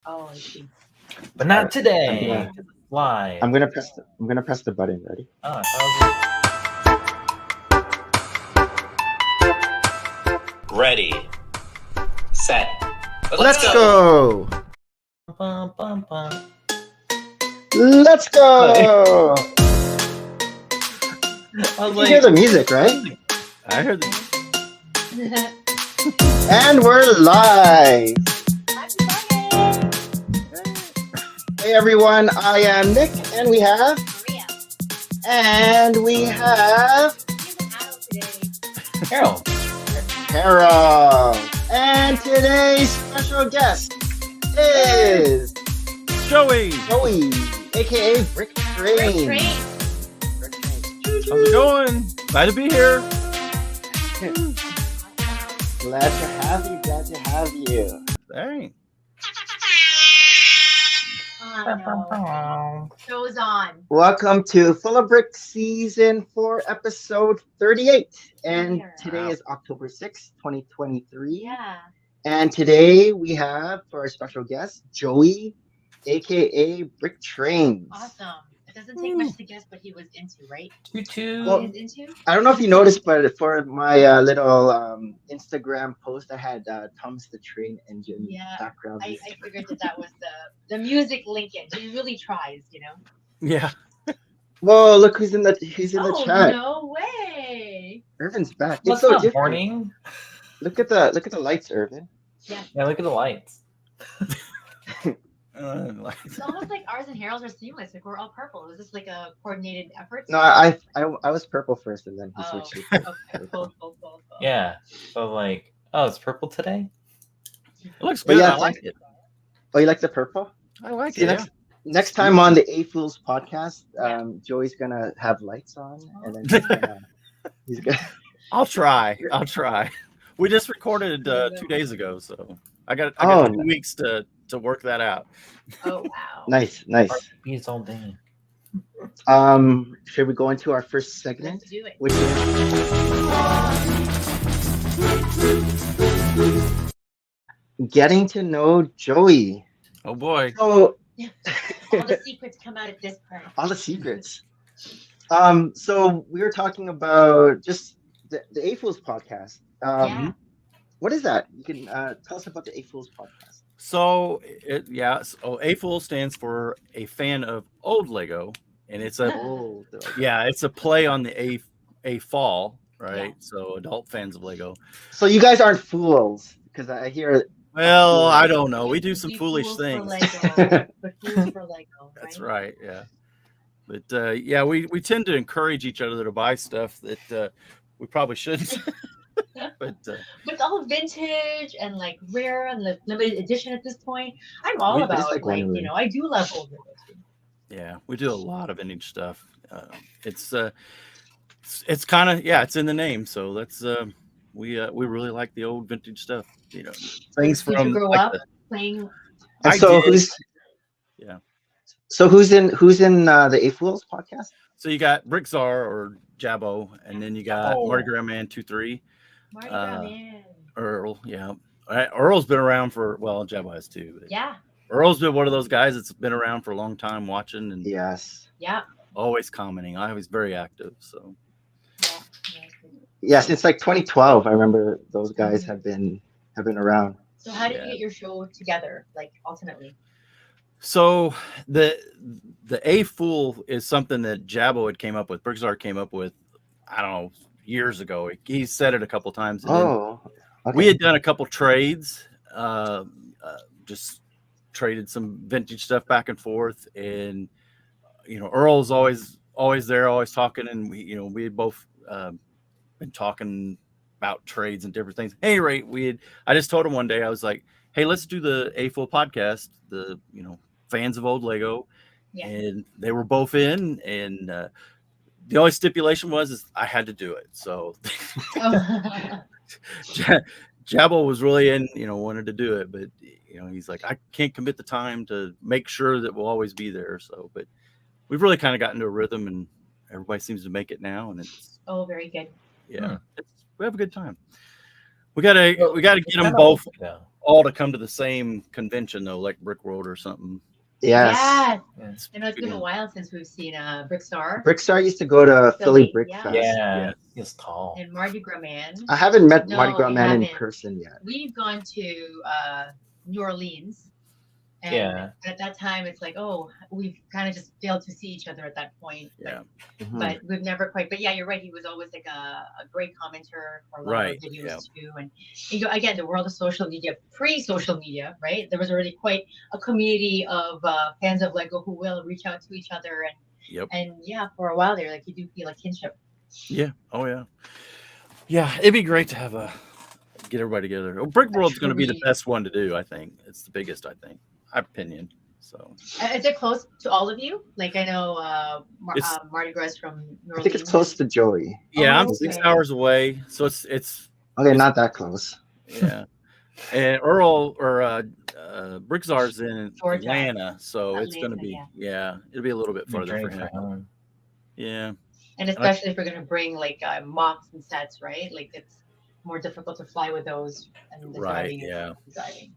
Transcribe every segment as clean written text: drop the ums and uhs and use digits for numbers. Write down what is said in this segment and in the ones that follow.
Oh, I see. But not today. Live. I'm gonna press the button. Ready? Oh, Ready, set, Let's go. bum, bum, bum. Let's go. I was You hear the music, right? I heard the And we're live. Hey everyone, I am Nick, and we have Maria. and we have He's an adult today. Harold. Carol. And today's special guest is Joey, Joey, aka BrickTrains. BrickTrains. how's it going? Glad to be here. Glad to have you. Dang. Oh, no. Show's on. Welcome to Full of Brick Season 4, Episode 38. And Here. today is October 6th, 2023. Yeah. And today we have for our special guest, Joey, aka BrickTrains. Awesome. It doesn't take much to guess what he was into, right? Tutu. Well, What he's into? I don't know if you noticed, but for my little Instagram post, I had Thomas the Train Engine Yeah, background. I figured that was the music linkage. He really tries, you know. Yeah. Whoa! Look who's in the Oh, chat. no way. Irvin's back. It's What's so up, different. morning? Look at the lights, Irvin. Yeah, look at the lights. It's almost like ours and Harold's are seamless. Like we're all purple. Is this like a coordinated effort? No, I was purple first, and then he Oh, switched. okay. Cool. Yeah. So like, oh, it's purple today. It looks But good. yeah, I like it. Oh, you like the purple? I like See, it. Yeah. next time on the A Fools podcast, Joey's gonna have lights on, and then he's gonna. I'll try. We just recorded 2 days ago, so I got 2 weeks to work that out. Oh wow. Nice. Beats all day. Should we go into our first segment? Let's do it. Which is getting to know Joey. Oh boy. So All the secrets come out at this part. all the secrets. So we were talking about just the A Fools podcast. Yeah. What is that? You can tell us about the A Fools podcast. So A Fool stands for a fan of old Lego, and it's a Oh, it's a play on the A fall, right? Yeah. So adult fans of Lego. so you guys aren't fools because I hear. Well, I don't know. We do some Be foolish fools for things. Lego, but fools for Lego. That's right. Yeah. But we tend to encourage each other to buy stuff that we probably shouldn't. But it's all vintage and like rare and limited edition at this point. I'm all We about just like one you know, I do love old Lego too. yeah, we do a lot of vintage stuff. It's kind of it's in the name. So that's we really like the old vintage stuff. You know, things Did from you grow like up playing? And I so did. who's who's in the A Fools podcast? So you got Brick Czar or Jabbo, and then you got Oh. Mardi Gras Man 2-3. Mardi Gras Man. Earl, yeah. All right, Earl's been around for Jabbo has too. But Yeah. Earl's been one of those guys that's been around for a long time, watching and Yes. Yeah. always commenting. He's very active. So Yeah, since like 2012, I remember those guys have been around. So how did Yeah. you get your show together? Like ultimately. So the A Fool is something that Jabbo had came up with. Brickzar came up with, I don't know, years ago. He said it a couple times. And then Okay. we had done a couple trades, just traded some vintage stuff back and forth. And Earl's always there, always talking. And we had both been talking about trades and different things. At any rate, I just told him one day, I was like, hey, let's do the A Full podcast, the fans of old Lego. Yeah. And they were both in, and the only stipulation is I had to do it. So Jabbo was really in, wanted to do it, but he's like, I can't commit the time to make sure that we'll always be there. So, but we've really kind of gotten to a rhythm, and everybody seems to make it now, and it's very good. we have a good time. We gotta get them both. all to come to the same convention though, like Brick World or something. Yes. Yes. Yes. I know it's been a while since we've seen Brickstar Brickstar used to go to Philly Philly, Brick yeah. Fest. Yeah. He's tall. and Mardi Gras Man. I haven't met No, Mardi Gras you Man in haven't. person yet. We've gone to New Orleans. And Yeah. at that time, it's like, oh, we've kind of just failed to see each other at that point. Yeah. Mhm. But we've never quite. But yeah, you're right. He was always like a great commenter for a lot Right, of our videos yeah. too. And you know, again, the world of social media, pre-social media, right? There was already quite a community of fans of Lego who will reach out to each other, Yep. and yeah, for a while there, like you do feel a kinship. Yeah. Oh yeah. Yeah. It'd be great to have get everybody together. Well, Brick World's going to be the truly- best one to do. I think it's the biggest. I think. My opinion. So. Is it close to all of you? Like I know It's- Mardi Gras from New I Orleans. think it's close to Joey. Yeah, Oh, I'm 6 okay. hours away, so it's Okay, not that close. yeah. And Earl or Bricksar's in Georgia. Atlanta, so it's going to Atlanta, be it'll be a little bit The farther for journey him. home. Yeah. And especially if we're gonna bring like mocks and sets, right? Like it's more difficult to fly with those. And the Right, driving is yeah. driving.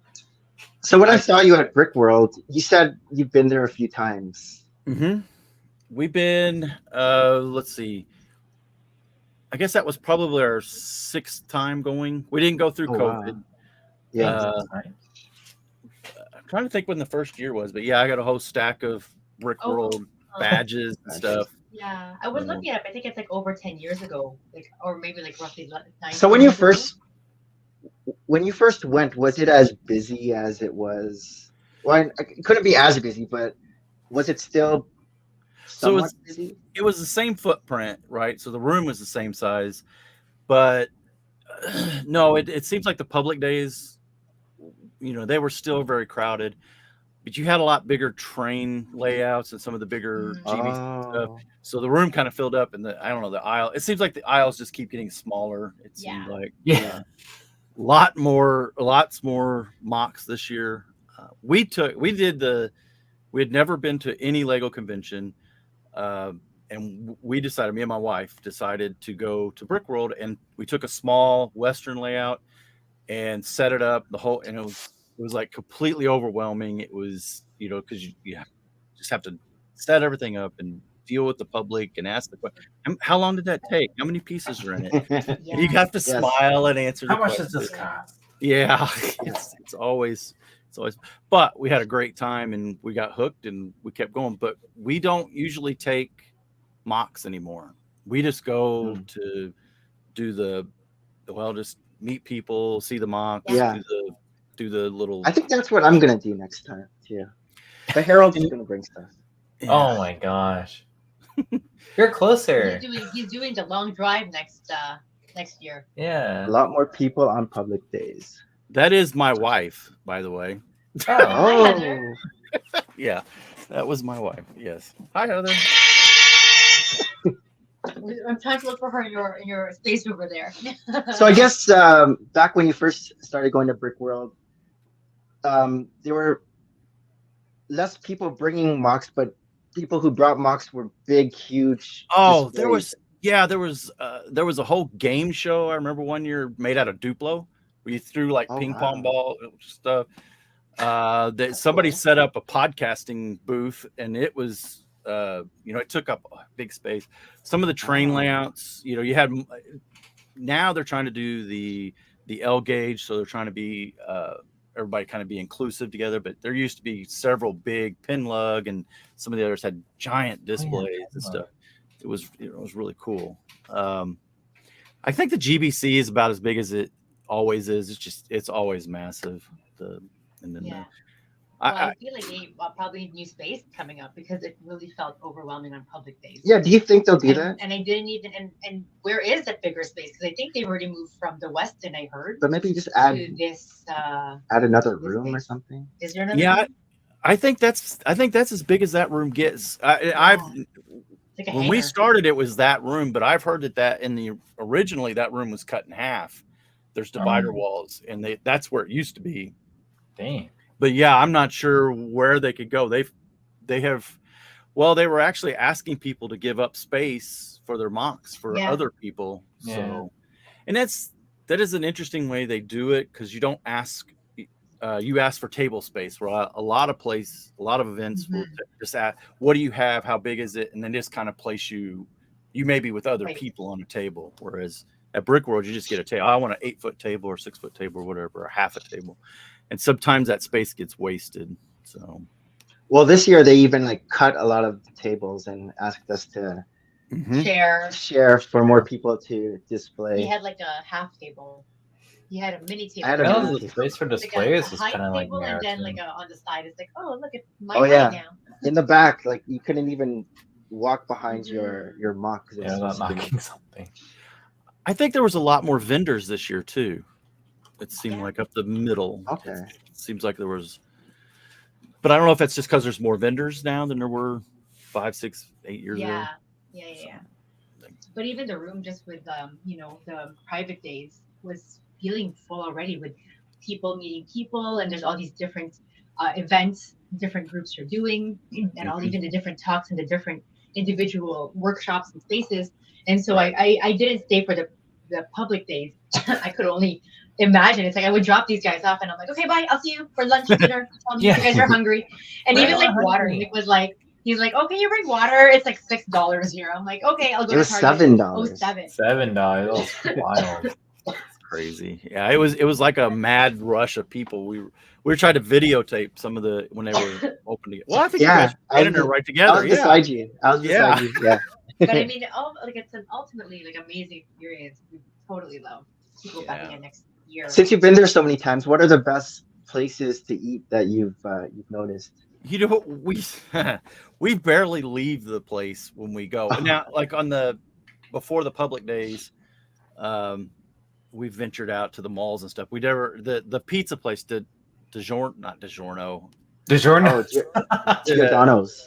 So when I saw you at Brick World, you said you've been there a few times. Mm-hmm. We've been let's see. I guess that was probably our 6th time going. We didn't go through Oh, wow. COVID. Yeah. Right. I'm trying to think when the first year was, but yeah, I got a whole stack of Brick Oh, World badges and stuff. Yeah, I was Yeah. looking it up. I think it's like over 10 years ago, like or maybe like roughly 9. So when you first went, was it as busy as it was? Well, it couldn't be as busy, but was it still So somewhat it's- busy? It was the same footprint, right? So the room was the same size, but no, it seems like the public days, they were still very crowded, but you had a lot bigger train layouts and some of the bigger GBC stuff. Oh. So the room kind of filled up, and I don't know, the aisle. It seems like the aisles just keep getting smaller. It seems Yeah. like Yeah. lots more mocks this year. We had never been to any Lego convention, and we decided, me and my wife decided to go to Brick World, and we took a small Western layout and set it up and it was like completely overwhelming. It was, because you just have to set everything up and deal with the public and ask the question. How long did that take? How many pieces are in it? Yeah. You have to Yes. smile and answer the How much does question. this cost? Yeah, it's always, but we had a great time and we got hooked and we kept going. But we don't usually take mocks anymore. We just go to do just meet people, see the mocks, Yeah. do the little. I think that's what I'm gonna do next time too. But Harold's gonna bring stuff. Oh my gosh. You're closer. He's doing the long drive next year. Yeah. A lot more people on public days. That is my wife, by the way. Oh. Hi, Heather. Yeah, that was my wife. Yes. Hi, Heather. I'm trying to look for her in your space over there. So I guess back when you first started going to Brick World, there were less people bringing mocks, but people who brought mocks were big, huge. Oh, displays. there was a whole game show. I remember one year made out of Duplo, where you threw like Oh, ping wow. pong ball stuff. That somebody cool. set up a podcasting booth, and it was it took up a big space. Some of the train Oh. layouts, you had. Now they're trying to do the L gauge, so they're trying to be everybody kind of be inclusive together. But there used to be several big pin lug, and some of the others had giant displays and stuff. It was really cool. I think the GBC is about as big as it always is. It's always massive. Yeah. I, Well, I feel like they probably need new space coming up because it really felt overwhelming on public days. Yeah, do you think they'll do that? And I didn't even and where is that bigger space? Because I think they've already moved from the Westin, I heard, But maybe just add to this. another this room or space. something. Is there another? Yeah, room? I think that's as big as that room gets. I've It's like a when we hangar. started, it was that room, but I've heard that originally that room was cut in half. There's divider walls, and that's where it used to be. Dang. But yeah, I'm not sure where they could go. They were actually asking people to give up space for their mocks for Yeah. other people. Yeah. So, and that is an interesting way they do it, because you don't ask you ask for table space. Where a lot of events will just ask, "What do you have? How big is it?" And then just kind of place you maybe with other people on a table. Whereas at Brick World, you just get a table. I want an 8-foot table or 6-foot table or whatever, or half a table. And sometimes that space gets wasted. So, well, this year they even like cut a lot of the tables and asked us to share for more people to display. He had like a half table. He had a mini table. I had a No, mini the table. space for Like displays a is high kind of like table, narrow and then too. like on the side, it's like, oh, look, it's my Oh, yeah. height now. In the back, like you couldn't even walk behind your mock. Yeah, not knocking something. I think there was a lot more vendors this year too. It seemed like up the middle. Okay. It seems like there was, but I don't know if that's just because there's more vendors now than there were 5, 6, 8 years ago. Yeah. But even the room, just with the private days, was feeling full already with people meeting people, and there's all these different events, different groups are doing, and all even the different talks and the different individual workshops and spaces. And so I didn't stay for the public days. I could only imagine. It's like I would drop these guys off, and I'm like, okay, bye, I'll see you for lunch, dinner. Tell me if you guys are hungry. And even like water, Nick was like, he's like, okay, you bring water. It's like $6 here. I'm like, okay, I'll go. It was to Target. $7. Oh, $7. $7. That was wild. Crazy. Yeah, it was like a mad rush of people. We were trying to videotape some of the when they were opening it. Well, I think you guys were in there right together. I was beside you. Yeah. But I mean, it's an ultimately like amazing experience. We totally love to go back again next year. Since you've been there so many times, what are the best places to eat that you've noticed? You know, we barely leave the place when we go. Now, like before the public days, we ventured out to the malls and stuff. We never the pizza place did DiGiorno. Giordano's.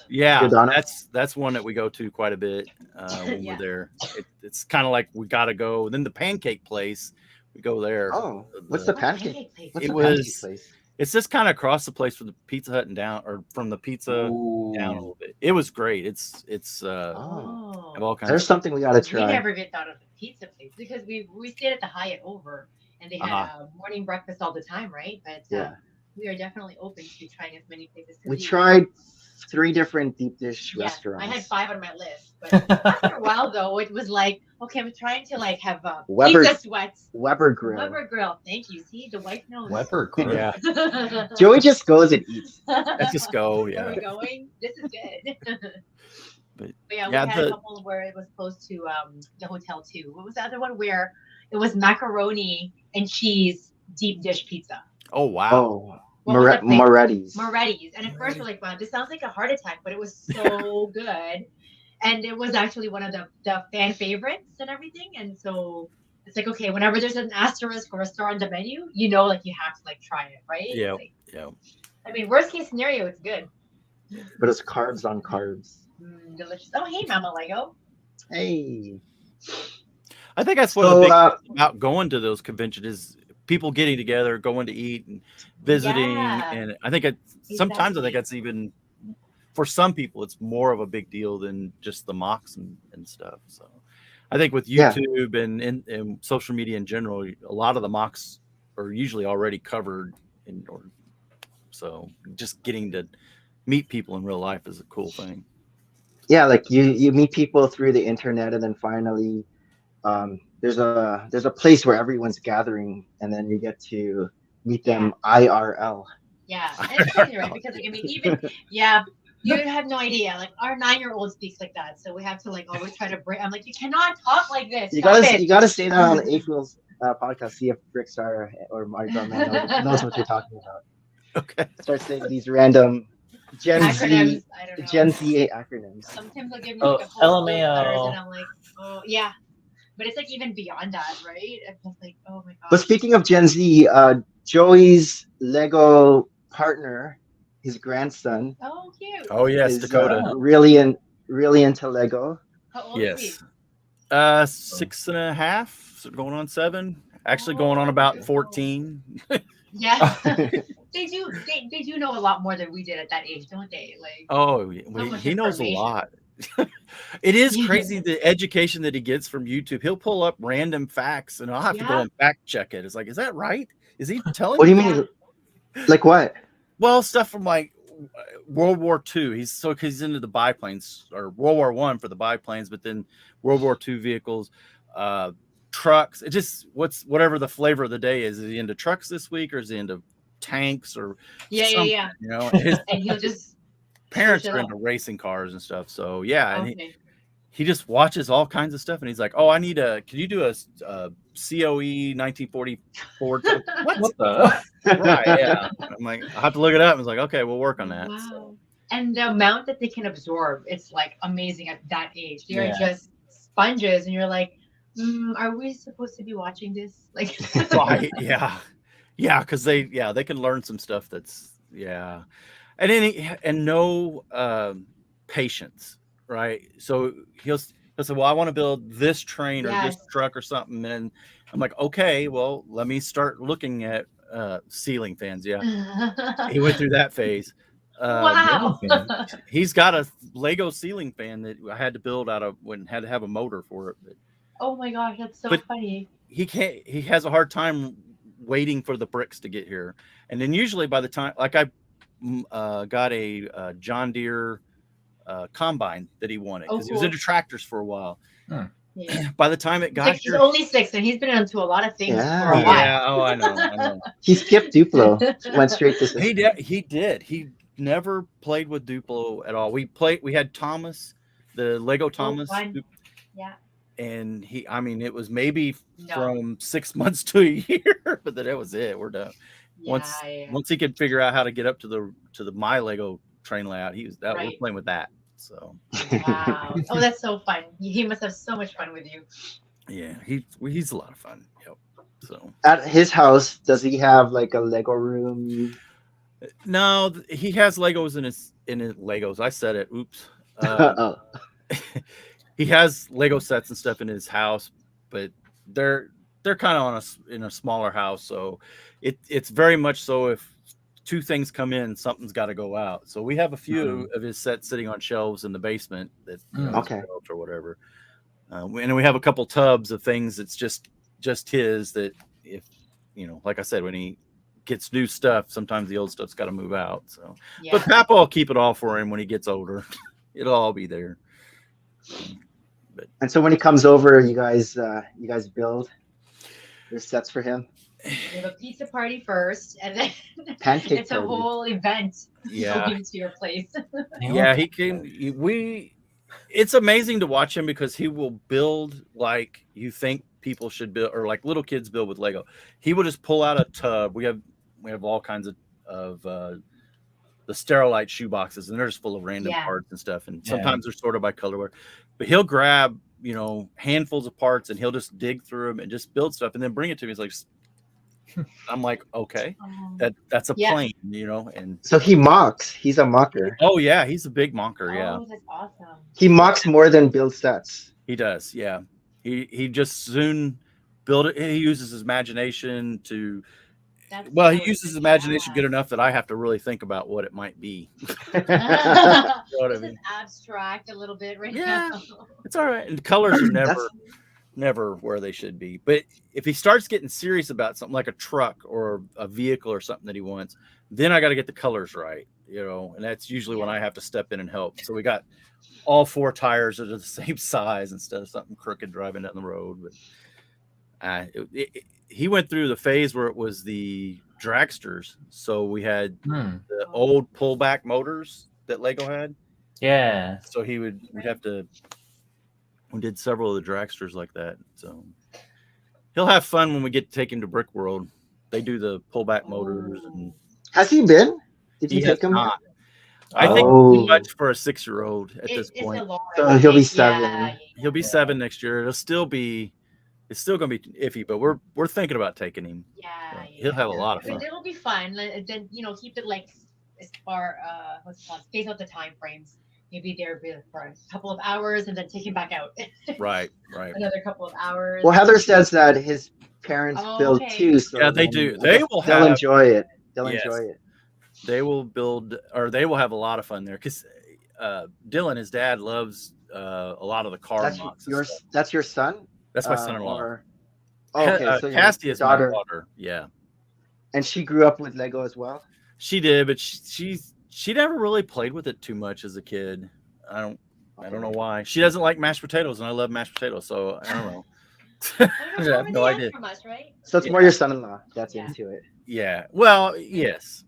Yeah, Giordano's. that's one that we go to quite a bit when we're there. It's kind of like we got to go. Then the pancake place, we go there. Oh, what's the pancake place? Place? It's just kind of across the place from the Pizza Hut and down, or from the pizza down a little bit. It was great. It's have all kinds. There's something we got to try. We never get out of the pizza place because we stayed at the Hyatt over, and they had morning breakfast all the time, right? But we are definitely open to trying as many places. We tried 3 different deep dish restaurants. I had 5 on my list, but after a while though, it was like, okay, I'm trying to like have pizza sweats. Weber Grill. Weber Grill. Thank you. See, the wife knows. Weber Grill. Yeah. Joey just goes and eats. Let's just go. Yeah. Where are we going? This is good. But yeah, we had a couple where it was close to the hotel too. What was the other one where it was macaroni and cheese deep dish pizza? Oh wow. Oh. Moretti's. And at first we're like, wow, this sounds like a heart attack, but it was so good. And it was actually one of the fan favorites and everything. And so it's like, okay, whenever there's an asterisk or a star on the menu, like you have to like try it, right? Yeah. Like, yeah. I mean, worst case scenario, it's good. But it's carbs on carbs. Delicious. Oh, hey, Mama Lego. Hey. I think that's one of the big things about going to those conventions is people getting together, going to eat and visiting. And I think sometimes I think that's even, for some people, it's more of a big deal than just the mocks and stuff. So I think with YouTube and social media in general, a lot of the mocks are usually already covered. So just getting to meet people in real life is a cool thing. Yeah, like you meet people through the internet, and then finally there's a place where everyone's gathering, and then you get to meet them IRL. Yeah, it's crazy, right? Because I mean, even you have no idea. Like our 9-year-old speaks like that, so we have to like always try to bring. I'm like, you cannot talk like this. You gotta say that on April's podcast. See if Brickstar or Mario knows what you're talking about. Okay. Start saying these random Gen acronyms. Z acronyms. Sometimes they'll give me like a whole list of letters, and I'm like, oh yeah. But it's like even beyond that, right? I'm just like, oh my god. But speaking of Gen Z, Joey's Lego partner, his grandson. Oh, cute. Oh yes, is, Dakota. Really into Lego. How old is he? 6.5, so going on 7. Actually, going on about 14. Yeah, they do know a lot more than we did at that age, don't they? Like, oh, he knows a lot. It is crazy the education that he gets from YouTube. He'll pull up random facts, and I'll have to go and fact check it. It's like, is that right? Is he telling? What do you mean? Like what? Well, stuff from like World War II. He's into the biplanes, or World War I for the biplanes, but then World War II vehicles, trucks. It just whatever the flavor of the day is. Is he into trucks this week, or is he into tanks, or something, Yeah. You know, his And he'll just parents switch it are up. into racing cars and stuff. So yeah, and Okay. he just watches all kinds of stuff, and he's like, "Oh, can you do a COE 1944?" What the? Right? Yeah. I'm like, I have to look it up. I was like, okay, we'll work on that. Wow. So, And the amount that they can absorb, it's like amazing at that age. They're Yeah. just sponges, and you're like, are we supposed to be watching this? Like, right? Yeah, because they can learn some stuff that's and no patience, right? So he'll say, well, I want to build this train or this Yes. truck or something, and I'm like, okay, well, let me start looking at ceiling fans. Yeah, he went through that phase. Wow. He's got a Lego ceiling fan that I had to build out of when had to have a motor for it. But Oh my gosh, that's so But- funny. he has a hard time waiting for the bricks to get here. And then usually by the time, like I got a John Deere combine that he wanted because he was cool. into tractors for a while. Yeah. By the time it got Like, he's here, only 6, and he's been into a lot of things for a Yeah. while. I know. He skipped Duplo. Went straight to He did. He never played with Duplo at all. We had Thomas, the Lego Thomas. fun. Yeah. And it was maybe No. from 6 months to a year, but then that was it. We're done. Yeah. Once he could figure out how to get up to the my Lego train layout, we're Right. playing with that. So Wow. Oh, that's so fun. He must have so much fun with you. yeah, he's a lot of fun. Yep. So At his house, does he have like a Lego room? no, he has Legos in his Legos. I said it. Oops. Oh. He has Lego sets and stuff in his house, but they're kind of in a smaller house, so it's very much so if two things come in, something's got to go out. So we have a few of his sets sitting on shelves in the basement that Okay. or whatever. And we have a couple tubs of things that's just his that if like I said, when he gets new stuff, sometimes the old stuff's got to move out. So, Yeah. but Papa will keep it all for him when he gets older. It'll all be there. And so when he comes over, you guys build your sets for him. We have a pizza party first, and then Pancake it's a party. whole event Yeah. going to your place. Yeah, he came. It's amazing to watch him because he will build like you think people should build, or like little kids build with Lego. He will just pull out a tub. We have all kinds of the Sterilite shoe boxes, and they're just full of random Yeah. parts and stuff. And sometimes they're sorted by colorway. But he'll grab handfuls of parts, and he'll just dig through them and just build stuff, and then bring it to me. He's like, I'm like, okay, that's a plane, and So he mocks. He's a mocker. oh yeah, he's a big monker. Yeah, Oh, that's awesome. He mocks more than build sets. he does. Yeah, he just soon build it. He uses his imagination to. That's Well, he so uses his good. imagination good enough that I have to really think about what it might be. This what I mean? is abstract a little bit right Yeah. now. It's all right. And colors are That's- never where they should be. But if he starts getting serious about something like a truck or a vehicle or something that he wants, then I got to get the colors right, and that's usually when I have to step in and help. So we got all 4 tires that are the same size instead of something crooked driving down the road. But he went through the phase where it was the dragsters. So we had the old pullback motors that Lego had. Yeah. So we did several of the dragsters like that. So he'll have fun when we get to take him to Brick World. They do the pullback motors, and Has he been? Did you he has take him? not. I think Oh. too much for a 6-year-old at this It's point. a lot. So he'll be Yeah, 7. yeah. He'll be 7 next year. It's still going to be iffy, but we're thinking about taking him. Yeah, He'll have a lot of But fun. it'll be fun. Then keep it like as far what's it called? Space out the time frames. Maybe they're for a couple of hours and then take him back out. Right. Another couple of hours. Well, Heather says that his parents Oh, build okay. too. So Yeah, they then do. they'll enjoy it. They'll Yes. enjoy it. They will build, or they will have a lot of fun there because Dylan, his dad, loves a lot of the car That's mocks. that's your son. That's my son-in-law. or- Oh, okay, so your Cassie is daughter. my daughter. Yeah. And she grew up with Lego as well. She did, but she never really played with it too much as a kid. I don't know why. She doesn't like mashed potatoes, and I love mashed potatoes, so I don't know. I I don't know have no the idea. from us, right? So it's more your son-in-law that's Yeah. into it. Yeah. Well, yes.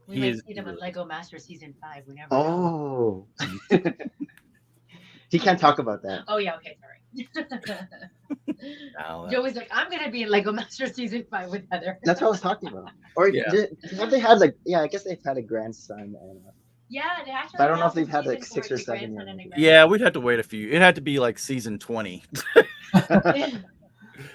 We He might is- see them in Lego Master Season 5. We never know. Oh. He can't talk about that. Oh yeah, okay, sorry. No, Joey's like, I'm gonna be in Lego Master Season 5 with Heather. That's what I was talking about. Or Yeah. have they had like? Yeah, I guess they've had a grandson. And, Yeah, they actually. But I don't know have if they've had, season like, 6 for or a 7 grandson years. and a yeah, we'd have to wait a few. It had to be like season 20. grandson.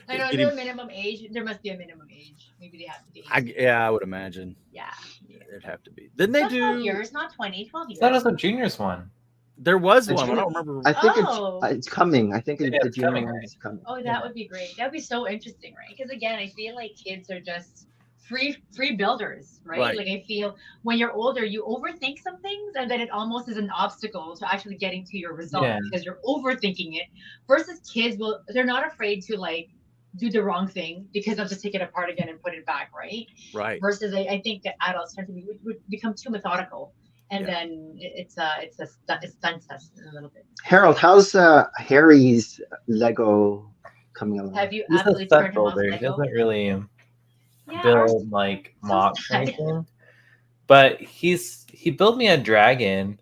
I know, is Getting- there a minimum age? There must be a minimum age. Maybe they have to be. I would imagine Yeah. it'd have to be. Didn't they Not 12 do? years, not 20, 12 years. That was a juniors one. There was The one. I junior- don't remember. I think Oh. it's coming. I think Yeah, the it's junior coming, one right? is coming. Oh, that would be great. That would be so interesting, right? Because again, I feel like kids are just free builders, right? Right. Like I feel when you're older, you overthink some things, and then it almost is an obstacle to actually getting to your result Yeah. because you're overthinking it. Versus kids they're not afraid to like do the wrong thing because they'll just take it apart again and put it back, right? Right. Versus I think that adults tend to would become too methodical. And Yeah. then it stunts us a little bit. Harold, how's Harry's Lego coming along? Have you He's a absolutely set turned him off builder. He Lego? doesn't really Yeah, build like so mocks or sad. anything. But he built me a dragon,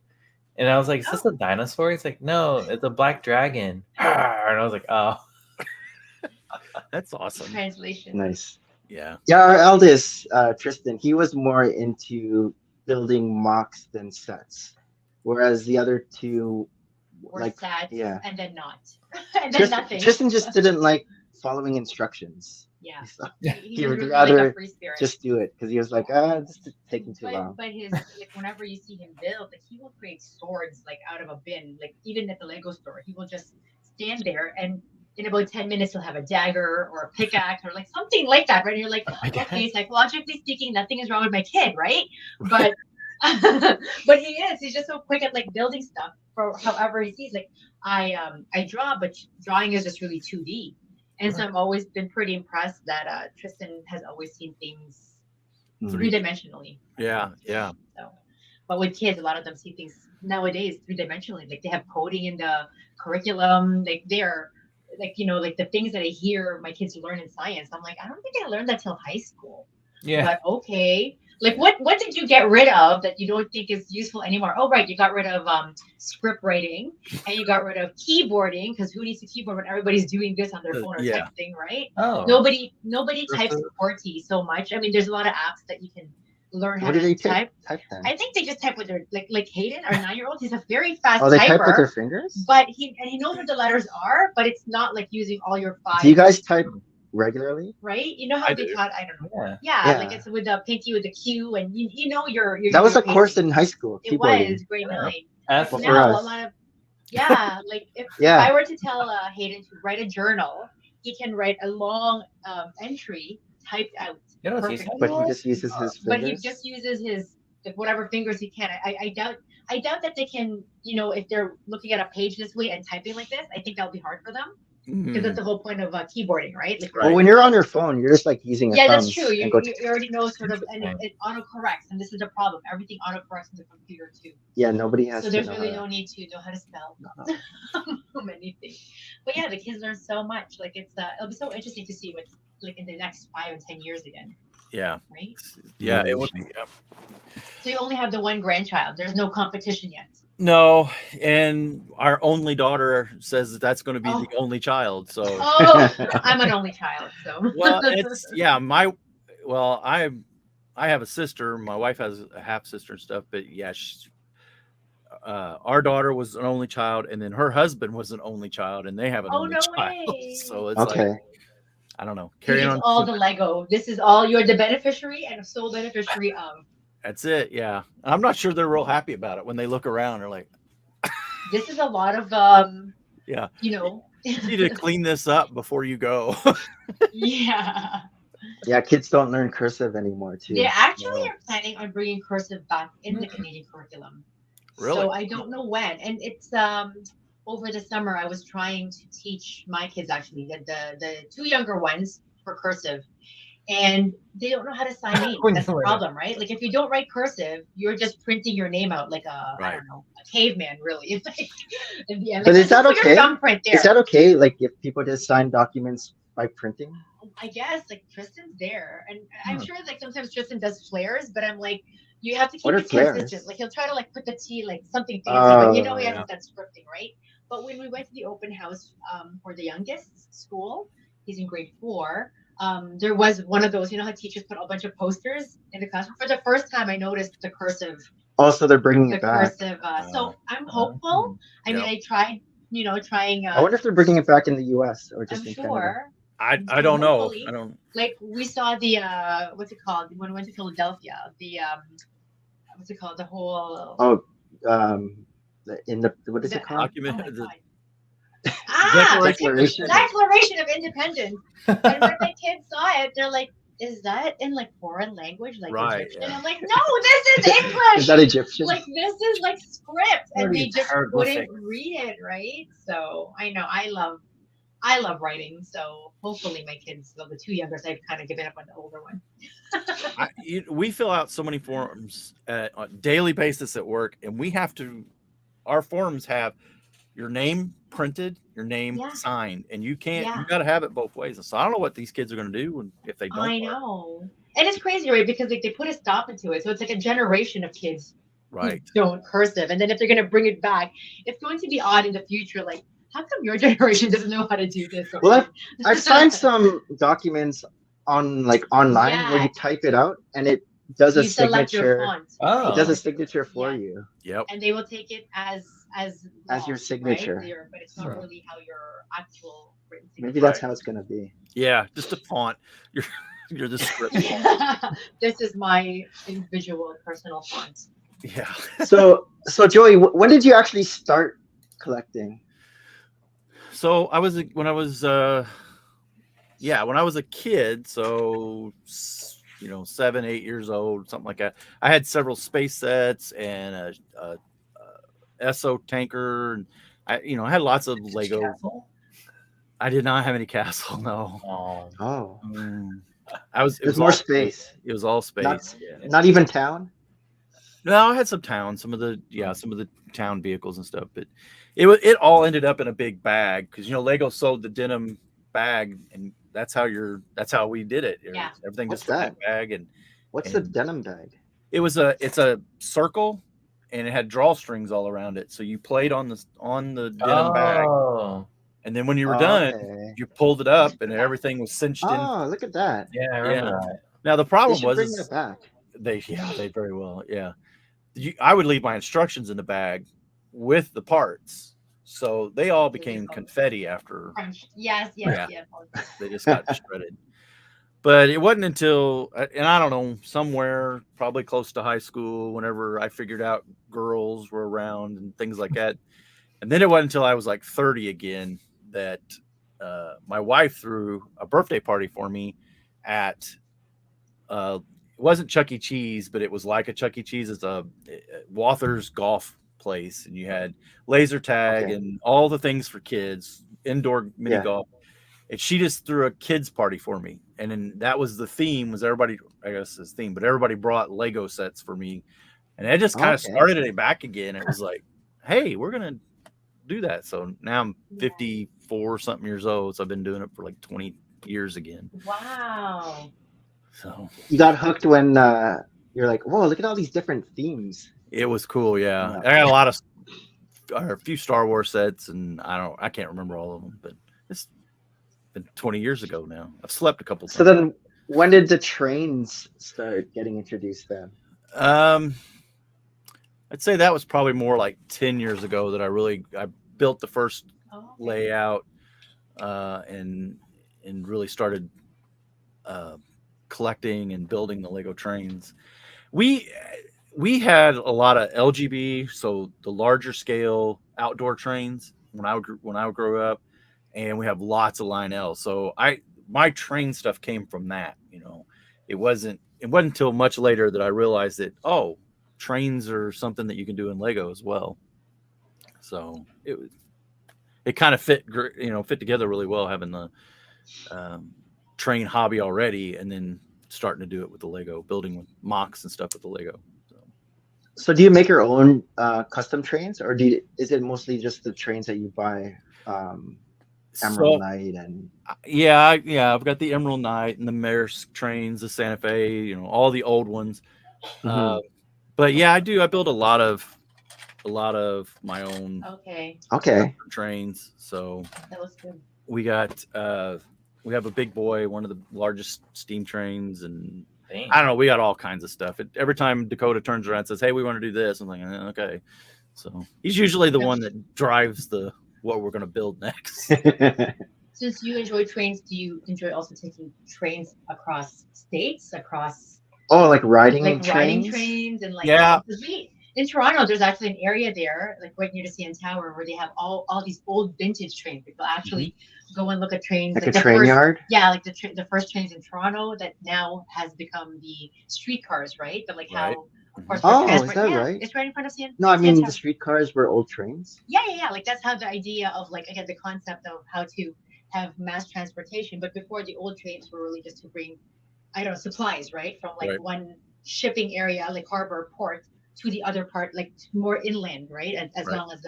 and I was like, "Is this a dinosaur?" He's like, "No, it's a black dragon." And I was like, "Oh, That's awesome. Translation. Nice. Yeah. Yeah, our eldest, Tristan, he was more into building mocks than sets, whereas the other two, Or like, sad, yeah. and then not, and then nothing. Tristan just didn't like following instructions. Yeah, So he he was would really rather like a free spirit. just do it because he was like, this is taking too but, long. but his like whenever you see him build, like he will create swords like out of a bin. Like even at the Lego store, he will just stand there and in about 10 minutes he'll have a dagger or a pickaxe or like something like that, right? And you're like, okay, psychologically speaking, nothing is wrong with my kid, right? But but he's just so quick at like building stuff for however he sees. Like I draw, but drawing is just really 2D. And so I've always been pretty impressed that Tristan has always seen things three-dimensionally. Yeah. Yeah. So, but with kids, a lot of them see things nowadays three-dimensionally. Like they have coding in the curriculum. Like they're like like the things that I hear my kids learn in science. I'm like, I don't think I learned that till high school. yeah." But okay. Like what did you get rid of that you don't think is useful anymore? Oh right, you got rid of script writing and you got rid of keyboarding because who needs to keyboard when everybody's doing this on their phone or Yeah. texting, right? Oh, Nobody types Sure. QWERTY so much. I mean, there's a lot of apps that you can learn how What do to they type. type then? I think they just type with their like Hayden, our 9-year-old. He's a very fast Oh, they type with typer, their fingers? but he knows where the letters are, but it's not like using all your 5. Do you guys type regularly? right? You know how I they do. taught? I don't know. yeah. Yeah, Yeah. like it's with the pinky with the Q, and you know your That was your a course pacing. in high school. It keyboarding. was grade 9. That's Well, for Now a us. lot of like if Yeah. I were to tell Hayden to write a journal, he can write a long entry typed out. You know what's Perfect. useful? But he just uses his But he fingers. just uses his like whatever fingers he can. I doubt that they can, if they're looking at a page this way and typing like this, I think that'll be hard for them because that's the whole point of keyboarding, right? Like, Well, when you're on your phone, you're just like using your yeah, thumbs that's true. You and go. already know sort of, and Interesting. it autocorrects, and this is the problem. Everything autocorrects in the computer too. Yeah, nobody has So to there's know really how no need to know how to spell so many things. But yeah, the kids learn so much. Like it'll be so interesting to see what's like in the next 5 and 10 years again, Yeah. right? Yeah. It would be. Yeah. So you only have the one grandchild. There's no competition yet. No, and our only daughter says that that's going to be Oh. the only child. So, Oh, I'm an only child, so well, it's yeah. I have a sister. My wife has a half sister and stuff. But yeah, our daughter was an only child, and then her husband was an only child, and they have an Oh, only no child. way. So it's Okay. like I don't know. he Carrying gets on. all the Lego. This is all you're the beneficiary and sole beneficiary of. That's it. Yeah, I'm not sure they're real happy about it when they look around. They're like, This is a lot of Yeah. "You need to clean this up before you go." yeah. Yeah, kids don't learn cursive anymore, too. They actually are planning on bringing cursive back in the Canadian curriculum. Really? So I don't know when. And it's over the summer I was trying to teach my kids actually the 2 younger ones for cursive. and they don't know how to sign names. When That's you the were- problem, right? Like if you don't write cursive, you're just printing your name out like a I Right. don't know, a caveman, really. Like, in the end, But like, is that just put your okay? thumbprint there. Is that okay? Like if people just sign documents by printing? I guess like Tristan's there, and I'm Hmm. sure like sometimes Tristan does flares, but I'm like, you have to keep What are it flares? consistent. Like he'll try to like put the T like something fancy, but you know he Oh, hasn't done scripting, right? But when we went to the open house for the youngest school, he's in grade 4. There was one of those, you know how teachers put a bunch of posters in the classroom. For the first time, I noticed the cursive. Also, they're bringing The it back. cursive. So I'm hopeful. I mean, Yep. I tried, trying. I wonder if they're bringing it back in the U.S. or just I'm in Canada. sure. I don't know. Hopefully. I don't. Like we saw the what's it called when we went to Philadelphia, the what's it called, the whole Oh, in the what is it called? Document- oh my the- God. Declaration. Declaration of Independence. And when my kids saw it, they're like, is that in like foreign language, like Right, Egyptian? yeah. I'm like, no, this is English. Is that Egyptian? Like this is like script, and Already they just hieroglyphic. couldn't read it, right? So I know I love writing. So hopefully my kids, well, the 2 youngest, I've kind of given up on the older one. We fill out so many forms on a daily basis at work, and we have to. Our forms have your name printed, your name Yeah. signed, and you can't. Yeah. You got to have it both ways. So I don't know what these kids are going to do if they don't. I work. know. And it's crazy, right? Because like they put a stop into it. So it's like a generation of kids Right. who don't cursive. And then if they're going to bring it back, it's going to be odd in the future. Like, how come your generation doesn't know how to do this? Well, I've signed some documents online where Yeah. you type it out and it does a You select your signature. font. Oh. It does a signature for Yeah. you. Yep. And they will take it as law, your signature. right? But it's not Sure. really how your actual written Maybe that's Right. how it's gonna be. Yeah. Just a font. You're the script font. This is my individual personal font. Yeah. So Joey, when did you actually start collecting? So when I was a kid, so 7, 8 years old, something like that. I had several space sets and a SO tanker, and I had lots of Lego. Castle? I did not have any castle. No. Oh. Oh, It was more all space. It was all space. Not- Yeah. not even town. No, I had some town, some of the town vehicles and stuff, but it all ended up in a big bag because Lego sold the denim bag, and that's how we did it. Yeah. Everything What's just in that that? bag, and What's the And- denim bag? it's a circle, and it had drawstrings all around it. So you played on the denim bag, Oh. and then when you were done, Okay. you pulled it up, and everything was cinched in. Oh, look at that. Yeah, I remember that. Now the They problem should was bring is it back. they very well, yeah. I would leave my instructions in the bag with the parts, so they all became confetti after Crunch. Yes. Yeah. they just got shredded. But it wasn't until, and I don't know, somewhere probably close to high school, whenever I figured out girls were around and things like that. And then it wasn't until I was like 30 again that my wife threw a birthday party for me at, it wasn't Chuck E. Cheese, but it was like a Chuck E. Cheese. It's a Walther's golf place. And you had laser tag Okay. and all the things for kids, indoor mini Yeah. golf. And she just threw a kids party for me. And then that was the theme, was everybody, I guess his theme, but everybody brought Lego sets for me. And it just kind of Okay. started it back again. It was like, hey, we're going to do that. So now I'm 54 something years old. So I've been doing it for like 20 years again. Wow. So You got hooked when you're like, whoa, look at all these different themes. it was cool. Yeah. Yeah. I got a few Star Wars sets, and I can't remember all of them, but it's been 20 years ago now. I've slept a couple So times. then when did the trains start getting introduced then? I'd say that was probably more like 10 years ago that I built the first Oh, layout and really started collecting and building the Lego trains. We had a lot of LGB, so the larger scale outdoor trains when I grew up, and we have lots of Line L. So my train stuff came from that. It wasn't until much later that I realized that trains are something that you can do in Lego as well. So it kind of fit together really well, having train hobby already, and then starting to do it with the Lego, building with mocks and stuff with the Lego. So do you make your own custom trains, or is it mostly just the trains that you buy? Emerald Knight and yeah, I've got the Emerald Knight and the Maersk trains, the Santa Fe, all the old ones. But yeah, I build a lot of my own trains. So that looks good. We have a big boy, one of the largest steam trains, and Dang. I don't know, we got all kinds of stuff. Every time Dakota turns around and says, "Hey, we want to do this," I'm like, okay. So he's usually the one that drives what we're going to build next. Since you enjoy trains, do you enjoy also taking trains across states, like riding trains? Riding trains and yeah. In Toronto, there's actually an area there, like right near the CN Tower, where they have all these old vintage trains. People actually go and look at trains. Like a train yard? Yeah, like the first trains in Toronto that now has become the streetcars, right? But like how... is that right? It's right in front of CN. No, I mean the streetcars were old trains. Yeah. Like that's how the idea of the concept of how to have mass transportation. But before, the old trains were really just to bring, supplies, right, from one shipping area, like harbor port, to the other part, like more inland, right? And as long as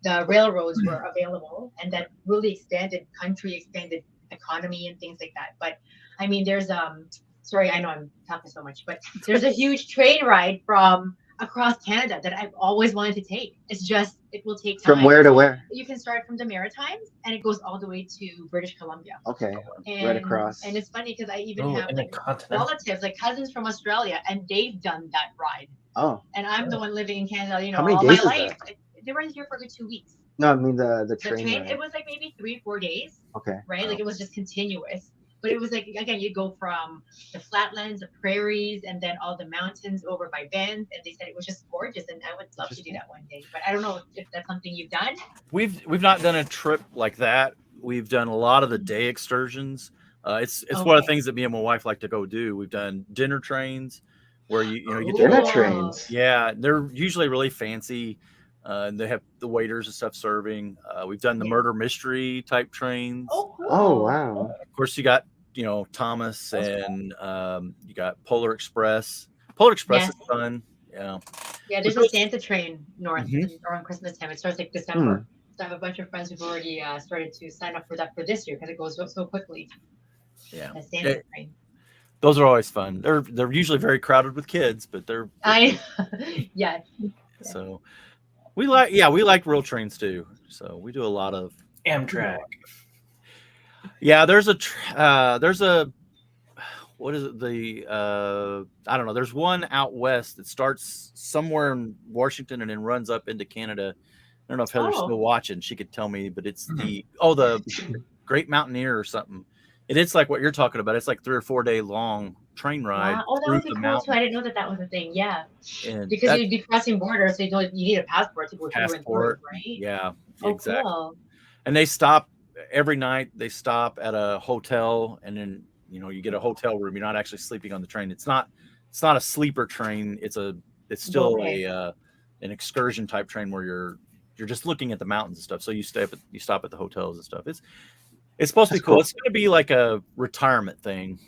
the railroads were available, and that really expanded economy and things like that. But I mean, there's sorry, I know I'm talking so much, but there's a huge train ride from across Canada that I've always wanted to take. It's just, it will take time. From where to where? You can start from the Maritimes, and it goes all the way to British Columbia. Okay, right across. And it's funny because I even have relatives, like cousins from Australia, and they've done that ride. Oh. And I'm the one living in Canada, How many all days my is life. that? They were here for a good 2 weeks. No, I mean the train. It was like maybe 3-4 days. Okay. Right? Like it was just continuous. But it was like, again, you go from the flatlands, the prairies, and then all the mountains over by Bend. And they said it was just gorgeous. And I would love to do that one day. But I don't know if that's something you've done. We've not done a trip like that. We've done a lot of the day excursions. It's one of the things that me and my wife like to go do. We've done dinner trains where you get dinner trains. Yeah, they're usually really fancy. And they have the waiters and stuff serving. We've done the murder mystery type trains. Oh, cool. Oh, wow. Of course, you got Thomas, and you got Polar Express. Polar Express is fun. Yeah. Yeah, there's a Santa train north around Christmas time. It starts like December. So I have a bunch of friends who've already started to sign up for that for this year because it goes so quickly. Yeah. The Santa train. Those are always fun. They're usually very crowded with kids, but they're yeah. So we like real trains too. So we do a lot of Amtrak. Yeah, there's a what is it? I don't know. There's one out west that starts somewhere in Washington and then runs up into Canada. I don't know if Heather's still watching. She could tell me, but it's the Great Mountaineer or something. And it's like what you're talking about. It's like 3 or 4 day long train ride. Wow. Oh, that would be cool mountain. too. I didn't know that was a thing. Yeah, and because you'd be crossing borders, so you need a passport to go through and through, right? Yeah, exactly. Cool. And they stop every night. They stop at a hotel, and then you get a hotel room. You're not actually sleeping on the train. It's not a sleeper train. It's still an excursion type train where you're just looking at the mountains and stuff. So you stop at the hotels and stuff. It's supposed to be cool. It's going to be like a retirement thing.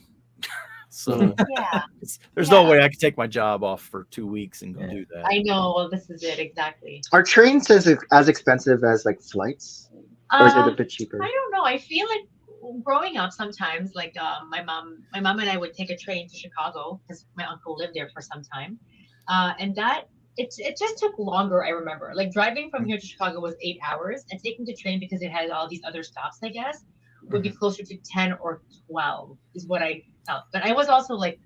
So there's no way I could take my job off for 2 weeks and go do that. I know. Well, this is it exactly. Are trains as expensive as like flights, or is it a bit cheaper? I don't know. I feel like growing up, sometimes like my mom and I would take a train to Chicago because my uncle lived there for some time, and that it just took longer. I remember like driving from here to Chicago was 8 hours, and taking the train because it had all these other stops, I guess, would be closer to 10 or 12 is what I felt. But I was also like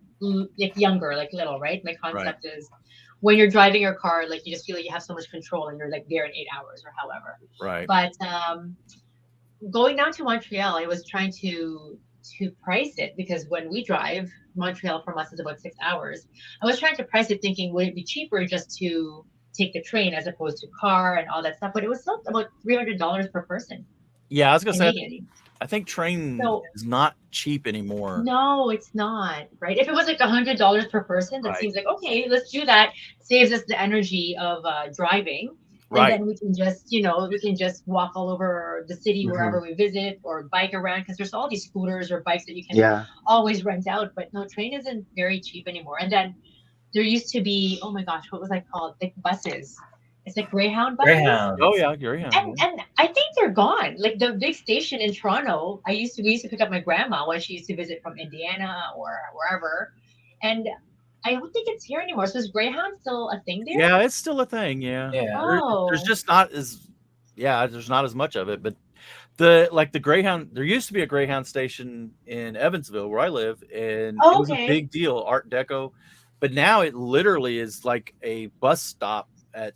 younger, like little, right? My concept is when you're driving your car, like you just feel like you have so much control and you're like there in 8 hours or however. Right. But going down to Montreal, I was trying to price it because when we drive, Montreal from us is about 6 hours. I was trying to price it thinking, would it be cheaper just to take the train as opposed to car and all that stuff? But it was still about $300 per person. Yeah, I was going to say, I think train is not cheap anymore. No, it's not, right? If it was like $100 per person, that seems like, okay, let's do that. Saves us the energy of driving. Right. then we can just, we can just walk all over the city wherever we visit, or bike around, because there's all these scooters or bikes that you can always rent out. But no, train isn't very cheap anymore. And then there used to be, oh my gosh, what was that called? Like buses. It's like Greyhound buses. Greyhound. Oh yeah, Greyhound. And I think they're gone. Like the big station in Toronto, we used to pick up my grandma when she used to visit from Indiana or wherever. And I don't think it's here anymore. So is Greyhound still a thing there? Yeah, it's still a thing. Yeah. There's just not as there's not as much of it. But the Greyhound, there used to be a Greyhound station in Evansville where I live, and it was a big deal, Art Deco. But now it literally is like a bus stop at,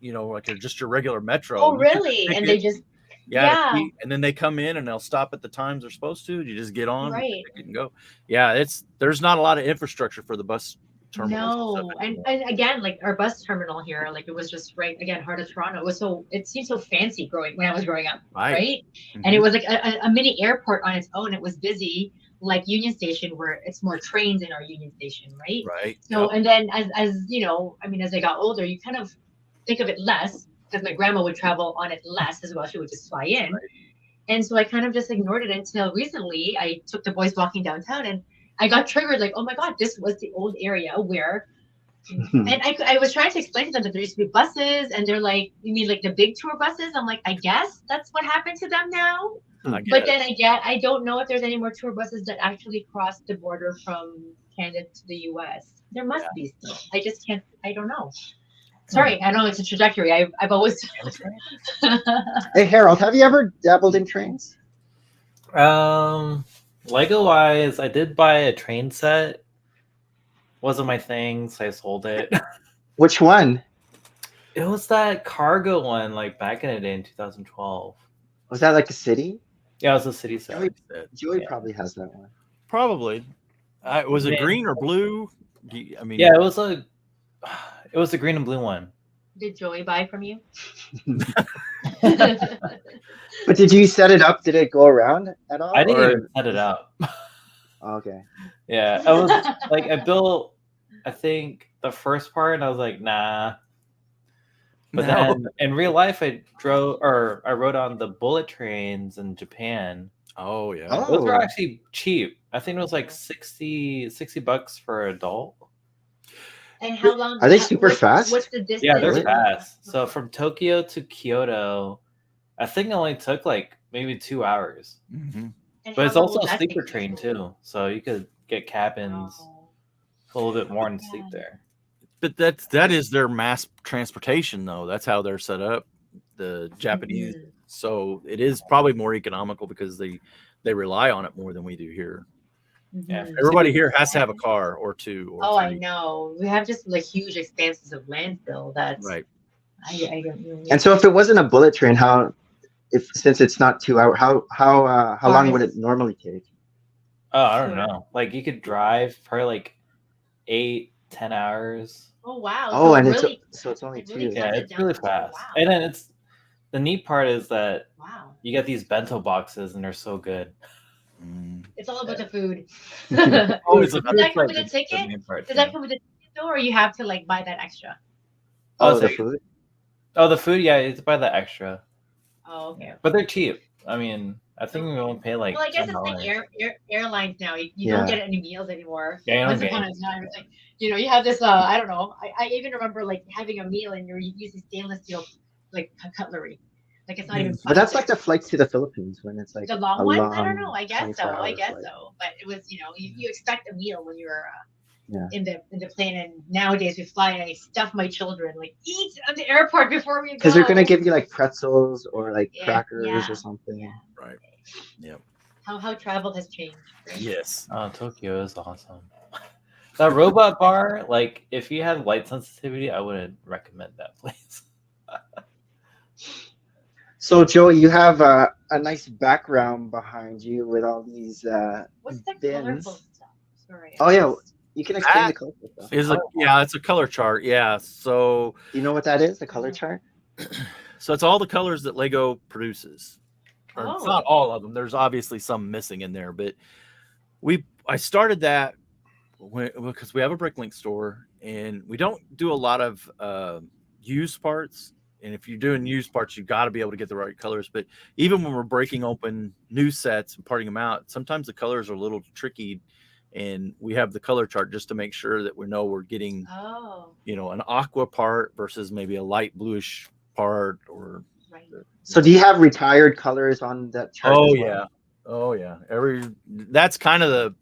like just your regular metro. Oh, really? And they just and then they come in and they'll stop at the times they're supposed to. You just get on, right, and go. Yeah, there's not a lot of infrastructure for the bus terminal. No, and again, like our bus terminal here, like it was just right again, heart of Toronto. It seemed so fancy when I was growing up, right? Mm-hmm. And it was like a mini airport on its own. It was busy, like Union Station, where it's more trains in our Union Station, right? Right. So and then as as I got older, you kind of think of it less, because my grandma would travel on it less as well. She would just fly in. Right. And so I kind of just ignored it until recently I took the boys walking downtown, and I got triggered, like, oh my God, this was the old area where, and I was trying to explain to them that there used to be buses, and they're like, you mean like the big tour buses? I'm like, I guess that's what happened to them now. But then I don't know if there's any more tour buses that actually cross the border from Canada to the US. There must be still. I just can't, I don't know. Sorry, I know it's a trajectory. I've always. Hey, Harold, have you ever dabbled in trains? Lego wise, I did buy a train set. Wasn't my thing, so I sold it. Which one? It was that cargo one, like back in the day in 2012. Was that like a city? Yeah, it was a city set. Joey probably has that one. Probably. Was it green or blue? Yeah, it was a green and blue one. Did Joey buy from you? But did you set it up? Did it go around at all? I didn't even set it up. Okay. Yeah, I was like, I built, I think, the first part, and I was like, nah. But then in real life, I rode on the bullet trains in Japan. Oh yeah, those were actually cheap. I think it was like $60 for an adult. And how long are they? Super fast? What's the distance? Yeah, they're fast. So from Tokyo to Kyoto, I think it only took like maybe 2 hours. Mm-hmm. But it's also a sleeper train too, so you could get cabins a little bit more and sleep there. But that is their mass transportation, though. That's how they're set up, the Japanese. Mm-hmm. So it is probably more economical because they rely on it more than we do here. Mm-hmm. Yeah, everybody here has to have a car or two. Or three. I know. We have just like huge expanses of landfill. That's right. I don't really. And so, if it wasn't a bullet train, since it's not 2 hours, how long would it normally take? Oh, I don't know. Like you could drive probably like 8-10 hours. Oh wow! Oh, so and really, it's only two. Yeah, it's really fast. Wow. And then the neat part is that you get these bento boxes and they're so good. It's all about the food. Does that come with a ticket? Does that come with a ticket though, or you have to like buy that extra? Oh, the food. Oh, the food. Yeah, you have to buy the extra. Oh, okay. But they're cheap. I mean, I think we won't pay like. Well, I guess it's like airlines now. You don't get any meals anymore. Yeah, once upon a time, it's like, you have this. I don't know. I even remember like having a meal and you're using stainless steel like cutlery. Like it's not even. But that's like the flights to the Philippines when it's like the long ones. I don't know. I guess so. But it was, you expect a meal when you're in the plane, and nowadays we fly and I stuff my children like eat at the airport before we go. Because they're gonna give you like pretzels or like crackers or something. Yeah. Right. Yep. How travel has changed. Right? Yes. Oh, Tokyo is awesome. That robot bar, like if you had light sensitivity, I wouldn't recommend that place. So, Joey, you have a nice background behind you with all these what's the bins. colorful stuff? Sorry. Oh, yeah. You can explain the colorful stuff. It's a color chart. Yeah. So. You know what that is, the color chart? So it's all the colors that Lego produces. It's not all of them. There's obviously some missing in there. But I started that because we have a BrickLink store, and we don't do a lot of used parts and if you're doing used parts, you got to be able to get the right colors. But even when we're breaking open new sets and parting them out, sometimes the colors are a little tricky, and we have the color chart just to make sure that we know we're getting, an aqua part versus maybe a light bluish part. Or So do you have retired colors on that chart? Oh yeah. Oh yeah. That's kind of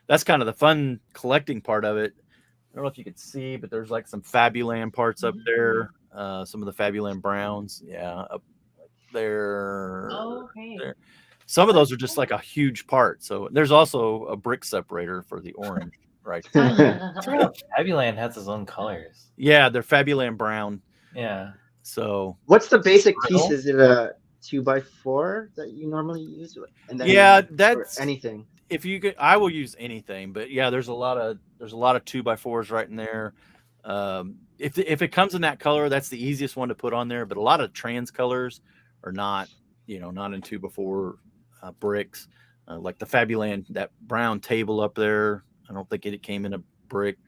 the fun collecting part of it. I don't know if you could see, but there's like some Fabuland parts up there. Some of the Fabuland Browns. Yeah. Up there. Okay. There. Some of those are just like a huge part. So there's also a brick separator for the orange, right? Fabuland has its own colors. Yeah, they're Fabuland Brown. Yeah. So what's the basic piece? Is it a 2x4 that you normally use? And then that's anything. If you could, I will use anything, but yeah, there's a lot of 2x4s right in there. If it comes in that color, that's the easiest one to put on there. But a lot of trans colors are not, not in 2x4 bricks. Like the Fabuland, that brown table up there, I don't think it came in a brick.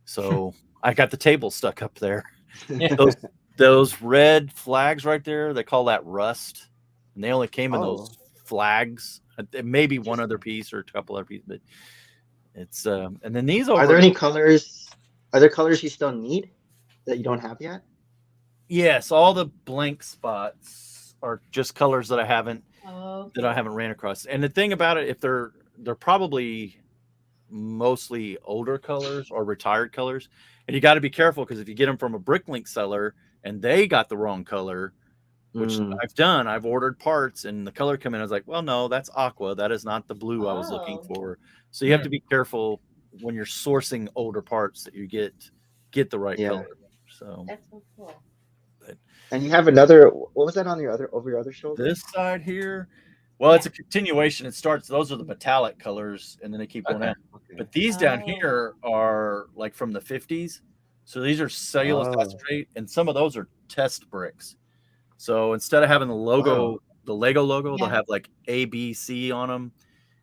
So I got the table stuck up there. Those red flags right there, they call that rust, and they only came in those flags. Maybe one other piece or a couple other pieces, but it's and then these are there any colors? Are there colors you still need that you don't have yet? Yes, all the blank spots are just colors that I haven't ran across. And the thing about it, if they're probably mostly older colors or retired colors, and you got to be careful, because if you get them from a BrickLink seller and they got the wrong color, which I've ordered parts and the color come in, I was like, well, no, that's aqua. That is not the blue I was looking for. So you have to be careful when you're sourcing older parts that you get the right color. So that's so cool. And you have another, what was that on over your other shoulder? This side here. Well, it's a continuation. It starts, those are the metallic colors, and then they keep going out. Okay. But these down here are like from the 50s. So these are cellulose acetate, and some of those are test bricks. So instead of having the logo, the Lego logo, they'll have like A, B, C on them.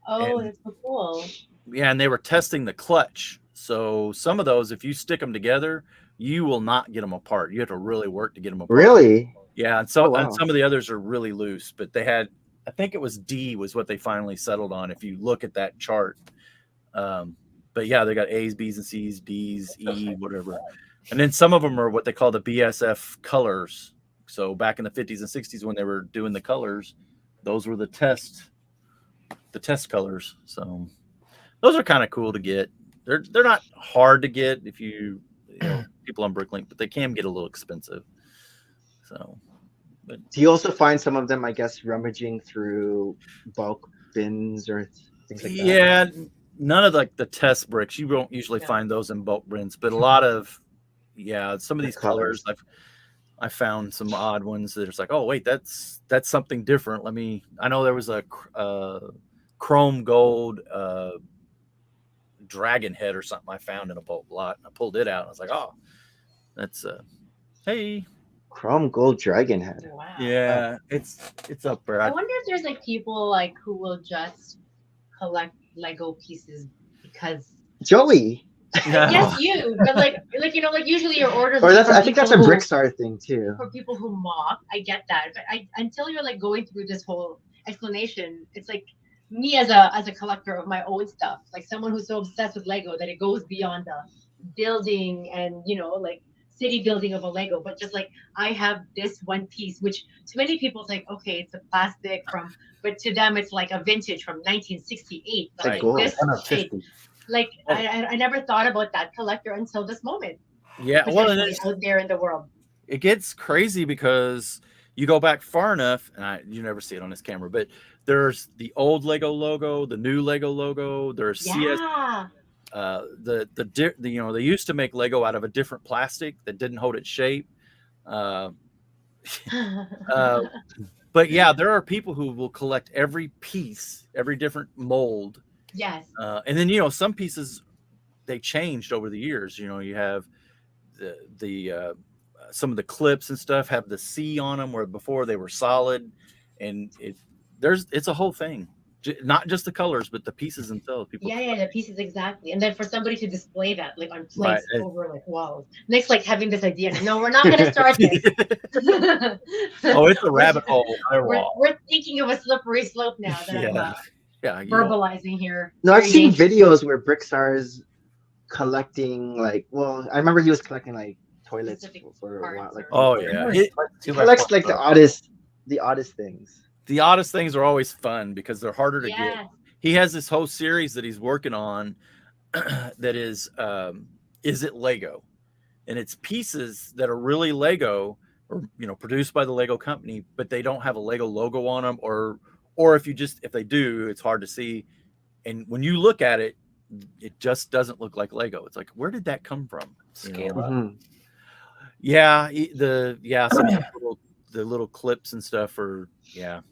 That's so cool. Yeah, and they were testing the clutch. So some of those, if you stick them together, you will not get them apart. You have to really work to get them apart. Really? Yeah, and so and some of the others are really loose, but they had, I think it was D was what they finally settled on if you look at that chart. But yeah, they got A's, B's, and C's, D's, E, whatever. And then some of them are what they call the BSF colors. So back in the 50s and 60s when they were doing the colors, those were the test colors. So those are kind of cool to get. They're not hard to get if you people on BrickLink, but they can get a little expensive. So, but do you also find some of them, I guess, rummaging through bulk bins or things like that? Yeah, none of like the test bricks. You won't usually find those in bulk bins, but a lot of some of these colors I found some odd ones that it's like, oh wait, that's something different. I know there was a chrome gold dragon head or something I found in a bulk lot, and I pulled it out and I was like, oh, that's hey, chrome gold dragon head. Wow. Yeah, it's up there. I wonder if there's like people like who will just collect Lego pieces because Joey. Yes, you. But like usually your orders. Or I think that's a Brickstar thing too. For people who mock, I get that, but until you're like going through this whole explanation, it's like me as a collector of my own stuff, like someone who's so obsessed with Lego that it goes beyond the building and like city building of a Lego, but just like I have this one piece, which to many people it's like, okay, it's a plastic but to them it's like a vintage from 1968. But like gold. Like I never thought about that collector until this moment. Yeah, well, it is out there in the world. It gets crazy because you go back far enough, and you never see it on this camera, but there's the old Lego logo, the new Lego logo. There's CS. They used to make Lego out of a different plastic that didn't hold its shape. But yeah, there are people who will collect every piece, every different mold. Yes. And then some pieces they changed over the years. You have the some of the clips and stuff have the C on them where before they were solid, and it's a whole thing. not just the colors, but the pieces themselves. People, Yeah, the pieces exactly. And then for somebody to display that like on Right. plates over like walls. Nick's like having this idea. No, we're not gonna start this. oh, it's a rabbit hole. We're thinking of a slippery slope now that I'm Yeah, verbalizing here. No, I've Very seen dangerous. videos where BrickStars collecting like, well, I remember he was collecting like toilets Specific for a while. parts Like, Oh or- yeah, he collects like the oddest things. the oddest things are always fun because they're harder to get. Yes. He has this whole series that he's working on that is it Lego? And it's pieces that are really Lego or produced by the Lego company, but they don't have a Lego logo on them, or if they do, it's hard to see. And when you look at it, it just doesn't look like Lego. It's like, where did that come from? Scale up. Mhm. Yeah, some of the little clips and stuff are Scale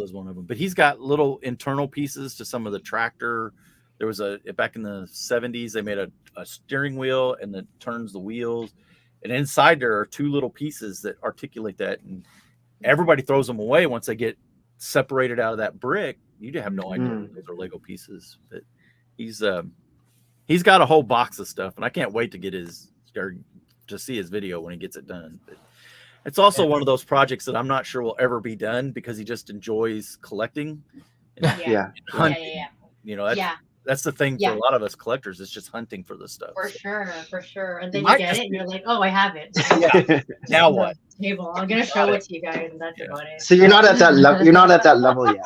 is one of them. But he's got little internal pieces to some of the tractor. There was back in the 70s, they made a steering wheel and that turns the wheels. And inside there are two little pieces that articulate that. And everybody throws them away once they get separated out of that brick. You have no idea those are Lego pieces. But he's got a whole box of stuff, and I can't wait to see his video when he gets it done. But it's also one of those projects that I'm not sure will ever be done because he just enjoys collecting and Yeah. hunting. Yeah. That's the thing for a lot of us collectors. It's just hunting for this stuff. For sure. And then Might you get just it and you're like, oh, I have it. Yeah. Now what? Table. I'm gonna show it to you guys, and that's about it. So you're not at that level. You're not at that level yet.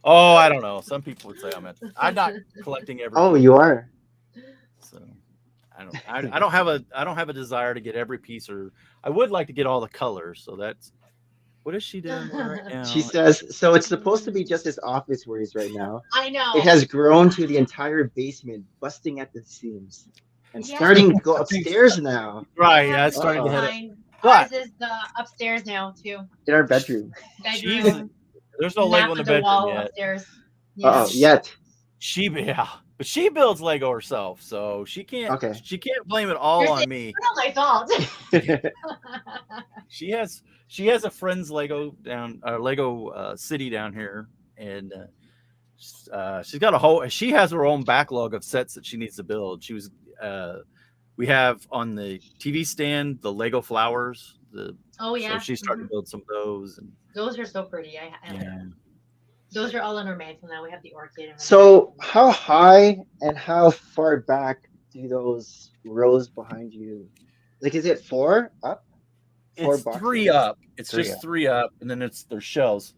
Oh, I don't know. Some people would say I'm not collecting everything. Oh, you are. So I don't have a desire to get every piece, or I would like to get all the colors. So that's what is she doing right now? She says so. It's supposed to be just his office where he's right now. I know. It has grown to the entire basement, busting at the seams, and starting to go upstairs now. Right, yeah, it's starting to hit it. Mine. But- Ours is the upstairs now too. In our bedroom. Bedroom. There's no Lego in the bedroom wall yet. upstairs. Oh, yet. But she builds Lego herself, so she can't. Okay. She can't blame it all You're on saying me. it's not my fault. She has a friend's Lego Lego city down here, and she's got she has her own backlog of sets that she needs to build. We have on the TV stand the Lego flowers. Oh yeah. So she's starting to build some of those, and Those are so pretty. I like them. Those are all on our mantle now. We have the orchid. So how high and how far back do those rows behind you? Like, is it 4 up? it's boxes? 3 up. It's Three just up. 3 up, and then there's shells,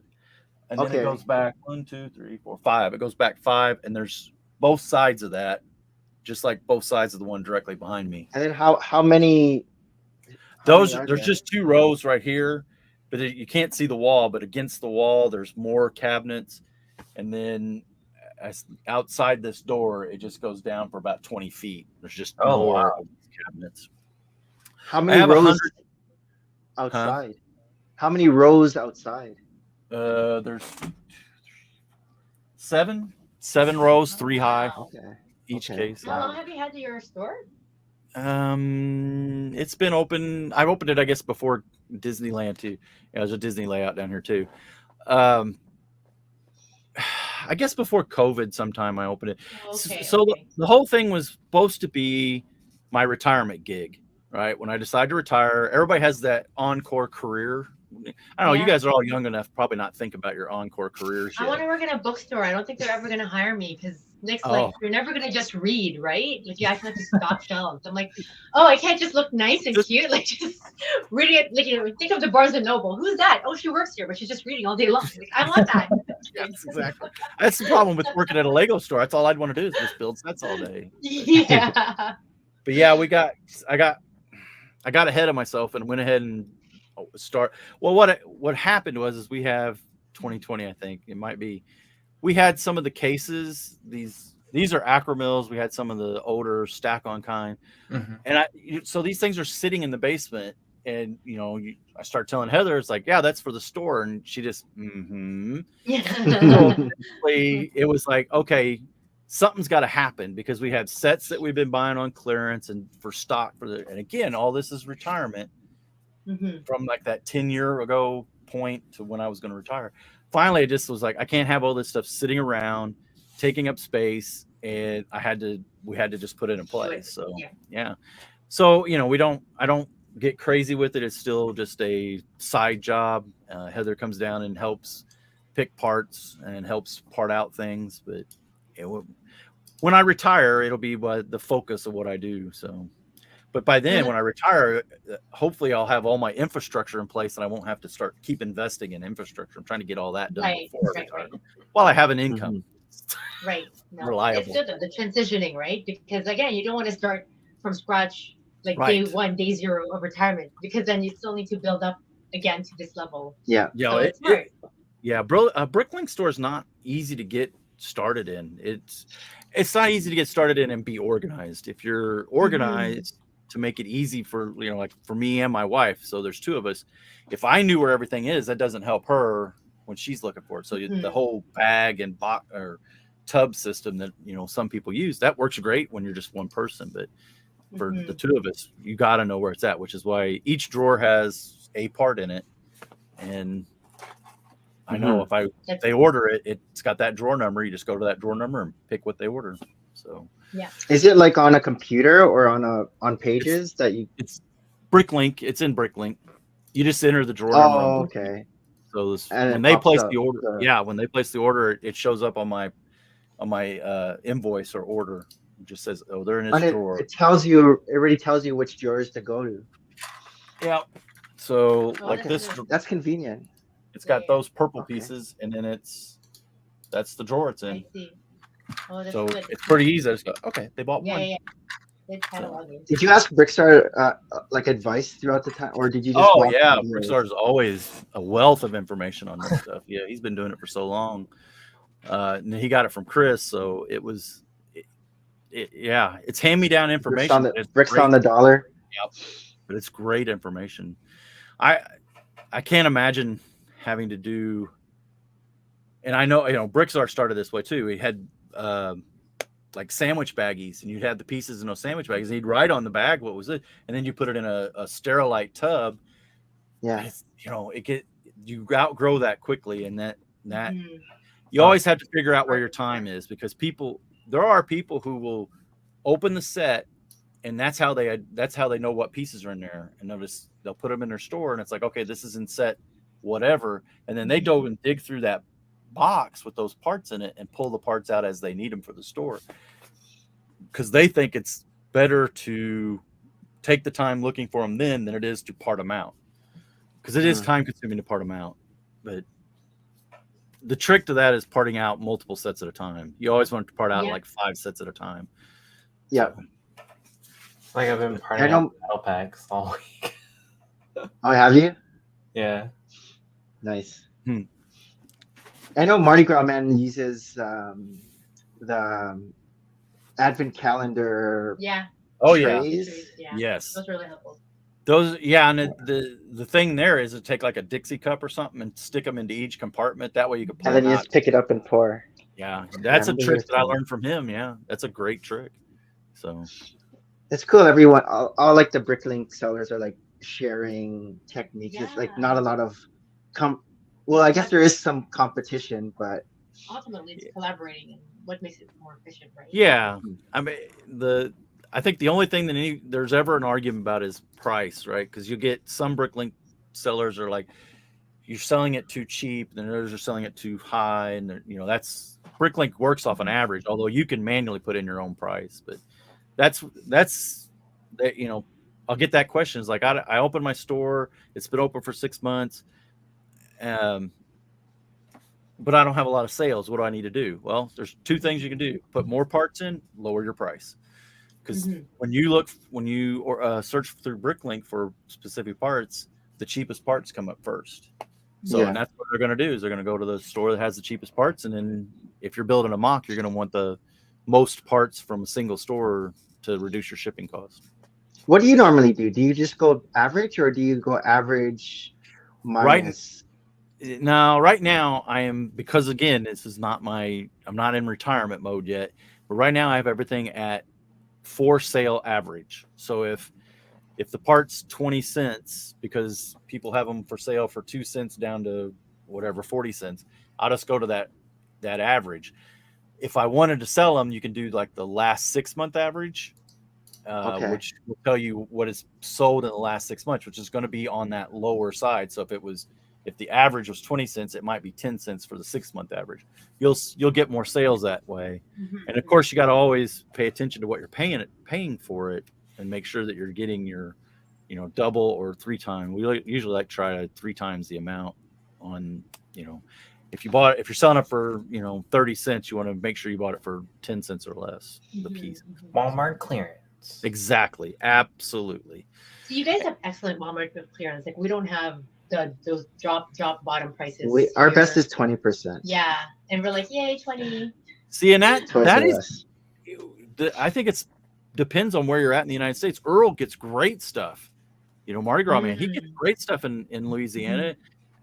and then Okay. it goes back 1, 2, 3, 4, 5. It goes back 5, and there's both sides of that, just like both sides of the one directly behind me. And then how many? There's are there? just 2 rows right here, but you can't see the wall. But against the wall, there's more cabinets, and then outside this door, it just goes down for about 20 feet. There's just more of these cabinets. How I many have rows 100. outside? How many rows outside? There's 7 rows, 3 high Okay. each Okay. case. How long have you had your store? It's been open. I opened it, I guess, before Disneyland too. Yeah, there's a Disney layout down here too. I guess before COVID sometime I opened it. Okay. So the whole thing was supposed to be my retirement gig, right? When I decided to retire, everybody has that encore career. I don't know. You Yeah. guys are all young enough, probably not think about your encore careers I yet. want to work in a bookstore. I don't think they're ever going to hire me because Nick's Oh. like, you're never going to just read, right? Like, you actually have to stock shelves. I'm like, oh, I can't just look nice and cute. Like, just reading it. Like, think of the Barnes and Noble. Who's that? Oh, she works here, but she's just reading all day long. Like, I want that. Yes, exactly. That's the problem with working at a Lego store. That's all I'd want to do is just build sets all day. Yeah. But yeah, I got ahead of myself and went ahead and start. Well, what happened was we have 2020, I think it might be. We had some of the cases. These are Acromills. We had some of the older stack on kind, and so these things are sitting in the basement. And I start telling Heather, it's like, yeah, that's for the store, and she just, So eventually it was like, okay, something's got to happen because we have sets that we've been buying on clearance and for stock and again, all this is retirement from like that 10-year ago point to when I was going to retire. Finally, I just was like, I can't have all this stuff sitting around, taking up space, and we had to just put it in place. So yeah. So, you know, I don't get crazy with it. It's still just a side job. Heather comes down and helps pick parts and helps part out things. But when I retire, it'll be the focus of what I do. So, but by then, when I retire, hopefully I'll have all my infrastructure in place and I won't have to keep investing in infrastructure. I'm trying to get all that done before I retire, while I have an income. Right. No, reliable. It's good though, the transitioning, right? Because again, you don't want to start from scratch, like Right. day one, day zero of retirement, because then you still need to build up again to this level. Yeah. So it's smart. A BrickLink store is not easy to get started in. It's not easy to get started in and be organized. If you're organized to make it easy for, you know, like for me and my wife, so there's two of us. If I knew where everything is, that doesn't help her when she's looking for it. So the whole bag and box or tub system that, you know, some people use, that works great when you're just one person. But for the two of us, you got to know where it's at, which is why each drawer has a part in it. And I know if they order it, it's got that drawer number. You just go to that drawer number and pick what they order. So yeah. Is it like on a computer or on pages It's BrickLink. It's in BrickLink. You just enter the drawer number. Oh, okay. So And when it they pops place up. the order, when they place the order, it shows up on my invoice or order. It just says, "Oh, they're in this drawer." It already tells you which drawers to go to. Yeah. So like this, That's convenient. it's got those purple pieces, and then that's the drawer it's in. I see. Oh, that's So good. it's pretty easy. I just go, okay, they bought one. Yeah. It's cataloging. Did you ask Brickstar like advice throughout the time, or did you just? Oh yeah, Brickstar's always a wealth of information on this stuff. Yeah, he's been doing it for so long. And he got it from Chris, so it's hand-me-down information. Bricks on the dollar. Yep. But it's great information. I can't imagine having to do, and I know, you know, Brickstar started this way too. He had like sandwich baggies, and you'd have the pieces in those sandwich baggies, and he'd write on the bag what was it, and then you put it in a Sterilite tub. Yeah. You know, you outgrow that quickly, and that you always have to figure out where your time is, because there are people who will open the set, and that's how they know what pieces are in there, and they'll put them in their store, and it's like, okay, this is in set whatever, and then they go and dig through that box with those parts in it and pull the parts out as they need them for the store, because they think it's better to take the time looking for them then than it is to part them out, because it is time consuming to part them out. But the trick to that is parting out multiple sets at a time. You always want to part out like 5 sets at a time. Yeah. Like I've been parting out metal packs all week. Oh, have you? Yeah. Nice. I know Mardi Gras Man uses the advent calendar. Yeah. Oh trays. Yeah. Yes. Those are really helpful. Those, and the thing there is to take like a Dixie cup or something and stick them into each compartment. That way you can pour. And then you just pick it up and pour. Yeah, that's a trick that I learned from him. Yeah, that's a great trick. So it's cool. Everyone, all like the BrickLink sellers are like sharing techniques. It's like not a lot of well, I guess there is some competition, but ultimately it's collaborating and what makes it more efficient, right? Yeah, I mean I think the only thing that there's ever an argument about is price, right? Because you get some BrickLink sellers are like, you're selling it too cheap, and others are selling it too high, and you know that's BrickLink works off an average, although you can manually put in your own price. But that's that, you know, I'll get that question. It's like I opened my store, it's been open for 6 months, but I don't have a lot of sales. What do I need to do? Well, there's 2 things you can do: put more parts in, lower your price. Because when you search through BrickLink for specific parts, the cheapest parts come up first. So and that's what they're going to do is they're going to go to the store that has the cheapest parts, and then if you're building a mock, you're going to want the most parts from a single store to reduce your shipping cost. What do you normally do? Do you just go average, or do you go average minus? Right now I am, because again, this is not I'm not in retirement mode yet, but right now I have everything at for sale average. So if if the part's 20 cents because people have them for sale for 2 cents down to whatever 40 cents, I'll just go to that average. If I wanted to sell them, you can do like the last 6 month average, which will tell you what is sold in the last 6 months, which is going to be on that lower side. So if the average was 20 cents, it might be 10 cents for the 6 month average. You'll get more sales that way. And of course, you got to always pay attention to what you're paying for it, and make sure that you're getting your, double or 3 times. We usually like try to 3 times the amount on, if you're selling it for, 30 cents, you want to make sure you bought it for 10 cents or less the piece. Walmart clearance. Exactly. Absolutely. So you guys have excellent Walmart clearance. Like we don't have those drop bottom prices. Our best is 20%. Yeah, and we're like, yay, 20. See, and that is, I think it's depends on where you're at in the United States. Earl gets great stuff. Mardi Gras man, he gets great stuff in Louisiana.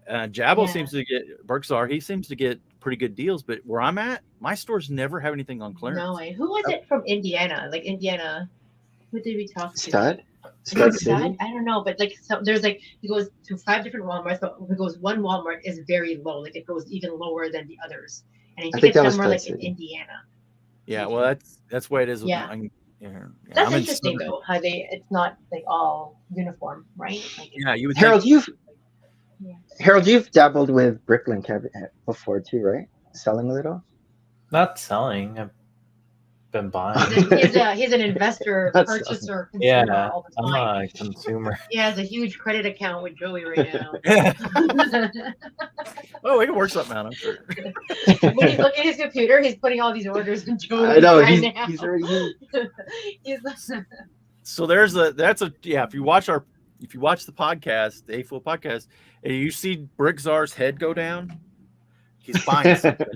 Jabbo seems to get BrickTrains. He seems to get pretty good deals. But where I'm at, my stores never have anything on clearance. No way. Who was it from Indiana? Like Indiana, who did we talk to? Stud City? I don't know, but like there's like he goes to 5 different Walmarts, but he goes one Walmart is very low, like it goes even lower than the others, and I think it's somewhere like in Indiana. Yeah, well that's the way it is. Yeah. That's interesting though, how it's not like all uniform, right? Like you would Harold, you've dabbled with Bricklink before too, right? Selling a little? Not selling. I've been buying. He's an investor, purchaser, consumer all the time. I'm a consumer. He has a huge credit account with Joey right now. Oh, we can work something out, I'm sure. When he's looking at his computer, he's putting all these orders in Joey. I know, he's already So if you watch the podcast, the A-Full podcast, and you see BrickTrains' head go down, he's buying something.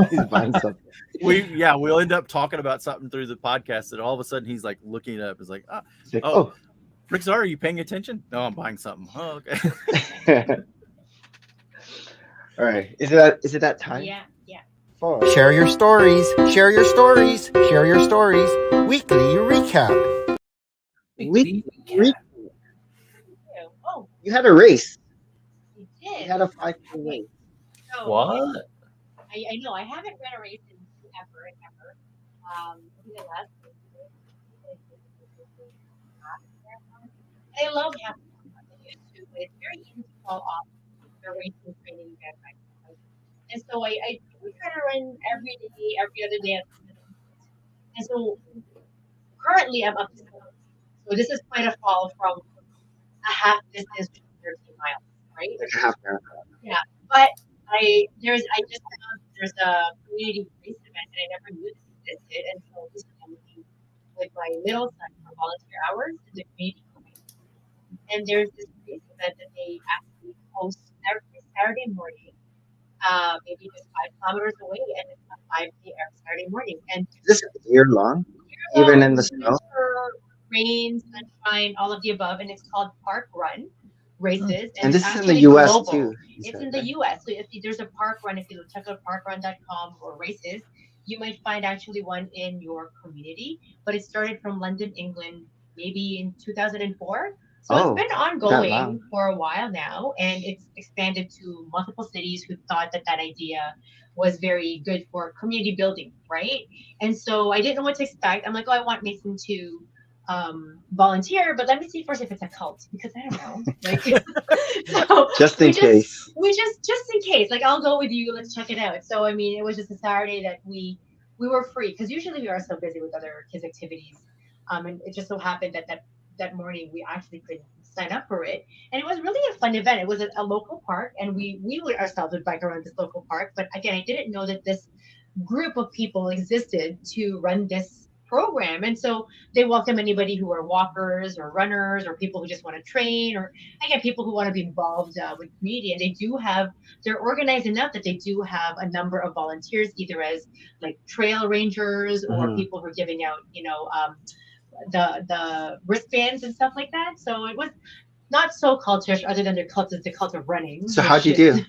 He's buying something. We'll end up talking about something through the podcast, and all of a sudden he's like looking it up. He's like, BrickTrains, are you paying attention? No, I'm buying something. Oh, okay. All right. Is it that time? Yeah. Share your stories. Share your stories. Share your stories. Weekly recap. Weekly recap. Oh, you had a race. You did. You had a 5K race. So, What? I know. I haven't run a race in ever. I love half marathons too, but it's very easy to fall off the racing training event. And so I try to run every day, every other day. And so currently I'm up to 7. So this is quite a fall from a half distance to 13 miles, right? Like a half marathon. Yeah, but there's a community race event that I never knew this existed, and so this is I'm looking with my middle son for volunteer hours in the community. And there's this race event that they actually host every Saturday morning, maybe just 5 kilometers away, and it's a 5K every Saturday morning. And Is this year long? Even in the snow? Rain, sunshine, all of the above, and it's called Park Run races. And this is in the U.S. global. too. It's in the U.S. So if there's a park run, if you check out parkrun.com or races, you might find actually one in your community. But it started from London, England, maybe in 2004. So it's been ongoing for a while now, and it's expanded to multiple cities who thought that idea was very good for community building, right? And so I didn't know what to expect. I'm like, I want Mason to volunteer, but let me see first if it's a cult, because I don't know. Like, so just in case. We just in case. Like, I'll go with you. Let's check it out. So I mean, it was just a Saturday that we were free, because usually we are so busy with other kids' activities, and it just so happened that morning we actually could sign up for it, and it was really a fun event. It was a local park, and we ourselves would bike around this local park. But again, I didn't know that this group of people existed to run this program, and so they welcome anybody who are walkers or runners or people who just want to train, or again people who want to be involved with community. And they're organized enough that they do have a number of volunteers, either as like trail rangers or people who are giving out the wristbands and stuff like that. So it was not so cultish, other than the cult of running. So how'd you do?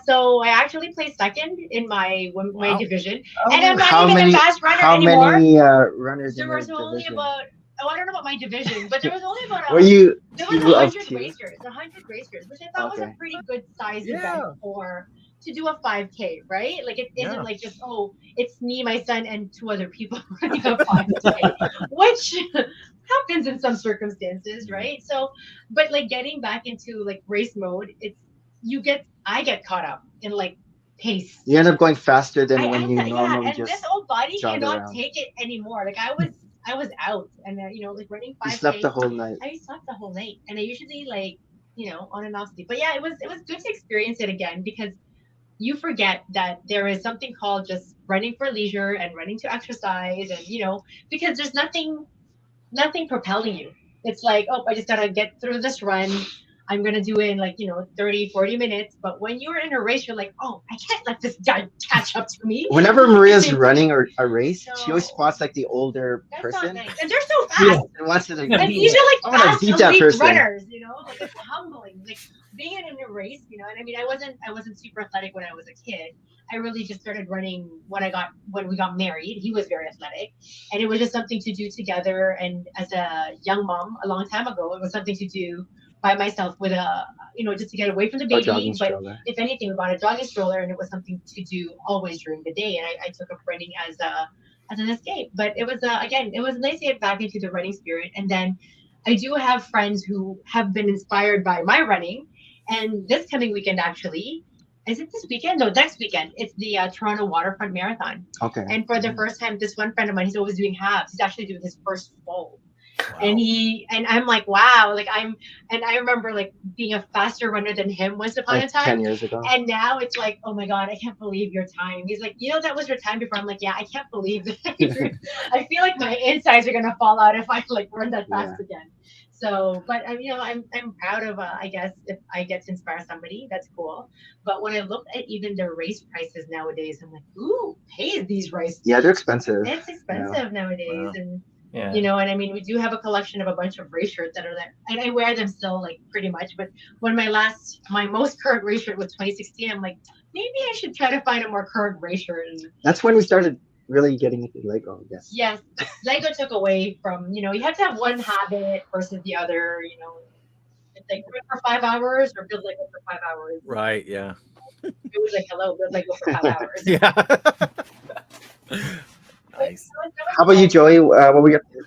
So I actually placed second in my division, and I'm not how even many, a fast runner how anymore. How many runners there in your was only division? about I don't know about my division, but there was only about Were you there was two of 100 two? racers, 100 racers, which I thought was a Okay. pretty good size Yeah. event for to do a 5K, right? Like it isn't Yeah. like just it's me, my son, and 2 other people running a 5K, which happens in some circumstances, right? So, but like getting back into like race mode, I get caught up in like pace. You end up going faster than I when end you up, normally and just this old body jog cannot around. take it anymore. Like I was out, and like running 5K. You slept the whole night. I slept the whole night, and I usually like on and off sleep. But yeah, it was good to experience it again because you forget that there is something called just running for leisure and running to exercise, and because there's nothing propelling you. It's like, oh, I just gotta get through this run. I'm gonna do it in like 30, 40 minutes. But when you're in a race, you're like, oh, I can't let this guy catch up to me. Whenever Maria's running a race, she always No. spots like the older That's person not nice. And they're so fast. Yeah. and wants to like, And beat these are I like wanna fast beat that elite person. runners, like it's humbling. Like being in a race, and I mean I wasn't super athletic when I was a kid. I really just started running when we got married. He was very athletic, and it was just something to do together. And as a young mom, a long time ago, it was something to do by myself with just to get away from the or baby. jogging But stroller. if anything, we bought a jogging stroller, and it was something to do always during the day. And I took up running as an escape. But it was again, it was nice to get back into the running spirit. And then I do have friends who have been inspired by my running. And this coming weekend, actually, is it this weekend? No, next weekend. It's the Toronto Waterfront Marathon. Okay. And for the first time, this one friend of mine, he's always doing halves. He's actually doing his first full. Wow. And I'm like, wow, and I remember like being a faster runner than him once upon Like a time. 10 years ago. And now it's like, oh my God, I can't believe your time. He's like, that was your time before. I'm like, yeah, I can't believe that. I feel like my insides are gonna fall out if I like run that fast again. So, but I'm proud of I guess if I get to inspire somebody, that's cool. But when I look at even the race prices nowadays, I'm like, ooh, pays these races. Yeah, they're expensive. It's expensive nowadays, Wow. and Yeah. and I mean, we do have a collection of a bunch of race shirts that are there, and I wear them still, like pretty much. But when my most current race shirt was 2016, I'm like, maybe I should try to find a more current race shirt. And That's when we started really getting into Lego, I guess. yes, Lego took away from you have to have one habit versus the other. It's like run for 5 hours or build Lego for 5 hours. Right. Yeah. It was like, hello, build Lego for 5 hours. Yeah. Nice. How about you, Joey? What were you up to?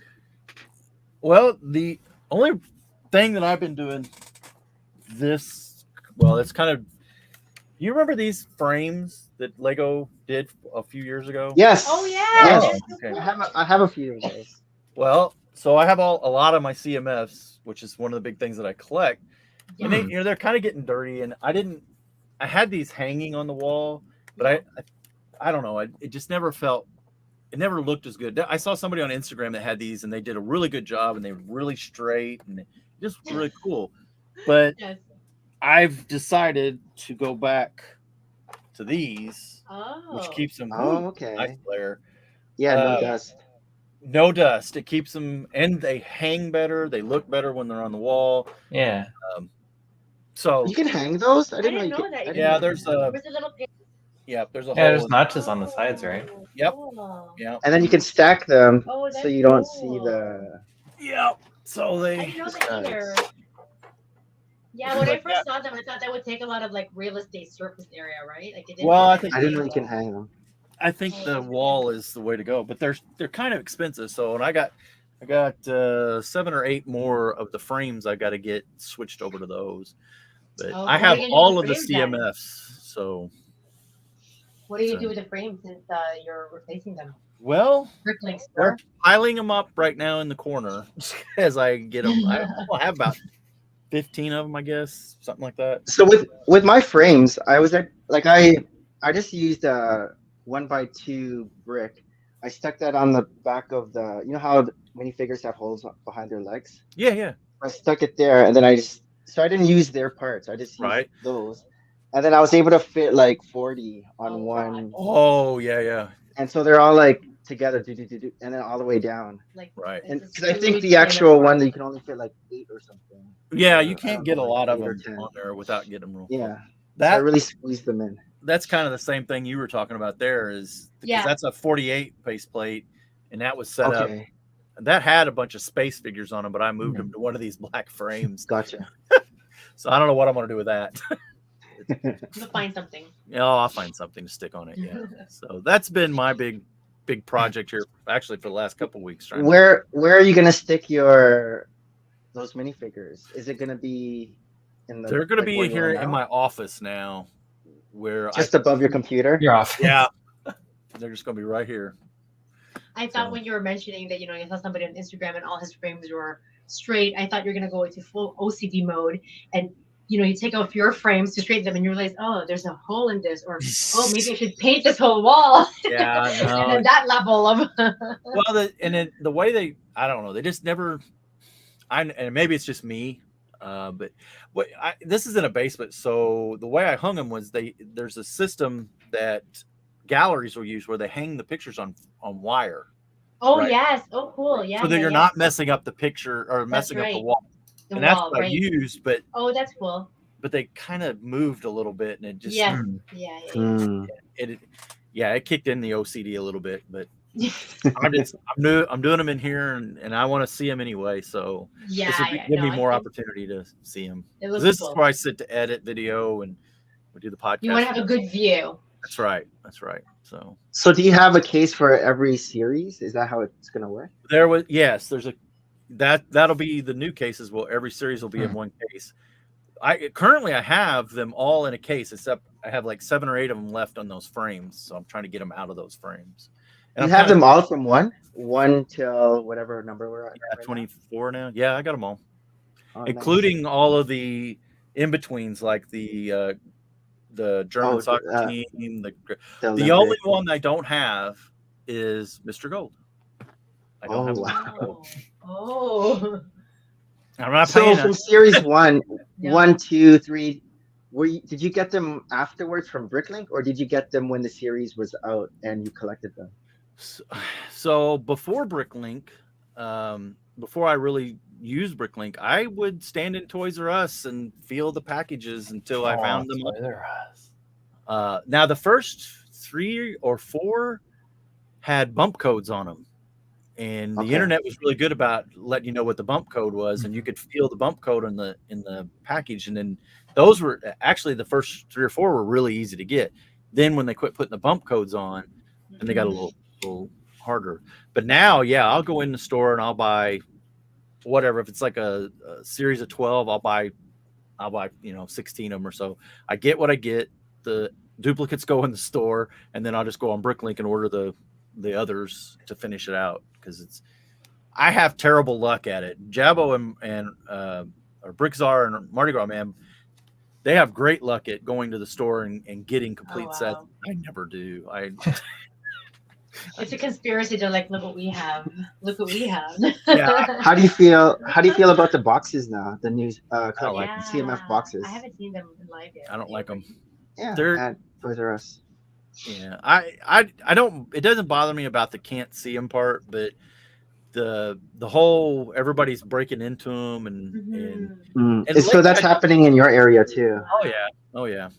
Well, the only thing that I've been doing it's kind of. You remember these frames that Lego did a few years ago? Yes. Oh yeah. Yes. that's so Okay. cool. I have a few of those. Well, so I have a lot of my CMFs, which is one of the big things that I collect. And they, they're kind of getting dirty. And I had these hanging on the wall, but I don't know. It just never it never looked as good. I saw somebody on Instagram that had these and they did a really good job and they were really straight and just really cool. But Yes. I've decided to go back to these, which Oh. keeps them Okay. nice flare. Yeah, no Uh, dust. No dust. It keeps them, and they hang better. They look better when they're on the wall. Yeah. So You can hang those? I didn't didn't know know you that. could. yeah, there's a Where's the little pin? there's a Yeah, there's hole. notches on the sides, right? Yep. Oh. Yeah. And then you can stack them Oh, so that's you don't see cool. the. Yeah. So I they didn't know that either. Yeah, when I first saw them, I thought that would take a lot of like real estate surface area, right? Like it didn't. Well, I have think- I any didn't know you can wall. hang them. I think the wall is the way to go, but they're kind of expensive. So and I got 7 or 8 more of the frames I got to get switched over to those. But Oh, I what are have you gonna do all with of the frames then? CMFs. So What do you So- do with the frames since you're replacing them? well, Bricklink they're store. piling them up right now in the corner as I get them. I have about 15 of them, I guess, something like that. So with my frames, I was at I just used a 1x2 brick. I stuck that on the back of the how minifigures have holes behind their legs. Yeah. I stuck it there, and then I didn't use their parts. I just used Right. those, and then I was able to fit like 40 on Oh, one, Oh, yeah. and so they're all like together, and then all the way down. Like, Right. it's And a because I think huge the actual CMF. one that you can only fit like 8 or something. Yeah, you I can't don't get a know, lot like of 8 or them 10. on there without getting them real. Yeah, I That really squeezed them in. that's kind of the same thing you were talking about there is because Yeah. that's a 48 base plate and that was set up Okay. that had a bunch of space figures on them, but I moved them to one of these black frames. Gotcha. So I don't know what I'm going to do with that. You'll find something. I'll find something to stick on it. Yeah. So that's been my big project here, actually, for the last couple of weeks. Where are you gonna stick those minifigures? Is it gonna be in the? They're going to be here in my office now, where just above your computer. Your office. Yeah. They're just going to be right here. I thought when you were mentioning that, you saw somebody on Instagram and all his frames were straight, I thought you're going to go into full OCD mode and, you take off your frames to straighten them and you realize, oh, there's a hole in this, or, oh, maybe I should paint this whole wall. Yeah. No. And then that level of. Well, the way I don't know, they just never, and maybe it's just me, but this is in a basement. So the way I hung them was there's a system that galleries will use where they hang the pictures on wire. Oh, right? yes. Oh, cool. Yeah. So that you're not messing up the picture or messing up the wall. And that's what I used, but oh, that's cool. But they kind of moved a little bit, and it just it kicked in the OCD a little bit. But I'm doing them in here, and I want to see them anyway. So this will give me more opportunity to see them. This is where I sit to edit video and we do the podcast. You want to have a good view. That's right. So do you have a case for every series? Is that how it's going to work? There's that'll be the new cases. Well, every series will be in one case. I have them all in a case, except I have like 7 or 8 of them left on those frames. So I'm trying to get them out of those frames. And you have them all from one till whatever number we're at. Yeah, 24 now. Yeah, I got them all, including all of the in betweens, like the German soccer team. The only one I don't have is Mr. Gold. I don't have wow. Oh. I'm not so paying from series 1, 1, 2, 3. Did you get them afterwards from BrickLink, or did you get them when the series was out and you collected them? So before BrickLink, before I really used BrickLink, I would stand in Toys R Us and feel the packages until I found them. Toys R Us. Now the first 3 or 4 had bump codes on them. And the internet was really good about letting you know what the bump code was, and you could feel the bump code in the package. And then those were actually the first 3 or 4 were really easy to get. Then when they quit putting the bump codes on, and they got a little harder. But now, I'll go in the store and I'll buy whatever. If it's like a series of 12, I'll buy 16 of them or so. I get what I get. The duplicates go in the store, and then I'll just go on BrickLink and order the others to finish it out, because I have terrible luck at it. Jabbo and or Brickzar and Mardi Gras Man, they have great luck at going to the store and getting complete sets. I never do. It's a conspiracy to look what we have. Look what we have. Yeah. How do you feel about the boxes now? The new CMF boxes. I haven't seen them in live yet. I don't like them. Yeah, they're at Toys R Us. Yeah, I don't. It doesn't bother me about the can't see them part, but the whole everybody's breaking into them and so that's happening in your area too. Oh yeah.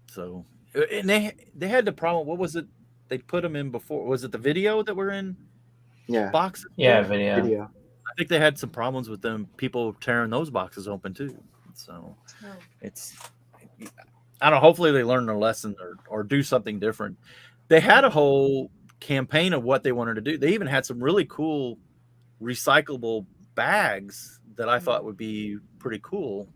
So and they had the problem. What was it? They put them in before. Was it the video that were in? Yeah. Boxes. Yeah, video. I think they had some problems with them. People tearing those boxes open too. So it's. I don't know. Hopefully they learn their lesson or do something different. They had a whole campaign of what they wanted to do. They even had some really cool recyclable bags that I thought would be pretty cool.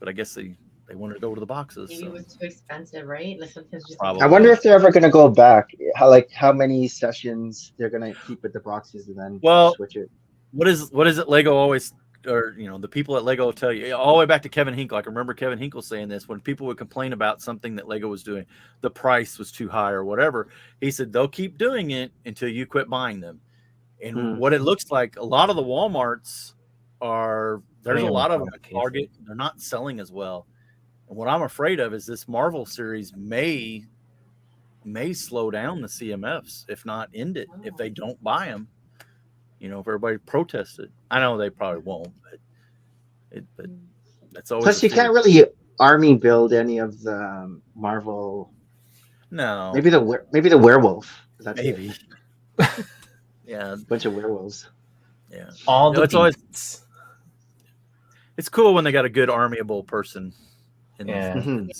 But I guess they wanted to go to the boxes. Maybe it was too expensive, right? Like sometimes just. I wonder if they're ever going to go back. How many sessions they're going to keep with the boxes and then switch it. What is it? Lego always. Or the people at Lego will tell you all the way back to Kevin Hinkle. I can remember Kevin Hinkle saying this when people would complain about something that Lego was doing, the price was too high or whatever. He said they'll keep doing it until you quit buying them. And what it looks like, a lot of the Walmarts there's a lot of them at Target. They're not selling as well. And what I'm afraid of is this Marvel series may slow down the CMFs, if not end it, if they don't buy them. If everybody protested. I know they probably won't, but that's always. Plus, you can't really army build any of the Marvel. No. Maybe the werewolf. Maybe. Yeah, a bunch of werewolves. Yeah. All You know, the it's always beats. it's cool when they got a good armyable person in Yeah. Mhm.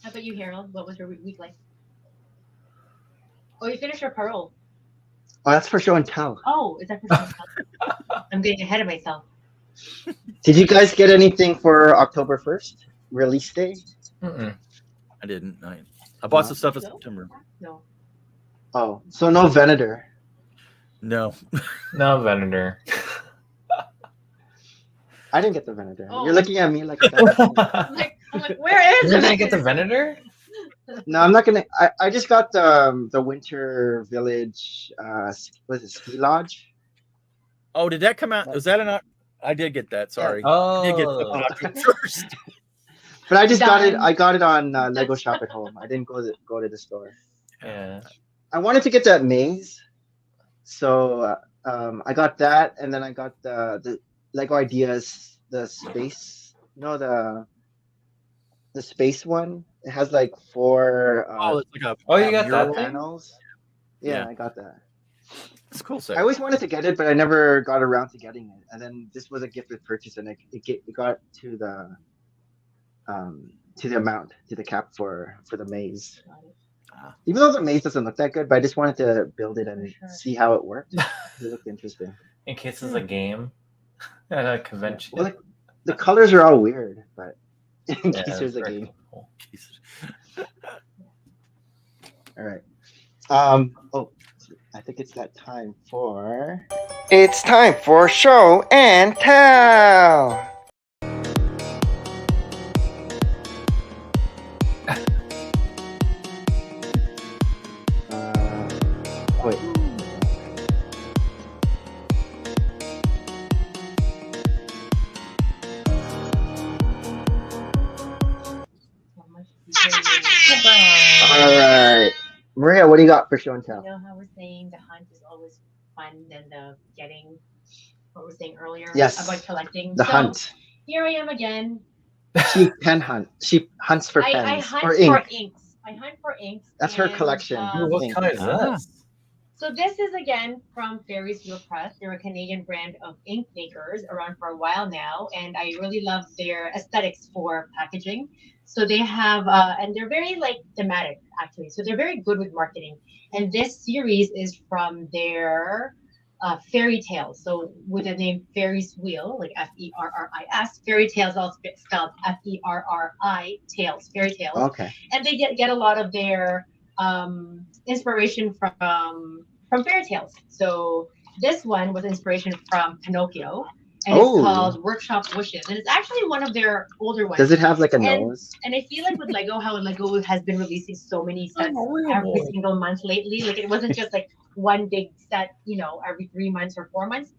How about you, Harold? What was your week like? Oh, you finished your parole. Oh, that's for show and tell. Oh, is that for something else? I'm getting ahead of myself. Did you guys get anything for October 1st release day? Mm-mm. I didn't. I bought No? some stuff in No? September. No. Oh, so no Venator. No. No Venator. I didn't get the Venator. Oh. You're looking at me like that. I'm like, where is You're it? gonna get the Venator? No, I'm not gonna. I just got the Winter Village. Was it Ski Lodge? Oh, did that come out? Was that an? I did get that. Sorry. I did get Oh. something October first. But I just got it. Done. I got it on Lego Shop at Home. I didn't go to the store. Yeah. I wanted to get that maze, so I got that, and then I got the Lego Ideas, the space. You know the space one. It has like 4 Oh, it's like a. Oh, you got mural. that thing? panels. Yeah, Yeah. I got that. It's a cool set. I always wanted to get it, but I never got around to getting it. And then this was a gift with purchase, and it got to the amount, to the cap for the maze. Ah. Even though the maze doesn't look that good, but I just wanted to build it and Sure. see how it worked. It looked interesting. In case it's a game at a convention. Well, the colors are all weird, but in Yeah, case there's a very game. cool. All right. Oh, I think it's that time for. It's time for show and tell. Wait. All right, Maria, what do you got for show and You tell? know how we're saying the hunt is always fun than the getting, what we were saying earlier Yes. about collecting. The So hunt. here I am again. She pen hunt. She hunts for I pens hunt or ink. for inks. I hunt for inks. That's her and, collection. Ooh, what Ink. color is this? So this is again from Fairies Wheel Press. They're a Canadian brand of ink makers around for a while now, and I really love their aesthetics for packaging. So they have, and they're very like thematic actually. So they're very good with marketing. And this series is from their fairy tales. So with the name Fairies Wheel, like Ferris, fairy tales, all spelled Ferri tales, fairy tales. Okay. And they get a lot of their inspiration from fairy tales. So this one was inspiration from Pinocchio, and it's called Workshop Wishes, and it's actually one of their older ones. Does it have like a And- nose? And I feel like with Lego, how Lego has been releasing so many sets Unbelievable. every single month lately. Like it wasn't just like one big set, every 3 months or 4 months.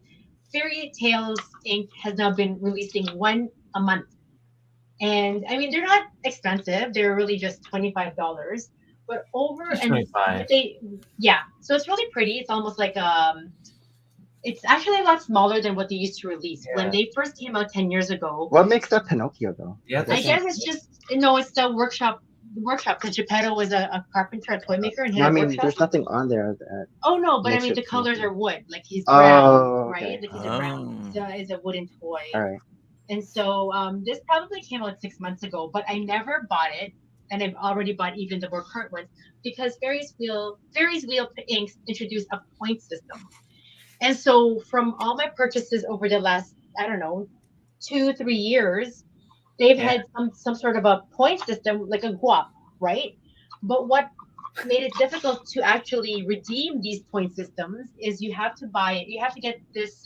Fairy Tales Inc. has now been releasing one a month. And I mean, they're not expensive. They're really just $25. But over Just and 25. so it's really pretty. It's almost like it's actually a lot smaller than what they used to release. When Yeah. they first came out 10 years ago, What makes that Pinocchio though? Yeah, I that's guess it's just it's the workshop because Geppetto was a carpenter, a toy maker, and he No, had I a mean, workshop. there's nothing on there that. Oh no, but I makes mean it the colors Pinocchio. are wood. Like he's brown, Oh, right? okay. Like he's a brown. It's a wooden toy. All right. And so this probably came out 6 months ago, but I never bought it, and I've already bought even the more current ones because Fairies Wheel Inks introduced a point system. And so from all my purchases over the last, I don't know, 2-3 years, they've had some sort of a point system, like a guap, right? But what made it difficult to actually redeem these point systems is you have to get this,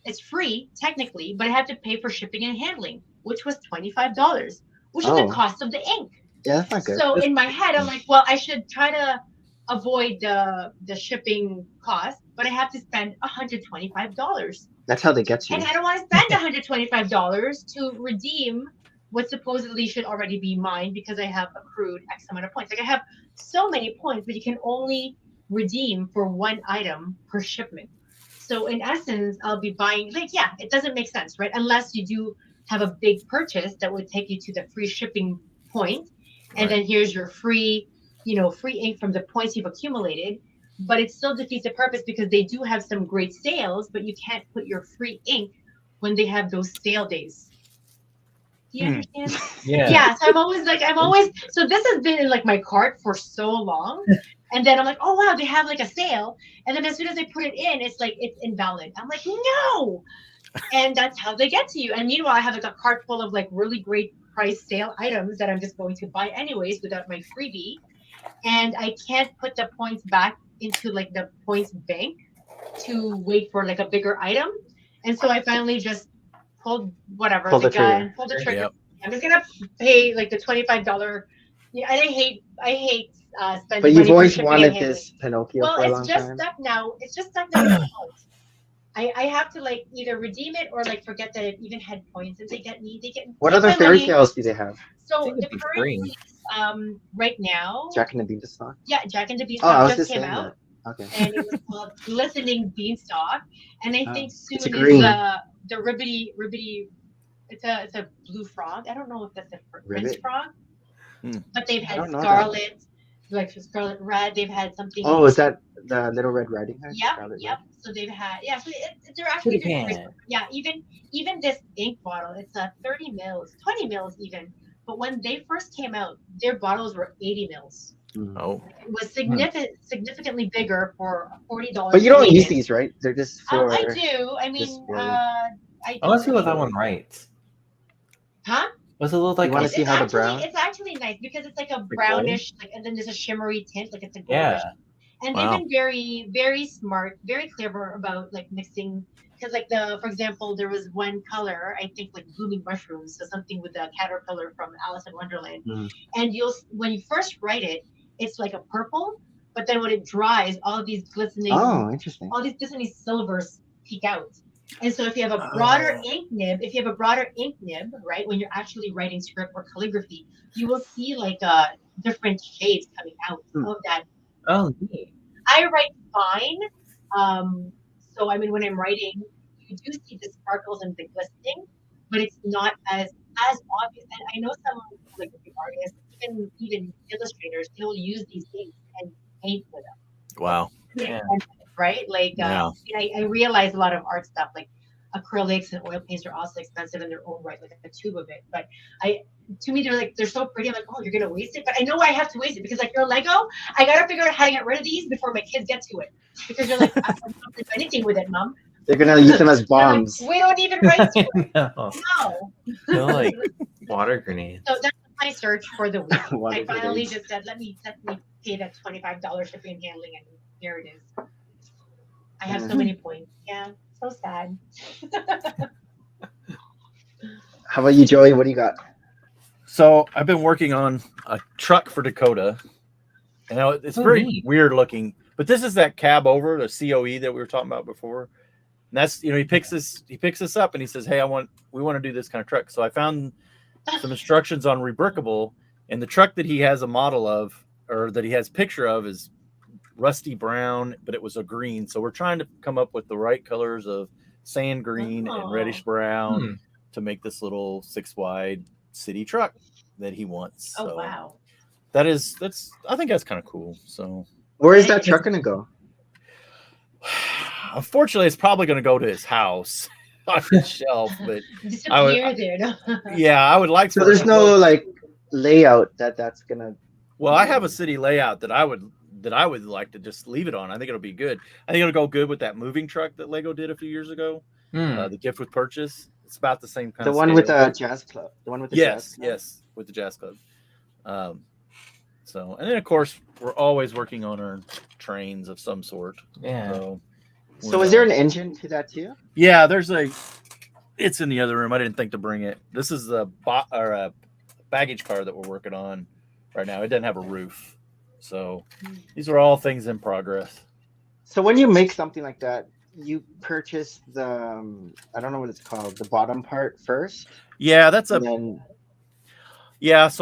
it's free technically, but I have to pay for shipping and handling, which was $25, which is the Oh. cost of the ink. Yeah, that's not good. So in my head, I'm like, well, I should try to avoid the shipping cost, but I have to spend $125. That's how they get you. And I don't want to spend $125 to redeem what supposedly should already be mine because I have accrued X amount of points. Like I have so many points, but you can only redeem for one item per shipment. So in essence, I'll be buying, it doesn't make sense, right? Unless you do have a big purchase that would take you to the free shipping point, and then here's your free ink from the points you've accumulated. but it still defeats the purpose because they do have some great sales, but you can't put your free ink when they have those sale days. Do you understand? Yeah. So so this has been in like my cart for so long. And then I'm like, oh wow, they have like a sale. And then as soon as I put it in, it's like it's invalid. I'm like, no. And that's how they get to you. And meanwhile, I have like a cart full of like really great price sale items that I'm just going to buy anyways without my freebie. And I can't put the points back into like the points bank to wait for like a bigger item. And so I finally just pulled the trigger. Yep. I'm just gonna pay like the $25. Yeah, and I hate spending. But you've money always for shipping wanted and handling. this Pinocchio Well, for a long it's just time. stuck now. It's just stuck now. I have to like either redeem it or like forget that it even had points. If they get me, they get. What other fairy tales do they have? So the current release, right now, Jack and the Beanstalk. Yeah, Jack and the Oh, I Beanstalk was just just came saying out, that. Okay. and it was called Glistening Beanstalk. And I think soon it's a is green. the ribbity. It's a blue frog. I don't know if that's a prince Ribbit? frog, but they've I had don't know scarlet, like scarlet red. They've had something. Oh, is that the Little Red Riding Hood? Yep, Scarlet yep. So they've had, so they're actually doing great. Yeah, even this ink bottle, it's 30 mils, 20 mils even. But when they first came out, their bottles were 80 mils. Oh, It was significantly bigger for $40. But you don't use these, right? They're just for. I do. I mean, I let's see what that one writes. Huh? What's it look like? You want to see how the brown? It's actually nice because it's like a brownish, like, and then there's a shimmery tint, like it's a goldish. Yeah. And they've been very, very smart, very clever about like mixing. Because like for example, there was one color, I think like blooming mushrooms, so something with the caterpillar from Alice in Wonderland. And when you first write it, it's like a purple, but then when it dries, all of these glistening, interesting. all these glistening silvers peek out. And so if you have a broader ink nib, right, when you're actually writing script or calligraphy, you will see like different shades coming out of that. Oh, neat. I write fine. So I mean, when I'm writing, you do see the sparkles and the glistening, but it's not as obvious. And I know some calligraphy artists, even illustrators, they'll use these things and paint with them. Wow. Yeah. Right? Like I realize a lot of art stuff like acrylics and oil paints are also expensive in their own right, like a tube of it. But to me, they're so pretty. I'm like, oh, you're gonna waste it, but I know I have to waste it because like your Lego, I gotta figure out how to get rid of these before my kids get to it. Because you're like, I don't do anything with it, Mom. They're gonna use them as bombs. Like, we don't even write to it. No. They're like water grenades. So that's my search for the week. Water I finally grenades. just said, let me pay that $25 shipping and handling, and here it is. I have so many points. Yeah, so sad. How about you, Joey? What do you got? So I've been working on a truck for Dakota. And it's very weird looking, but this is that cab over the COE that we were talking about before. And that's, he picks this up and he says, hey, we want to do this kind of truck. So I found some instructions on Rebrickable, and the truck that he has a model of, or that he has a picture of, is rusty brown, but it was a green. So we're trying to come up with the right colors of sand green and reddish brown to make this little 6-wide city truck that he wants. Oh, so wow. I think that's kind of cool. So where is that truck gonna go? Unfortunately, it's probably going to go to his house on the shelf. But I would like to. So there's no like layout that's gonna. Well, I have a city layout that I would like to just leave it on. I think it'll be good. I think it'll go good with that moving truck that Lego did a few years ago. The gift with purchase. It's about the same kind. The one with the jazz club. The one with the jazz club. Yes, with the jazz club. So, and then of course we're always working on our trains of some sort. Yeah. So is there an engine to that too? Yeah, it's in the other room. I didn't think to bring it. This is a baggage car that we're working on right now. It doesn't have a roof. So these are all things in progress. So when you make something like that, you purchase the, I don't know what it's called, the bottom part first? Yeah, so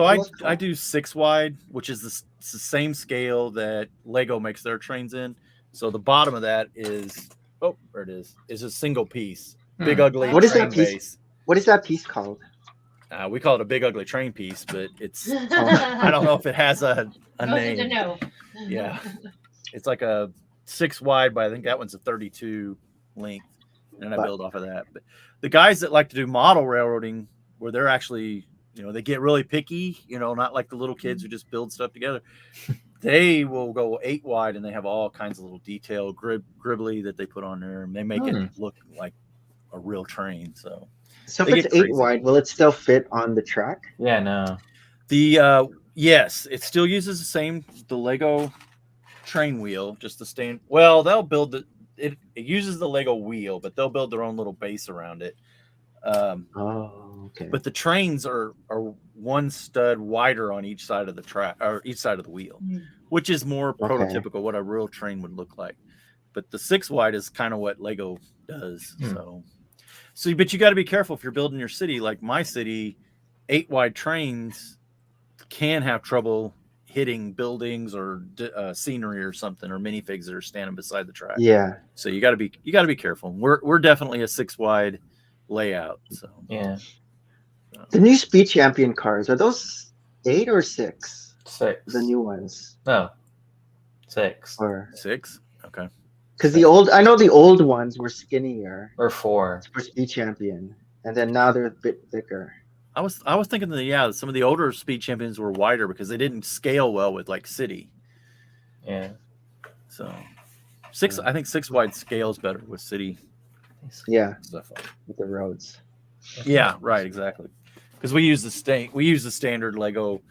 I do 6-wide, which is the same scale that Lego makes their trains in. So the bottom of that is a single piece. Big ugly. What is that piece? Base. What is that piece called? We call it a big ugly train piece, but I don't know if it has a name. To know. Yeah. It's like a 6 wide, but I think that one's a 32 length, and I Wow. build off of that. But the guys that like to do model railroading, where they're actually, they get really picky, not like the little kids who just build stuff together. They will go 8 wide, and they have all kinds of little detail gribbly that they put on there, and they make it look like a real train. So So if They it's get 8 crazy. wide, will it still fit on the track? Yeah, no. the yes, it still uses the Lego train wheel, just the stand. Well, they'll build it uses the Lego wheel, but they'll build their own little base around it. Oh, okay. But the trains are one stud wider on each side of the track, or each side of the wheel, which is more prototypical what a real train would look like. But the 6 wide is kind of what Lego does. So, but you got to be careful if you're building your city. Like my city, 8 wide trains can have trouble hitting buildings or scenery or something, or minifigs that are standing beside the track. Yeah. So you got to be careful. We're definitely a 6 wide layout. So Yeah. The new Speed Champion cars, are those 8 or 6? 6. The new ones. No. 6. Or 6. Okay. because I know the old ones were skinnier Or 4. for Speed Champion, and then now they're a bit thicker. I was thinking that some of the older Speed Champions were wider because they didn't scale well with like city. Yeah. So 6, I think 6 wide scales better with city Yeah, stuff. with the roads. Yeah, right, exactly. Because we use the standard Lego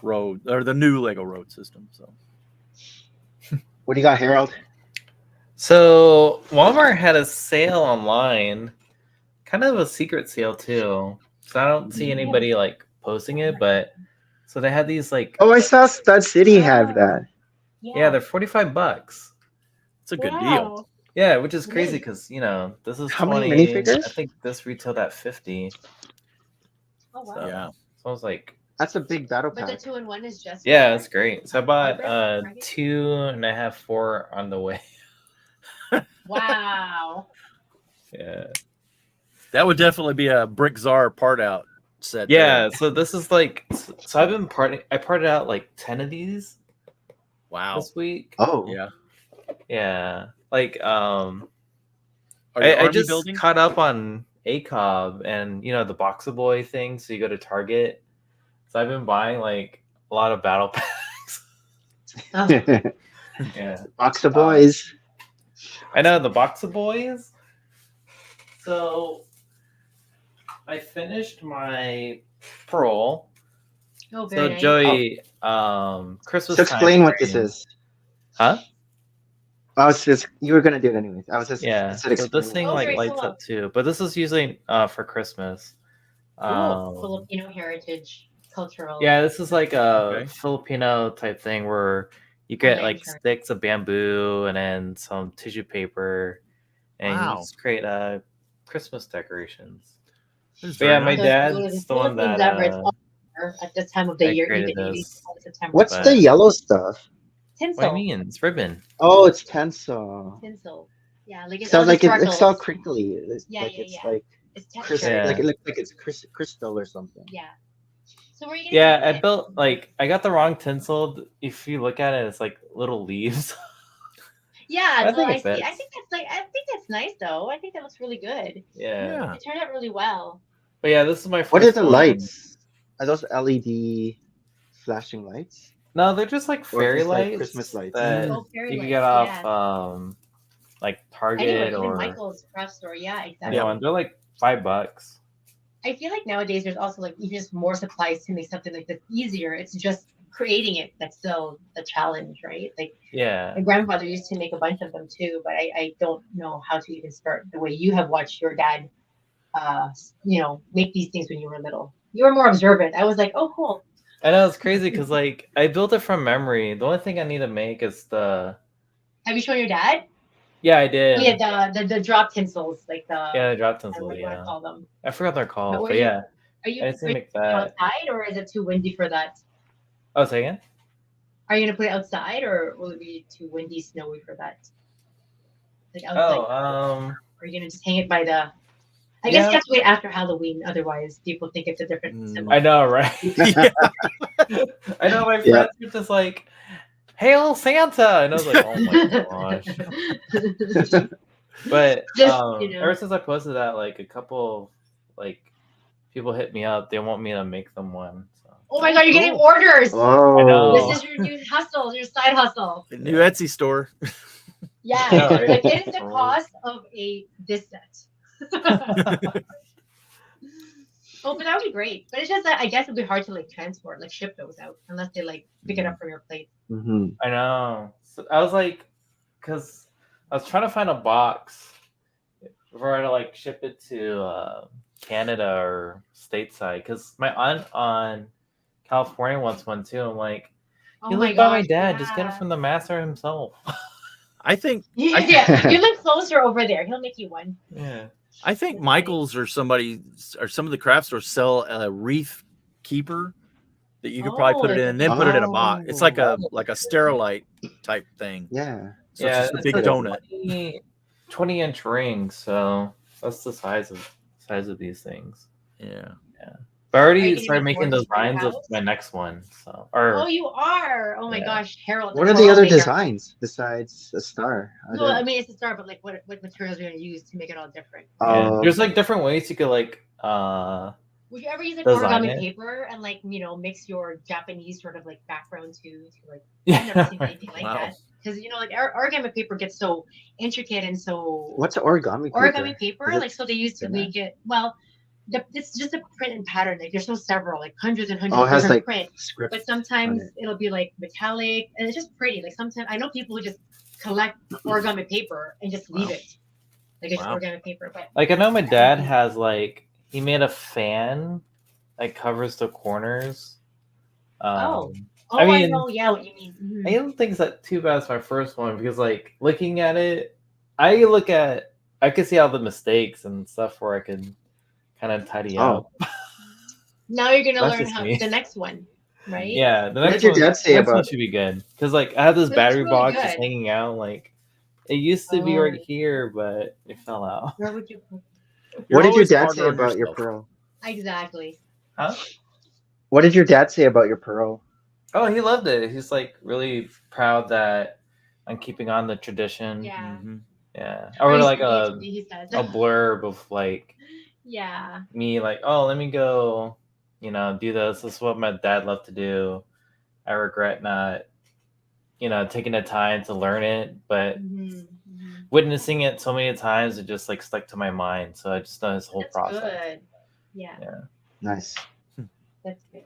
road, or the new Lego road system. So What do you got, Harold? So Walmart had a sale online, kind of a secret sale too. So I don't see anybody like posting it, but so they had these like, Oh, I saw Stud City have that. yeah, they're $45. it's a good deal. Yeah, which is crazy because this is How 20. many minifigures? I think this retailed at 50. Oh wow. So, Yeah. so I was like, That's a big battle But the pack. 2-in-1 is just yeah, for- that's great. So I bought Right. 2.5, 4 on the way. Wow. Yeah. That would definitely be a Brick Czar part out set. Yeah, there. so this is like, so I've been I parted out like 10 of these Wow. this week. Oh, Yeah. Yeah. Like, Are you I army just building? caught up on ACOB and the Boxa Boy thing. So you go to Target. So I've been buying like a lot of battle packs. Yeah. Box of Boys. I know the Boxa Boys. So I finished my parole. Oh, So very nice. Joey, Christmas So explain time what this frame. is. Huh? I was just, you were gonna do it anyways. I was just, Yeah. I said So this thing Oh, like very lights cool. up too, but this is usually for Christmas. Filipino heritage, cultural. Yeah, this is like a Okay. Filipino type thing where you get like lantern. sticks of bamboo and then some tissue paper, and you Wow. just create Christmas decorations. This is But yeah, very my nice. dad's the one Philippines that average at this time of the I year, created even this. September. What's But- the yellow stuff? What do Tinsel? you mean? It's ribbon. Oh, it's tencel. Tinsel. Yeah, like it's So all like the it looks all sparkles. crinkly. It's Yeah, like yeah, it's yeah. like It's crystal. texture. Yeah. Like it looks like it's crystal or something. Yeah. So where are you gonna Yeah, do I it? built I got the wrong tinsel. If you look at it, it's like little leaves. Yeah, I no, think I it see. fits. I think that's nice though. I think that looks really good. Yeah. It turned out really well. But yeah, this is my first What are the one. lights? Are those LED flashing lights? No, they're just like Or fairy just, like, lights. Christmas lights? That Oh, fairy you can lights, get off yeah. like Anywhere, Target even or Michael's craft store. Yeah, exactly. yeah, they're like $5. I feel like nowadays there's also like even just more supplies to make something like this easier. It's just creating it that's still the challenge, right? Like Yeah. my grandfather used to make a bunch of them too, but I don't know how to even start the way you have watched your dad make these things when you were little. You were more observant. I was like, oh cool. I know it's crazy because like I built it from memory. The only thing I need to make is Have you shown your dad? yeah, I did. Oh, yeah, the drop tinsels, like the Yeah, the drop I don't tinsel. know what you want to Yeah, call them. I forgot they're called, were but you- yeah, Are you I just need to make putting it that. outside or is it too windy for that? Oh, say again? Are you gonna put it outside or will it be too windy, snowy for that? Like outside. Oh, Or are you gonna just hang it by the I guess Yeah. you have to wait after Halloween, otherwise people think it's a different symbol. I know, right? Yeah. I know my Yeah. friends are just like, Hail Santa, and I was like, oh my gosh. But Just, you know. ever since I posted that, like a couple like people hit me up. They want me to make them one. So. Oh my god, you're getting Cool. orders. Oh, I know. This is your new hustle, your side hustle. The new Etsy store. Yeah, Yeah, right. like it is the cost of this set. Oh, but that would be great. But it's just that I guess it'd be hard to like transport, like ship those out, unless they like pick it up from your plate. hmm I know. So I was like, because I was trying to find a box for to like ship it to Canada or stateside. Because my aunt on California wants one too. I'm like, you live by my dad. Just get it from the master himself. I think Yeah, you live closer over there. He'll make you one. Yeah. I think Michael's or somebody or some of the craft stores sell a wreath keeper that you could probably put it in and then put it in a box. It's like a sterilite type thing. Yeah. So it's just a big like donut. 20-inch ring, so that's the size of these things. Yeah. But I Are already you started gonna making make more designs for of your house? my next one. So Oh, you are. Oh my Yeah. gosh, Harold. What are the other designs besides a star? Are No, there- I mean it's a star, but like what materials are you gonna use to make it all different? there's like different ways you could like Would you ever use like Design origami it. paper and like mix your Japanese sort of like background to like I've never seen anything like Wow. that because like origami paper gets so intricate and so What's origami paper? origami paper Is it like so they used to thinner? make it it's just a print and pattern like there's no several like hundreds and hundreds Oh, of it has different like print script. but sometimes on it. it'll be like metallic and it's just pretty like sometimes I know people who just collect origami paper and just leave Wow. it like it's Wow. origami paper but like I know my dad has like he made a fan that covers the corners. Oh, I I mean, know yeah what you mean. Mhm. I don't think it's that too bad as my first one because like looking at it, I can see all the mistakes and stuff where I can kind of tidy up. Now you're gonna That's learn just how me. the next one, right? Yeah, the What next did your one, dad say next one about- should be good because like I have this It looks battery really box just good. hanging out. Like it used to be right Oh. here, but it fell out. Where would you? You're What did your always dad harder say on about your yourself. pearl? Exactly. Huh? What did your dad say about your pearl? Oh, he loved it. He's like really proud that I'm keeping on the tradition. Yeah. Mhm. Yeah. I wrote like he says. a blurb of like Yeah. me like, oh, let me go, do this. This is what my dad loved to do. I regret not, taking the time to learn it, but Mhm. witnessing it so many times, it just like stuck to my mind. So I just know his whole That's process. good. Yeah, Nice. that's good.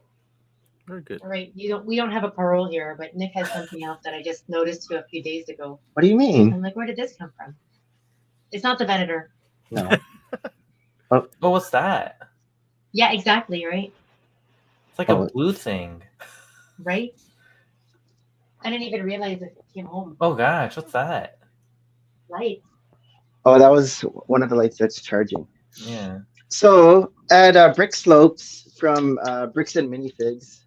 Very good. All right, we don't have a parole here, but Nick has something else that I just noticed a few days ago. What do you mean? I'm like, where did this come from? It's not the Venator. No. Oh, what's that? Yeah, exactly. Right. It's like Oh. a blue thing. Right. I didn't even realize it came home. Oh gosh, what's that? Light. Oh, that was one of the lights that's charging. Yeah. So at Brick Slopes from Bricks and Minifigs,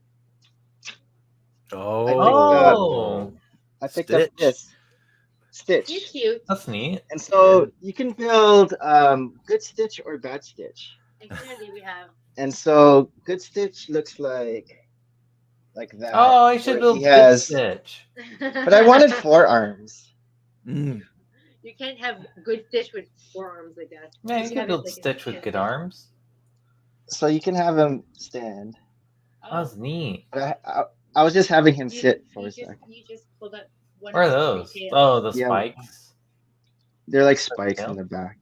Oh. I picked Stitch. up this He's Stitch. cute. That's neat. And so you can build good Stitch or bad Stitch. And clearly we have. And so good Stitch looks like that. Oh, I should where build he Good has, Stitch. but I wanted 4 arms. Mm. You can't have good Stitch with 4 arms, I guess. Yeah, you have can it build like Stitch with a- good arms. So you can have him stand. That's neat. But I was just having him You- sit you for a just- second. You just pulled up one. Where are of the those? tails. Oh, the Yeah. spikes. They're like spikes in the back.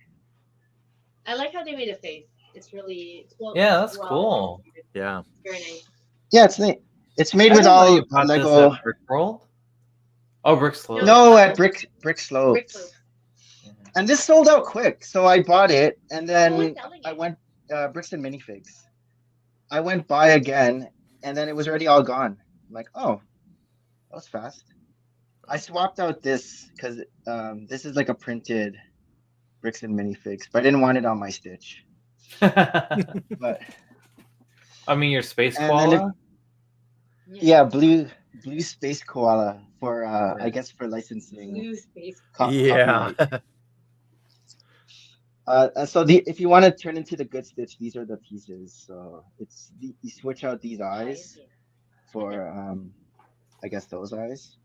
I like how they made a face. It's really well. Yeah, that's well cool. executed. Yeah. Very nice. Yeah, it's neat. It's made I with didn't know all you bought this Lego. at Brick World? Oh, Brick Slope. No, at Brick Brick Slopes. Slopes. And this sold out quick, so I bought it, and Who then was selling I it? went Bricks and Minifigs. I went by again, and then it was already all gone. I'm like, oh, that was fast. I swapped out this because this is like a printed Bricks and Minifigs, but I didn't want it on my Stitch. But I mean, your space And then koala? yeah, blue space koala for I guess for licensing. Blue space. Yeah. Copyright. And so if you want to turn into the good Stitch, these are the pieces. So you switch out these eyes for I guess those eyes.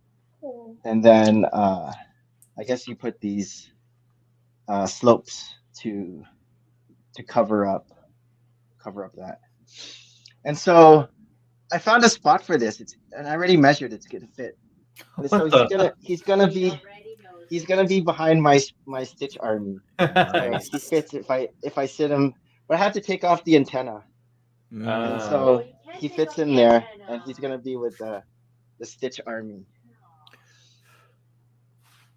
And then I guess you put these slopes to cover up that. And so I found a spot for this. And I already measured it's gonna fit. And so he's gonna be behind my Stitch army. Nice. He fits if I sit him, but I have to take off the antenna. And so he fits in there, and he's gonna be with the Stitch army.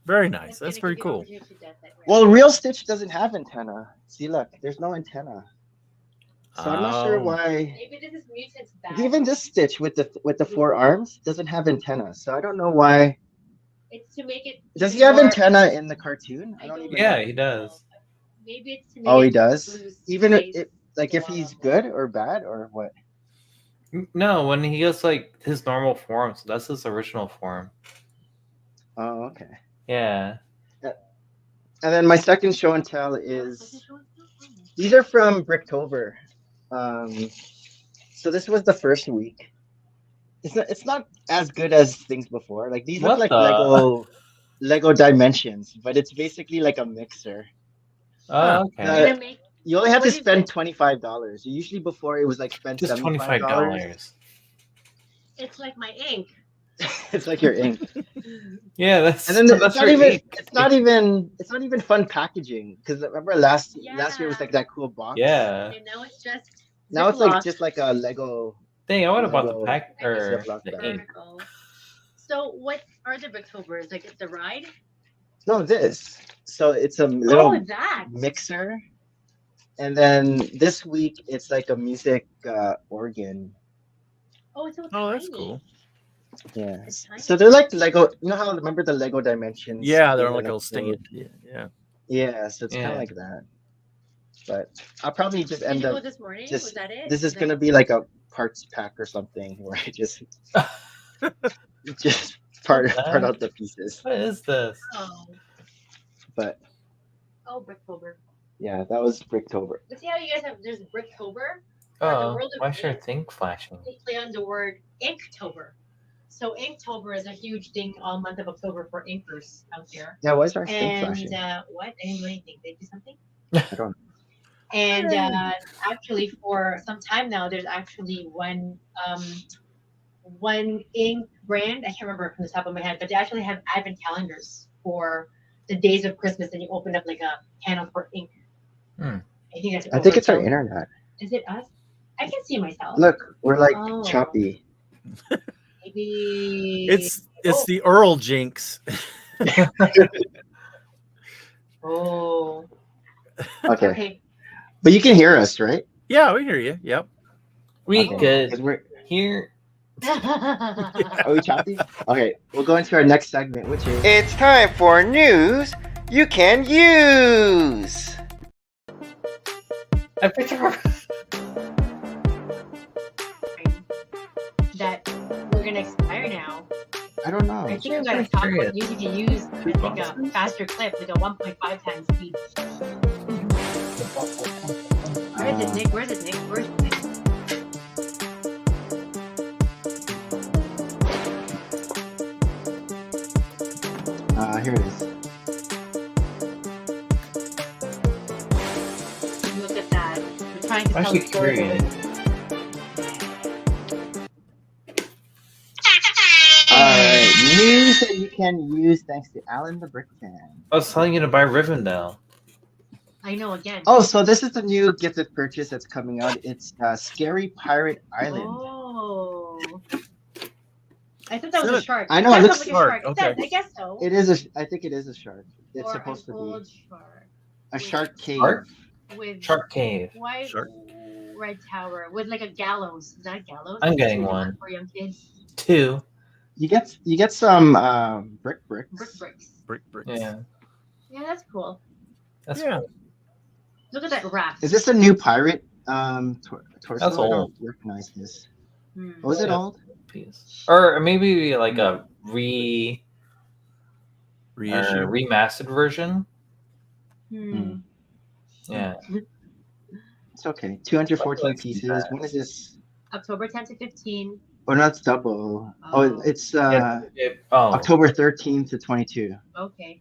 Very nice. That's very cool. Well, real Stitch doesn't have antenna. See, look, there's no antenna. So I'm not sure why. Maybe this is mutant's bad. Even this Stitch with the 4 arms doesn't have antenna. So I don't know why. It's to make it. Does he have antenna in the cartoon? I don't even know. Yeah, he does. Maybe it's to make Oh, he it does. boost Even space. if he's good or bad or what? No, when he gets like his normal form, so that's his original form. Oh, okay. Yeah. And then my second show and tell is these are from Bricktober. So this was the first week. It's not as good as things before. Like these look like Lego Dimensions, but it's basically like a mixer. Oh, okay. You only have to spend $25. Usually before it was like spend Just $75. It's like my ink. It's like your ink. Yeah, that's. And then that's it's not even fun packaging because remember last year was like that cool box. Yeah. And now it's just. Now it's like just like a Lego. Dang, I would have bought the pack or the Ziploc ink. So what are the Bricktobers? Like it's the ride? No, this. So it's a little that mixer, and then this week it's like a music organ. Oh, it's so tiny. Oh, that's cool. Yeah. So they're like Lego. You know how remember the Lego Dimensions? Yeah, they're like a little stand. Yeah. Yeah. So it's kind of like that. But I'll probably just end up. This morning? Was that it? This is gonna be like a parts pack or something where I just part out the pieces. What is this? Oh. But. Oh, Bricktober. Yeah, that was Bricktober. But see how you guys have there's Bricktober. Oh, why is your thing flashing? They play on the word Inktober. So Inktober is a huge thing all month of October for inkers out there. Yeah, why is our thing flashing? What? I didn't do anything. They do something? I don't know. And actually, for some time now, there's actually one ink brand. I can't remember from the top of my head, but they actually have advent calendars for the days of Christmas, and you open up like a panel for ink. Hmm. I think it's our internet. Is it us? I can see myself. Look, we're like choppy. Maybe it's the Earl jinx. Oh. Okay. But you can hear us, right? Yeah, we hear you. Yep. We could we're here. Are we choppy? Okay, we'll go into our next segment, which is It's time for news you can use. I picture that we're gonna expire now. I don't know. I think we gotta talk about news you can use at like a faster clip, like a 1.5 times speed. Where is it, Nick? Where's it, Nick? Where's it, Nick? Here it is. Look at that. We're trying to tell actually a story. curious. Alright, news that you can use thanks to Alan the Brick Fan. I was telling you to buy Rivendell. I know again. Oh, so this is the new gifted purchase that's coming out. It's Scary Pirate Island. Oh. I thought that was a shark. I know, it looks like a shark. shark. Okay. I guess so. It is I think it is a shark. It's Or supposed to old be shark a shark cave. Shark? with Shark Cave. white Shark. red tower with like a gallows. Is that a gallows? I'm getting Like one. for young kids. 2. You get some bricks. Bricks. Bricks. Yeah. Yeah, that's cool. That's Yeah. Look at that raft. Is this a new pirate torso? That's I don't old. recognize this. Hmm. Oh, is it Yeah. old? piece. Or maybe like a Reissue. remastered version. Hmm. Yeah. It's okay. 214 Like pieces. that. When is this? October 10 to 15. Oh, no, it's double. Oh, it's Oh, October 13th to 22. Okay.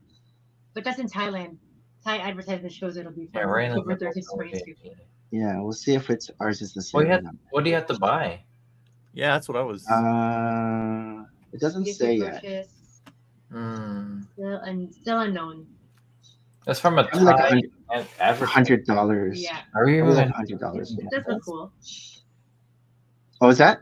But that's in Thailand. Thai advertisement shows it'll be yeah, from we're in the October middle 30th to of 22. it. Yeah, we'll see if ours is the What same. do you have? What do you have to buy? Yeah, that's what I was. It doesn't Gift say to yet. purchase, Hmm. still unknown. That's from a Probably like Thai advertisement. $100. Yeah. Are we Probably even like $100. It does look cool. Oh, is that?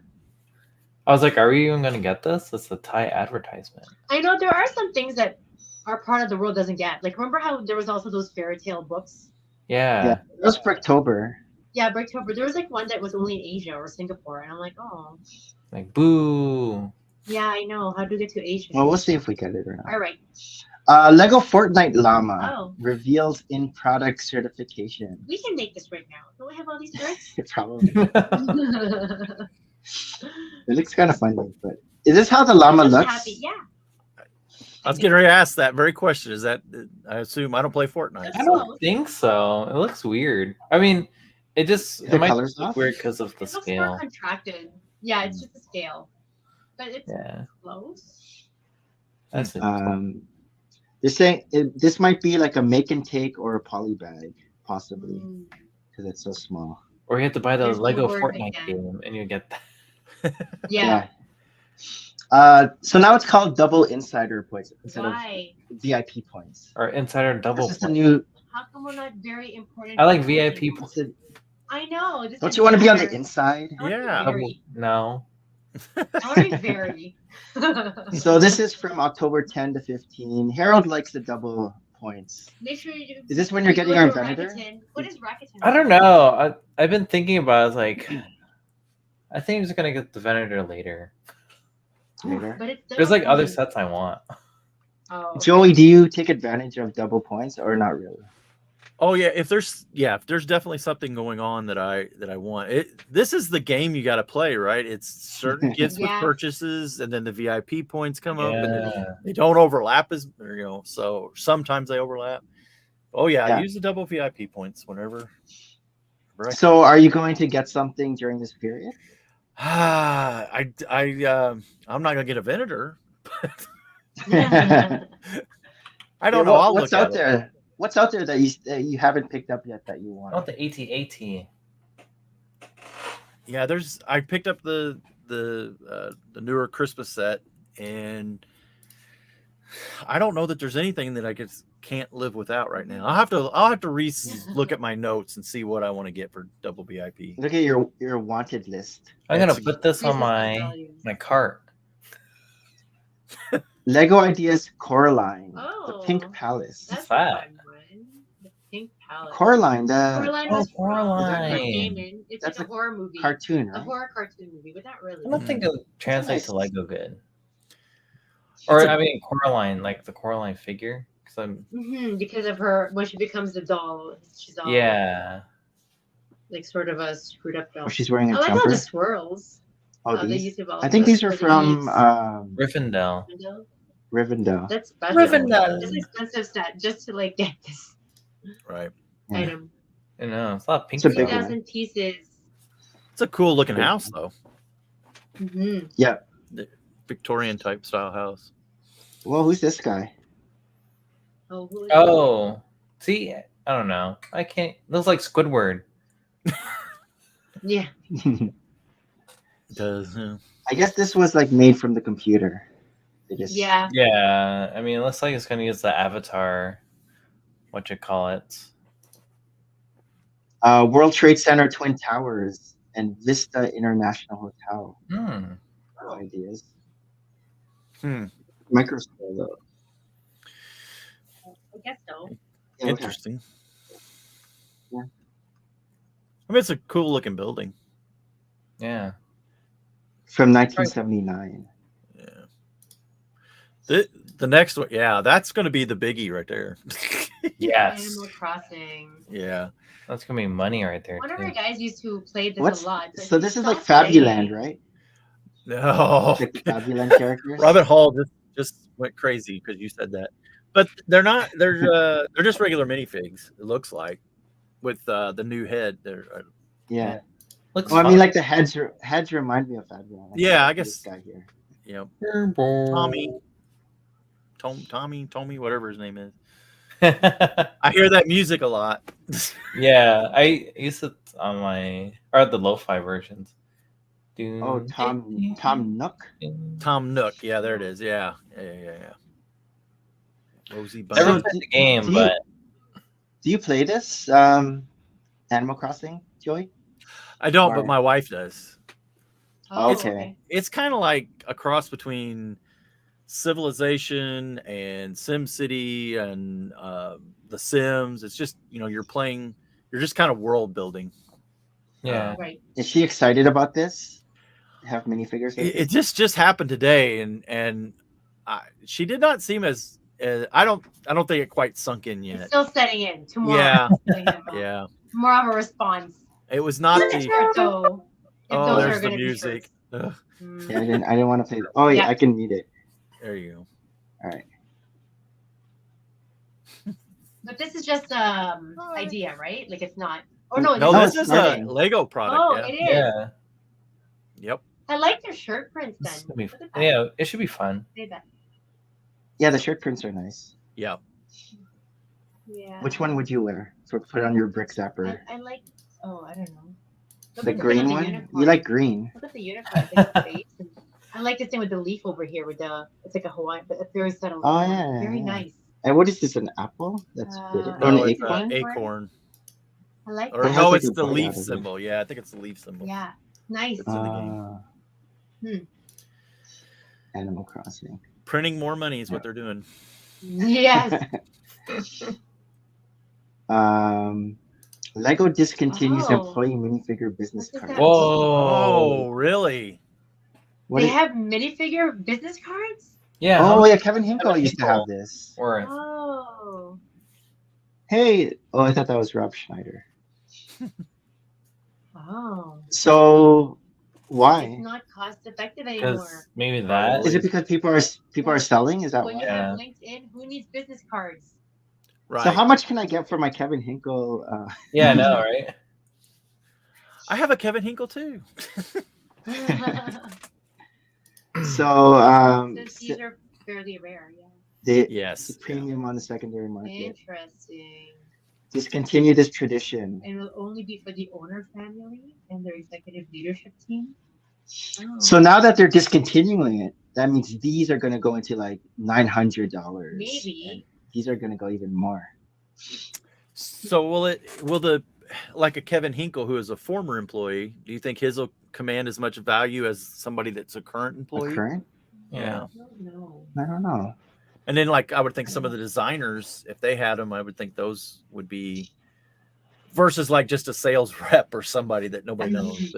I was like, are we even gonna get this? It's a Thai advertisement. I know there are some things that our part of the world doesn't get. Like, remember how there was also those fairy tale books? Yeah. It was for October. Yeah, Bricktober. There was like one that was only in Asia or Singapore, and I'm like, oh, Like boo. yeah, I know. How do we get to Asia? Well, we'll see if we get it or not. All right. Lego Fortnite Llama Oh. reveals in product certification. We can make this right now. Don't we have all these parts? Probably. It looks kind of funny, but is this how the llama I'm just looks? happy. Yeah. I was getting ready to ask that very question. Is that, I assume I don't play Fortnite. I don't think so. It looks weird. I mean, it The might colors look off? weird because of the It looks scale. more contracted. Yeah, it's just a scale, but it's Yeah. close. That's it. They're saying this might be like a make and take or a poly bag, possibly, Mm. because it's so small. Or you have to buy the There's Lego keyboard Fortnite again. game and you get that. Yeah. So now it's called double insider points instead Why? of VIP points. Or Insider Double. This is the new. How come we're not very important? I like information? VIP points. I know. This Don't is you want to be on the better. inside? I wanna be Yeah. very. No. I want to be very. So this is from October 10 to 15. Harold likes the double points. Make sure you do. Is this when you're getting go our to Venator? Rakuten. What is Rakuten? I don't know. I've been thinking about it. I was like, I think I'm just going to get the Venator later. Later. But it's still There's like other only- sets I want. Oh, okay. Joey, do you take advantage of double points or not really? Oh yeah, if there's definitely something going on that I want. This is the game you got to play, right? It's certain gifts with Yeah. purchases, and then the VIP points come up, and Yeah. they don't overlap so sometimes they overlap. Oh yeah, Yeah. I use the double VIP points whenever I So are you going to get something during this period? I'm not gonna get a Venator. I don't know. I'll What's look out at there? What's out there that you haven't picked up yet that you I want? want the AT-AT. it. Yeah, I picked up the newer Christmas set, and I don't know that there's anything that I can't live without right now. I'll have to look at my notes and see what I want to get for double VIP. Look at your wanted list. I'm going to It's- put this on Reasons my values. cart. Lego Ideas Coraline, Oh, the Pink Palace. That's a that? fun one. The Pink Palace. Coraline, the Coraline Oh, was Coraline. Damon. It's That's like a horror movie. cartoon, A right? horror cartoon movie, but not really. I don't think it'll translate to nice. Lego good. Or, I mean, Coraline, like the Coraline figure. Because I'm, Because of her, when she becomes the doll, she's all yeah. like sort of a screwed up doll. Oh, she's wearing I a like all jumper. the swirls. Oh, They these. used to I think these are the from leaves. Gryffindor. Rivendell. That's special. Rivendell. It's an expensive set just to like get this Right. Yeah. item. You know, it's a lot of pink It's a big stuff. one. 2,000 pieces. It's a cool looking house though, Mm-hmm. Victorian type style house. Well, who's this guy? Oh, who is Oh, see, I don't know. I can't. Looks like Squidward. it? Yeah. It does. Yeah. I guess this was like made from the computer. They just, Yeah. Yeah, I mean, it looks like it's gonna use the Avatar. What you call it? World Trade Center Twin Towers and Vista International Hotel. Hmm. No ideas. Hmm. Microscope though. I guess so. Yeah, okay. Interesting. Yeah. I mean, it's a cool looking building. Yeah. From 1979. Yeah. The next one, yeah, that's going to be the biggie right there. Yes. Animal Crossing. Yeah. That's gonna be money right there. One of too. our guys used to play this What's a lot. but so? he This is like stopped playing. Fabuland, right? No. Like the Fabuland characters. Rabbit Hall just went crazy because you said that. But they're not. They're just regular minifigs. It looks like with the new head. They're Yeah. Looks Well, I fun. mean, like the heads remind me of that one. Like, Yeah, I this guess. guy here. Yep. Tommy. Tommy, whatever his name is. Yeah, I hear that music a lot. I used it on the lo-fi versions. Oh, Tom Nook. Tom Nook. Yeah, there it is. Yeah. Rosie Never Bunny. played the game, do you- but Do you play this Animal Crossing, Joey? I don't, but Or- my wife does. Oh, Okay. It's kind of like a cross between Civilization and SimCity and The Sims. It's just, you're just kind of world building. yeah. Right. Is she excited about this? Have minifigures? Of It this? just happened today, and she did not seem as I don't think it quite sunk in It's yet. still setting in tomorrow. Yeah, Setting in. yeah. More of a response. It was not It's the. good though. If Oh, those there's are the gonna be music. shirts. Ugh, Mm. Yeah, I didn't want to play. Oh yeah, Yeah. I can mute it. there you go. All right. But this is just idea, right? Like it's not. Oh no, No, No, this it's is starting. a Lego product. Oh, yeah. it is. Yeah. Yep. I like their shirt prints. Then It's gonna be, Look at that. yeah, it should be fun. Say that. Yeah, the shirt prints are nice. Yep. Yeah. Which one would you wear for put on your brick zapper? I like. Oh, I don't know. Look The at green the one? unicorn. You like green? Look at the unicorn. Like the face. And I like this thing with the leaf over here with the. It's like a Hawaiian, but it's very subtle. Oh, yeah, Very yeah. nice. And what is this? An apple? That's pretty. Uh, Or an No, it's acorn? acorn. I like Or It that. has no, like it's a the bite leaf out of it. symbol. Yeah, I think it's the leaf symbol. Yeah. Nice. in the game. Animal Crossing. Printing more money is what they're doing. Yes. Lego discontinues Oh. employee minifigure business What does cards. that Oh, really? What They is- have minifigure business cards? Yeah. Oh how yeah, Kevin Hinkle Kevin used to Hinkle. have this. worth? Oh. Hey, oh, I thought that was Rob Schneider. Oh. So why? It's not cost effective Because anymore. maybe that. Is it because people are selling? Is that When why? you Yeah. have LinkedIn, who needs business cards? Right. So how much can I get for my Kevin Hinkle? Yeah, I know, right? I have a Kevin Hinkle too. So These are fairly rare, yeah. the Yes. premium on the secondary market. Interesting. Discontinue this tradition. And will only be for the owner family and their executive leadership team. Oh. So now that they're discontinuing it, that means these are going to go into like $900. Maybe. These are going to go even more. So will the like a Kevin Hinkle who is a former employee? Do you think his will command as much value as somebody that's a current A employee? current? Yeah. I don't know. I don't know. And then like I would think some of the designers, if they had them, I would think those would be versus like just a sales rep or somebody that nobody knows.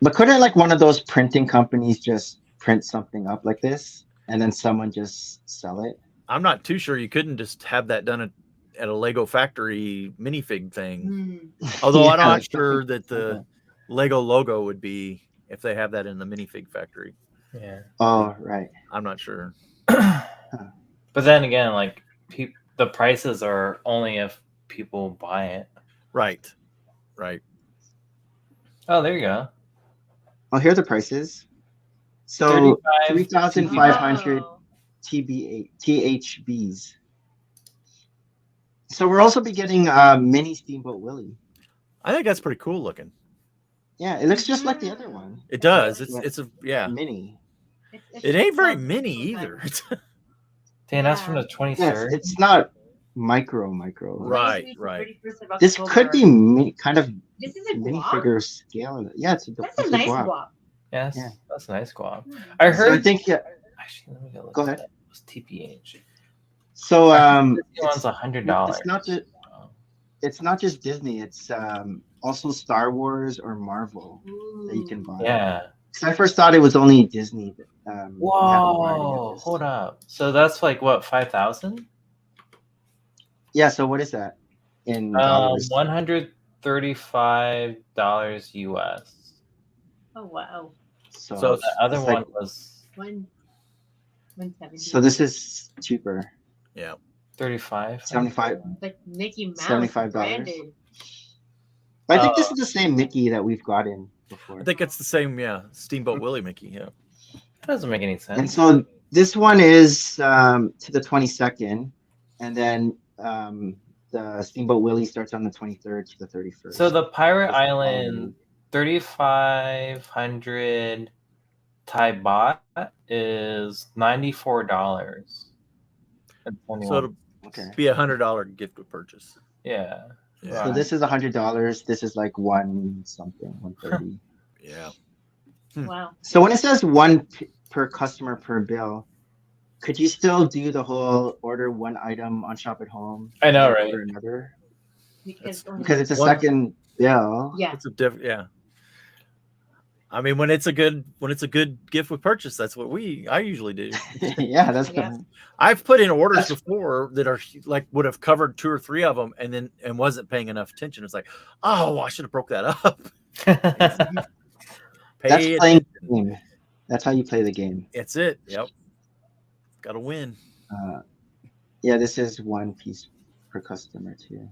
But couldn't like one of those printing companies just print something up like this and then someone just sell it? I'm not too sure you couldn't just have that done at a Lego factory minifig thing. Although Yeah, I'm not that's sure that the Lego logo would be if they have that in the minifig factory. Yeah. Oh, right. I'm not sure. But then again, like the prices are only if people buy it. Right. Oh, there you go. Oh, here are the prices. So 35 3,500 Oh. THBs. So we're also be getting mini Steamboat Willie. I think that's pretty cool looking. Yeah, it looks just like the other one. It does. Yeah. It's a yeah. Mini. It ain't very mini either. Dang, that's from the Yes, 23rd. it's not micro. Right. This could be kind of This is a guap. minifigure scale. Yeah, it's That's a nice guap. guap. Yes, Yeah. that's a nice guap. Hmm. I So I heard. think yeah. Actually, let me go look. Go at ahead. that. It was TPH. So This one's $100. it's not just it's not just Disney. It's also Star Wars or Marvel that you can buy. Yeah. 'Cause I first thought it was only Disney. That, had the variety of Whoa! this. Hold up. So that's like what, 5,000? Yeah. So what is that in dollars? $135 US. Oh wow. So the other it's one like- was 170. So this is cheaper. Yeah. 35. 75. like Mickey Mouse $75. branded. But I think this is the same Mickey that we've gotten before. I think it's the same. Yeah, Steamboat Willie Mickey. Yeah. That doesn't make any sense. And so this one is to the 22nd, and then the Steamboat Willie starts on the 23rd to the 31st. So the Pirate It's Island 3,500 Thai baht is $94. So it'll be $100 gift with purchase. Yeah. Yeah. So this is $100. This is like 130. Yeah. Wow. So when it says one per customer per bill, could you still do the whole order one item on Shop at Home? I know, and right? Order another Because because it's a One- second bill. yeah. It's a different. Yeah. I mean, when it's a good gift with purchase, that's what I usually do. Yeah, that's Yeah. the I've put in orders before that are like would have covered 2 or 3 of them, and wasn't paying enough attention. It's like, oh, I should have broke that up. that's Pay playing attention. the game. That's how you play the game. It's it. Yep. Got to win. Yeah, this is one piece per customer too.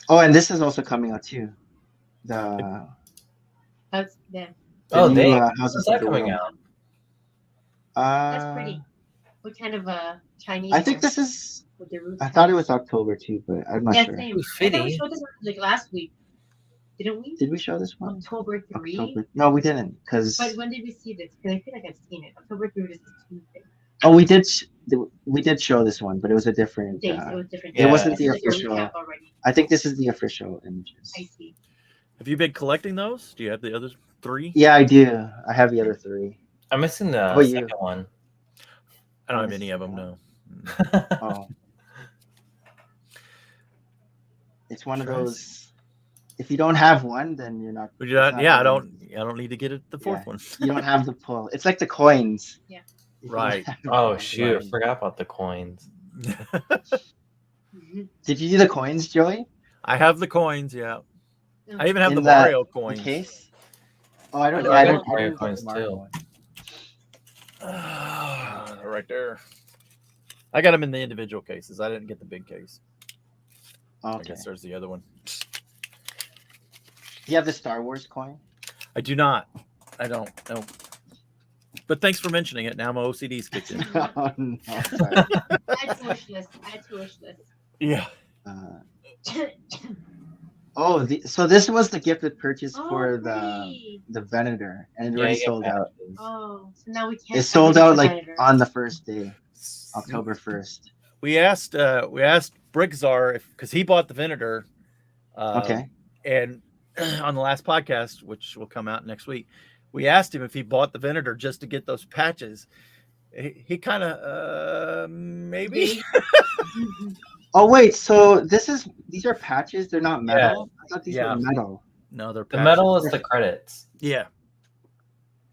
Oh, and this is also coming out too. The That's yeah. Oh, new, dang. Houses When's of that the coming World. out? That's pretty. What kind of Chinese? I think this is. with the roof I thought it was October too, but I'm not Yeah, sure. same. Ooh, I thought we fitty. showed this like last week, didn't we? Did we show this one? October 3. October. No, we didn't. Because But when did we see this? Because I feel like I've seen it. October 3 is Tuesday. oh, we did. We did show this one, but it was a different. Days. It was different. It days. wasn't This the is like a official. recap already. I think this is the official images. I see. Have you been collecting those? Do you have the other 3? Yeah, I do. I have the other 3. I'm missing the How about you? second one. I don't have any of them. No. Oh, it's one of those. If you don't have one, then you're not. Would you not, it's not yeah, I the- don't need to get it. The 4th one. You don't have the pull. It's like the coins. Yeah. If you Right. don't have Oh one. shoot! I Right. forgot about the coins. Mhm. Did you do the coins, Joey? I have the coins. Yeah. I even have In the that- Mario The coins. case? Oh, I don't. I I got don't. Mario I don't coins, have the Mario too. one. Right there. I got them in the individual cases. I didn't get the big case. I Okay. guess there's the other one. Do you have the Star Wars coin? I do not. I don't. No. But thanks for mentioning it. Now my OCD's kicked in. Oh, no, sorry. Add to wish list. Add to wish list. Yeah. Oh, so this was the gift with purchase Oh, for great. the Venator, and it Yeah, already you sold get out. patches. Oh, so now we can't. It sold out like Predator. on the first day, October 1st. We asked Brickzar because he bought the Venator. Okay. And on the last podcast, which will come out next week, we asked him if he bought the Venator just to get those patches. He kind of maybe. Oh wait, so these are patches. They're not metal. I thought these Yeah. were metal. No, they're The patches. metal is the credits. Yeah.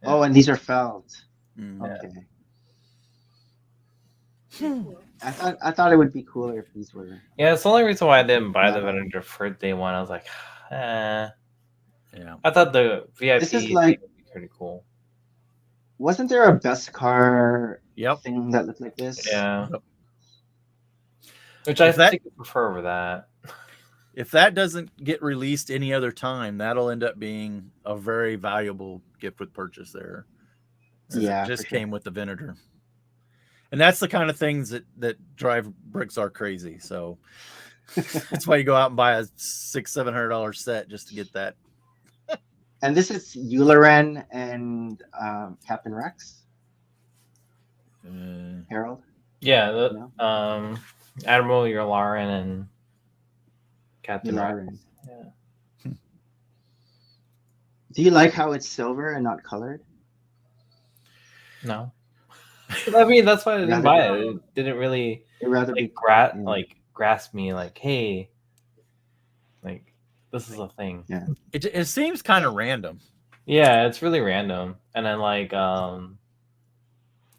Oh, and these are felt. Mm. Okay. I thought it would be cooler if these were. Yeah, it's the only reason why I didn't buy the Yeah. Venator for day one. I was like, eh. Yeah. I thought the VIP This is like- would be pretty cool. Wasn't there a best car Yep. thing that looked like this? Yeah. Yep. Which I If that- think I prefer over that. If that doesn't get released any other time, that'll end up being a very valuable gift with purchase there. Since Yeah, it just for sure. came with the Venator. And that's the kind of things that drive Brickzar crazy. So that's why you go out and buy a $600-700 set just to get that. And this is Euleran and Captain Rex, Harold. Yeah, Admiral Yularen and Captain Rex. Yularen. Yeah. Do you like how it's silver and not colored? No. I mean, that's why I didn't Rather- buy it. It didn't really It'd rather be like grasp me like, hey, like this is a thing. Yeah. It seems kind of random. Yeah, it's really random. And then like yeah.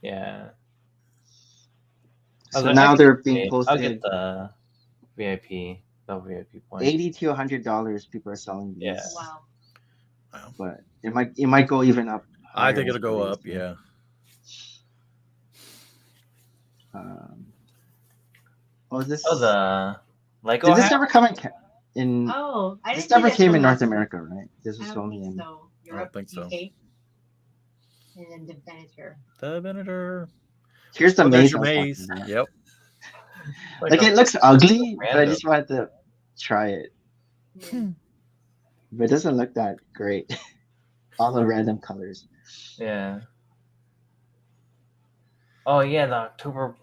I was So like, now I they're get- being I'll posted. get the VIP point. $80 to $100 people are selling these. Yeah. Wow. But it might go even up. I higher think it'll go for up. these. Yeah. Oh, is this? Oh, the Lego Did this hat? ever come in? in Oh, I this didn't see never that came till in North last week. America, right? This I was don't only think in. so. Europe, think so. UK, and then the Venator. The Venator. Here's the Oh, there's maze your I was maze. talking about. Yep. Like it looks ugly, but I random. just wanted to try it. Yeah. But it doesn't look that great. All the random colors. Yeah. Oh yeah, the October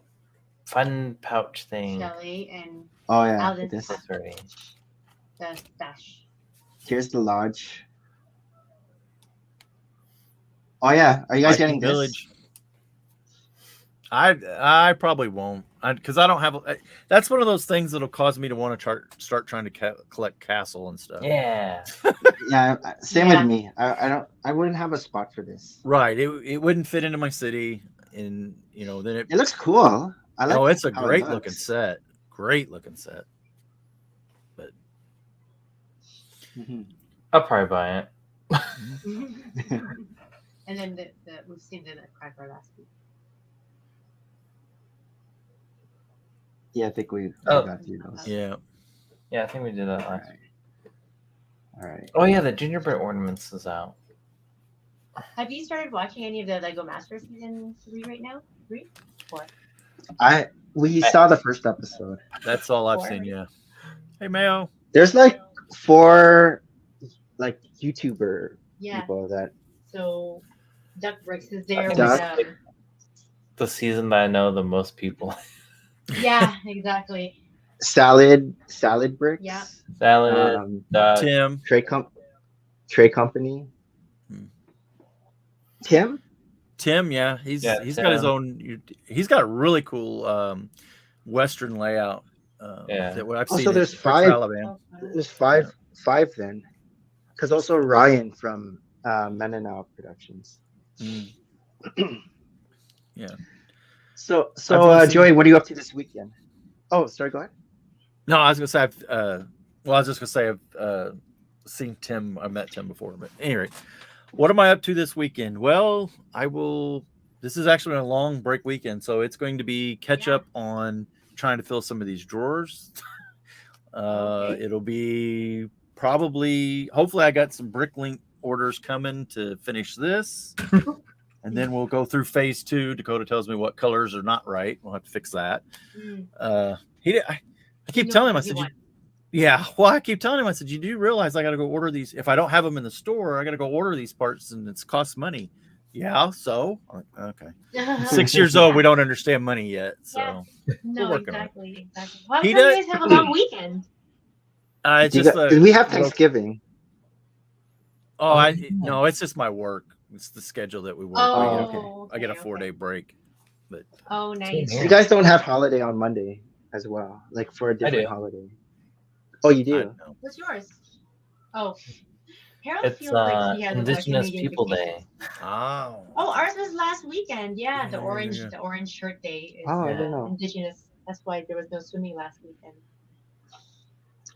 fun pouch thing. Shelley and Oh yeah, Alice. this. That's right. The stash. Here's the lodge. Oh yeah, are you guys Viking getting this? Village. I probably won't, because I don't have. That's one of those things that'll cause me to want to start trying to collect castle and stuff. Yeah. Yeah, same Yeah. with me. I wouldn't have a spot for this. Right. It wouldn't fit into my city, and then It looks cool. I like. it's a how it great looking looks. set. Great looking set. But Mhm. I'll probably buy it. And then we've seen the Nutcracker last week. Yeah, I think we Oh. got through those. yeah, Yeah, I think we did that last. All right. Oh yeah, the gingerbread ornaments is out. Have you started watching any of the Lego Master season 3 right now? 3? 4? We saw the first episode. that's all I've Four. seen. Yeah. Hey Mayo. There's like 4 like YouTuber Yeah. people that So Duck Bricks is there with Duck. The season that I know the most people. yeah, exactly. salad bricks. Yeah. Salad, Tim. Trey Company. Hmm. Tim? Yeah, he's Yeah, got his Tim. own. He's got a really cool Western layout. Yeah. That what I've Oh, seen. so at there's Bricks 5. Alabama. There's five then, because also Ryan from Men and Now Productions. Mm. Yeah. So I've seen- Joey, what are you up to this weekend? Oh, sorry, go ahead. No, I was gonna say. I was just gonna say I've seen Tim. I met Tim before, but anyway, what am I up to this weekend? Well, I will. This is actually a long break weekend, so it's going to be catch Yeah. up on trying to fill some of these drawers. Okay. It'll be probably. Hopefully, I got some BrickLink orders coming to finish this, and then we'll go through phase 2. Dakota tells me what colors are not right. We'll have to fix that. Mm. I keep You know telling him, I what you said, want. yeah. Well, I keep telling him, I said, you do realize I got to go order these. If I don't have them in the store, I got to go order these parts, and it's costs money. Yeah. So, I'm like, okay. 6 years old, we don't understand money yet. So, Yeah. No, working on it. exactly. Well, He you does- guys have a long weekend. it's just we have Thanksgiving. no, it's just my work. It's the schedule that we work. Oh, I get a okay, 4-day break. But Oh, nice. here. You guys don't have holiday on Monday as well, like for a different do. holiday. Oh, you I do. don't know. What's yours? Oh, Harold It's feels like he has Indigenous a People vacation. Day. Oh. Oh, ours was last weekend. Yeah, the Yeah, orange, yeah. the orange shirt day is Oh, I didn't know. Indigenous. That's why there was no swimming last weekend.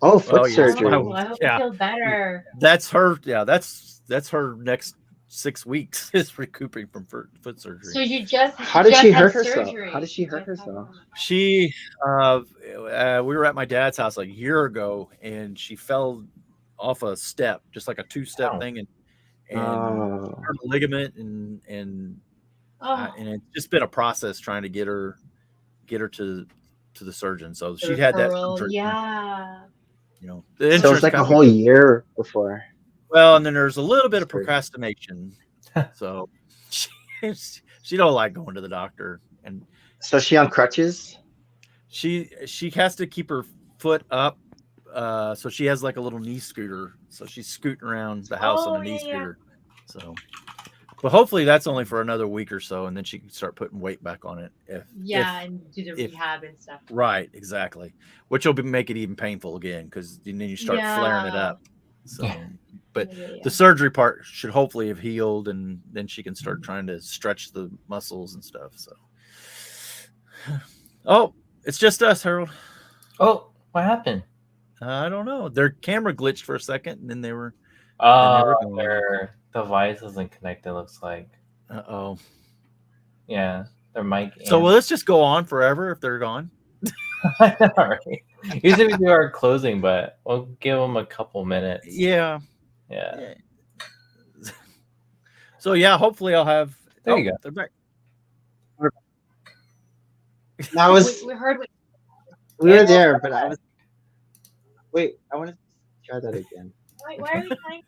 Oh, foot Oh, yeah. surgery. Oh, I hope Yeah. you feel better. That's her. Yeah, that's her next 6 weeks is recouping from foot surgery. So you just How did just she had hurt herself? surgery. How did she hurt Just had herself? surgery. She, we were at my dad's house like a year ago, and she fell off a step, just like a 2-step Oh. thing, and Oh, hurt a ligament, and Oh, it's just been a process trying to get her to the surgeon. So the she had that referral, surgery. Yeah. The so it's insurance like a company- whole year before. Well, and then there's a little bit of That's crazy. procrastination. So she don't like going to the doctor, and So is she on crutches? she has to keep her foot up. So she has like a little knee scooter. So she's scooting around the house on a knee yeah. scooter. So, but hopefully that's only for another week or so, and then she can start putting weight back on it. Yeah, and do the if- rehab and stuff. Right, exactly. Which will make it even painful again, because then you start flaring it Yeah. up. So, but Yeah. the surgery part should hopefully have healed, and then she can start trying to stretch the muscles and stuff. So, oh, it's just us, Harold. Oh, what happened? I don't know. Their camera glitched for a second, and then they were. Oh, gone. their device isn't connected. Looks like. Oh. Yeah, their mic. So will this just go on forever if they're gone? I know, right? Usually we do our closing, but we'll give them a couple minutes. Yeah. Yeah. So yeah, hopefully I'll have. There you go. They're back. I was We heard what we were there, but I was. Wait, I want to try that again. why are we trying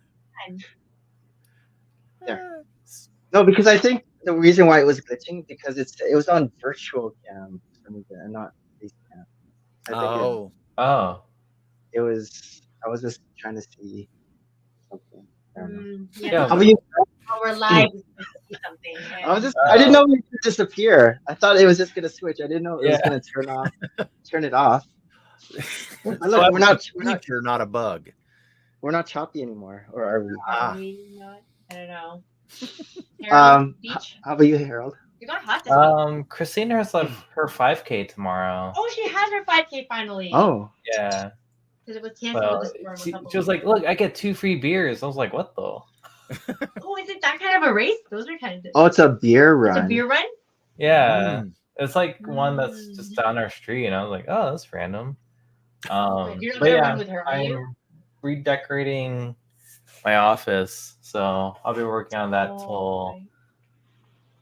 There. No, because I think the reason why it was glitching because it was on virtual cam for some reason and not face cam. I think Oh. Oh. it was. I was just trying to see something. I don't know. Yeah. How about you? We're live something. I didn't know it could disappear. I thought it was just gonna switch. I didn't know it was Yeah. gonna turn it off. But look, You're not a bug. we're not choppy anymore, or are we? Are we not? I don't know. Beach. How about you, Harold? You got hot this week. Christina has her 5K tomorrow. Oh, she has her 5K finally. Oh, Yeah. Because it was canceled with Well, the storm. she was like, "Look, I get 2 free beers." I was like, "What the?" Oh, is it that kind of a race? Those are kind of. oh, it's a beer run. It's a beer run? Yeah. Mm. It's like one that's just down our street, and I was like, "Oh, that's random." You're not But gonna yeah, run with her, are you? I'm redecorating my office, so I'll be working on that till right.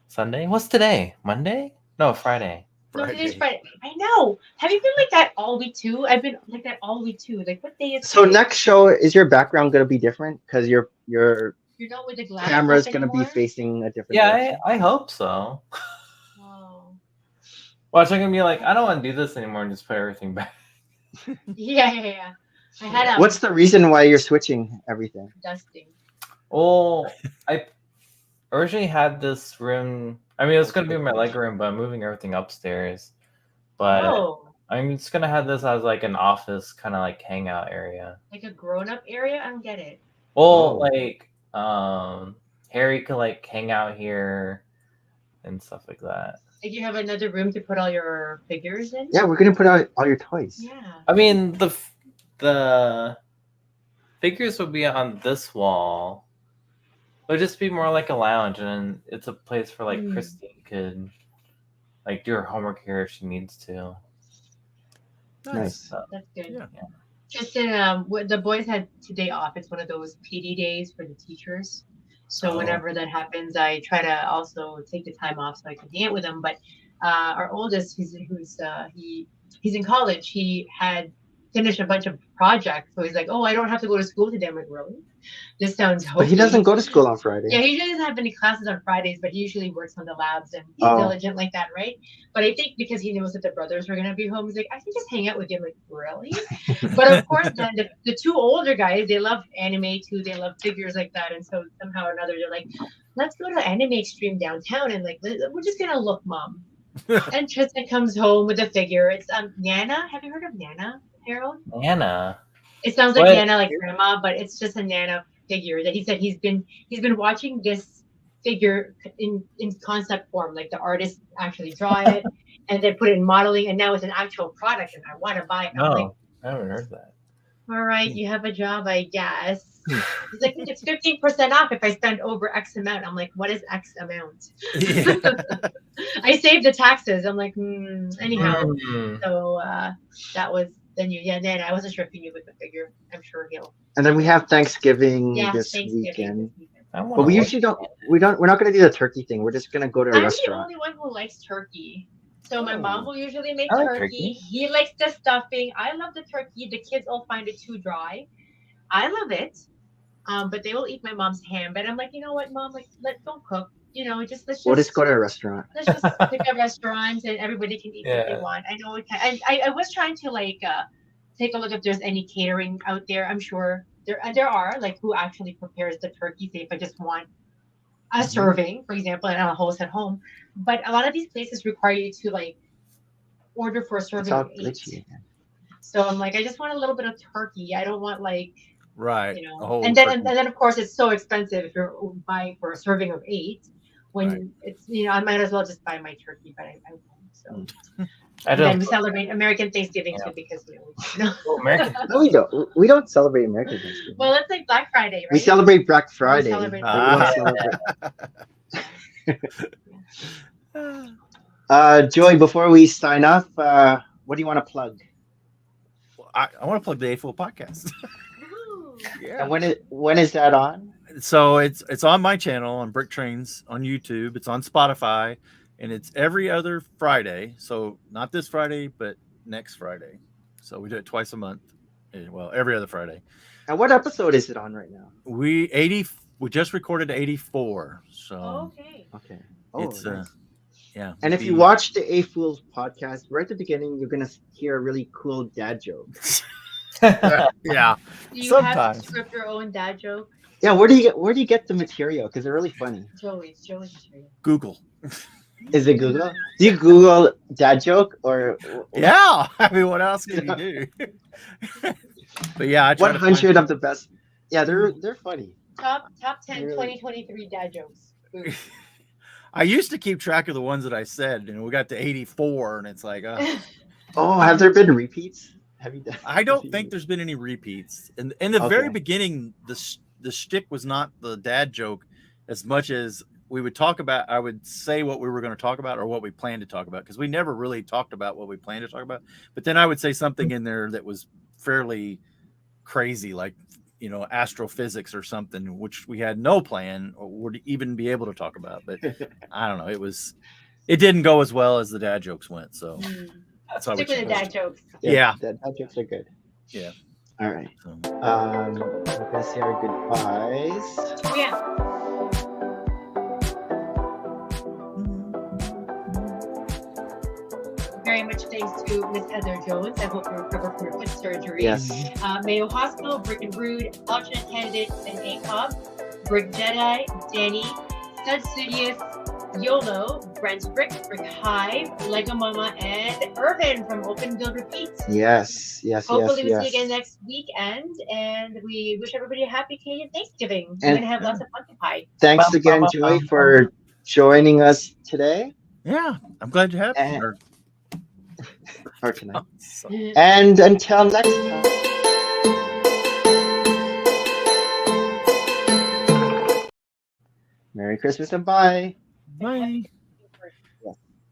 Sunday. What's today? Monday? No, Friday. No, today's Friday. I know. Have you been like that all week too? I've been like that all week too. Like, what day is So today? next show, is your background gonna be different because your You're not with the glass camera's stuff gonna be anymore? facing a different Yeah, direction? I hope so. Oh. Watch, I'm gonna be like, I don't want to do this anymore and just put everything back. Yeah. I had What's the reason why you're switching everything? dusting. Well, I originally had this room. I mean, it's gonna be my leg room, but I'm moving everything upstairs. But Oh, I'm just gonna have this as like an office, kind of like hangout area. like a grown-up area? I don't get it. Well, Oh. like Harry could like hang out here and stuff like that. Like you have another room to put all your figures in? Yeah, we're gonna put out all your toys. Yeah. I mean, the figures would be on this wall. It would just be more like a lounge, and it's a place for like Christine could like do her homework here if she needs to. Nice. So, That's good. Yeah. Tristan, the boys had today off. It's one of those PD days for the teachers. So Oh. whenever that happens, I try to also take the time off so I can hang out with them. But our oldest, he's in college. He had finished a bunch of projects, so he's like, "Oh, I don't have to go to school today." I'm like, "Really? This sounds." But he hokey." doesn't go to school on Friday. Yeah, he usually doesn't have any classes on Fridays, but he usually works on the labs and he's Oh. diligent like that, right? But I think because he knows that the brothers were gonna be home, he's like, I can just hang out with you. I'm like, really? But of course, then the two older guys, they love anime too. They love figures like that, and so somehow or another, they're like, let's go to Anime Extreme downtown and like we're just gonna look, Mom. And Tristan comes home with a figure. It's Nana. Have you heard of Nana, Harold? Nana. It sounds like What? Nana, like grandma, but it's just a Nana figure that he said he's been watching this figure in concept form, like the artist actually draw it and then put it in modeling, and now it's an actual product, and I want to buy it. I'm like, No, I haven't heard that. all right, you have a job, I guess. He's like, it's 15% off if I spend over X amount. I'm like, what is X amount? I saved the taxes. I'm like, anyhow. So that was the new. Yeah, then I wasn't sure if he knew with the figure. I'm sure he'll. And then we have Thanksgiving Yeah, this Thanksgiving weekend. this weekend. But we usually don't. We're not going to do the turkey thing. We're just going to go to a I'm the restaurant. only one who likes turkey. So my Oh. mom will usually make I like turkey. turkey. He likes the stuffing. I love the turkey. The kids all find it too dry. I love it. But they will eat my mom's ham. But I'm like, you know what, Mom? Like, don't cook. You know, let's We'll just go to a restaurant. let's just pick a restaurant and everybody can eat what they Yeah. want. I know. I was trying to like take a look if there's any catering out there. I'm sure there are, like, who actually prepares the turkey. Say if I just want a serving, for example, and I'll host at home. But a lot of these places require you to like order for a It's serving all of 8. glitchy again. So I'm like, I just want a little bit of turkey. I don't want like, Right. you know, a whole and then turkey. and then of course it's so expensive if you're buying for a serving of 8. When Right. it's, you know, I might as well just buy my turkey. But I'm so. I And then don't. we celebrate American Thanksgiving too because you know. Well, American. No, we don't. We don't celebrate American Thanksgiving. Well, it's like Black Friday, right? We celebrate Black Friday. celebrate but we don't Black celebrate. Joey, before we sign off, what do you want to plug? I want to plug the A Fool podcast. Woohoo. Yeah. And when is that on? So it's on my channel on BrickTrains on YouTube. It's on Spotify, and it's every other Friday. So not this Friday, but next Friday. So we do it twice a month. Well, every other Friday. And what episode is it on right now? We just recorded 84. So Okay. Okay. Oh, it's nice. yeah. And if you watch the A Fools podcast, right at the beginning, you're gonna hear a really cool dad joke. yeah. Do you have Sometimes. to script your own dad joke? Yeah, where do you get the material? Because they're really funny. Joey's material. Google. Is it Google? Do you Google dad joke or? Yeah. I mean, what else can you do? But yeah, I try 100 of the best. Yeah, they're funny. Top 10 Really? 2023 dad jokes. Boom. I used to keep track of the ones that I said, and we got to 84, and it's like, Oh, have there been repeats? Have you done? I don't think there's been any repeats. And in the very Okay. beginning, the shtick was not the dad joke as much as we would talk about. I would say what we were going to talk about or what we planned to talk about, because we never really talked about what we planned to talk about. But then I would say something in there that was fairly crazy, like, you know, astrophysics or something, which we had no plan or would even be able to talk about. But I don't know. It didn't go as well as the dad jokes went. So that's how we Stick with the chose. dad jokes. Yeah. Dad jokes are good. Yeah. All right. So, We're gonna say our goodbyes. Oh, yeah. Very much thanks to Miss Heather Jones. I hope you recover from your foot surgery. Yes. Mayo Hospital, Brick and Brood, alternate candidate, and ACOB, Brick Jedi, Danny, Stud Studious, YOLO, Brent's Brick Hive, Lego Mama, and Irvin from Open Build Repeat. Yes. Hopefully we see you again next weekend, and we wish everybody a happy Canadian Thanksgiving. We're And- gonna have lots of pumpkin pie. Thanks again, Joey, for joining us today yeah, I'm glad you have me. And- or tonight. So- And until next time. Merry Christmas and bye. Bye.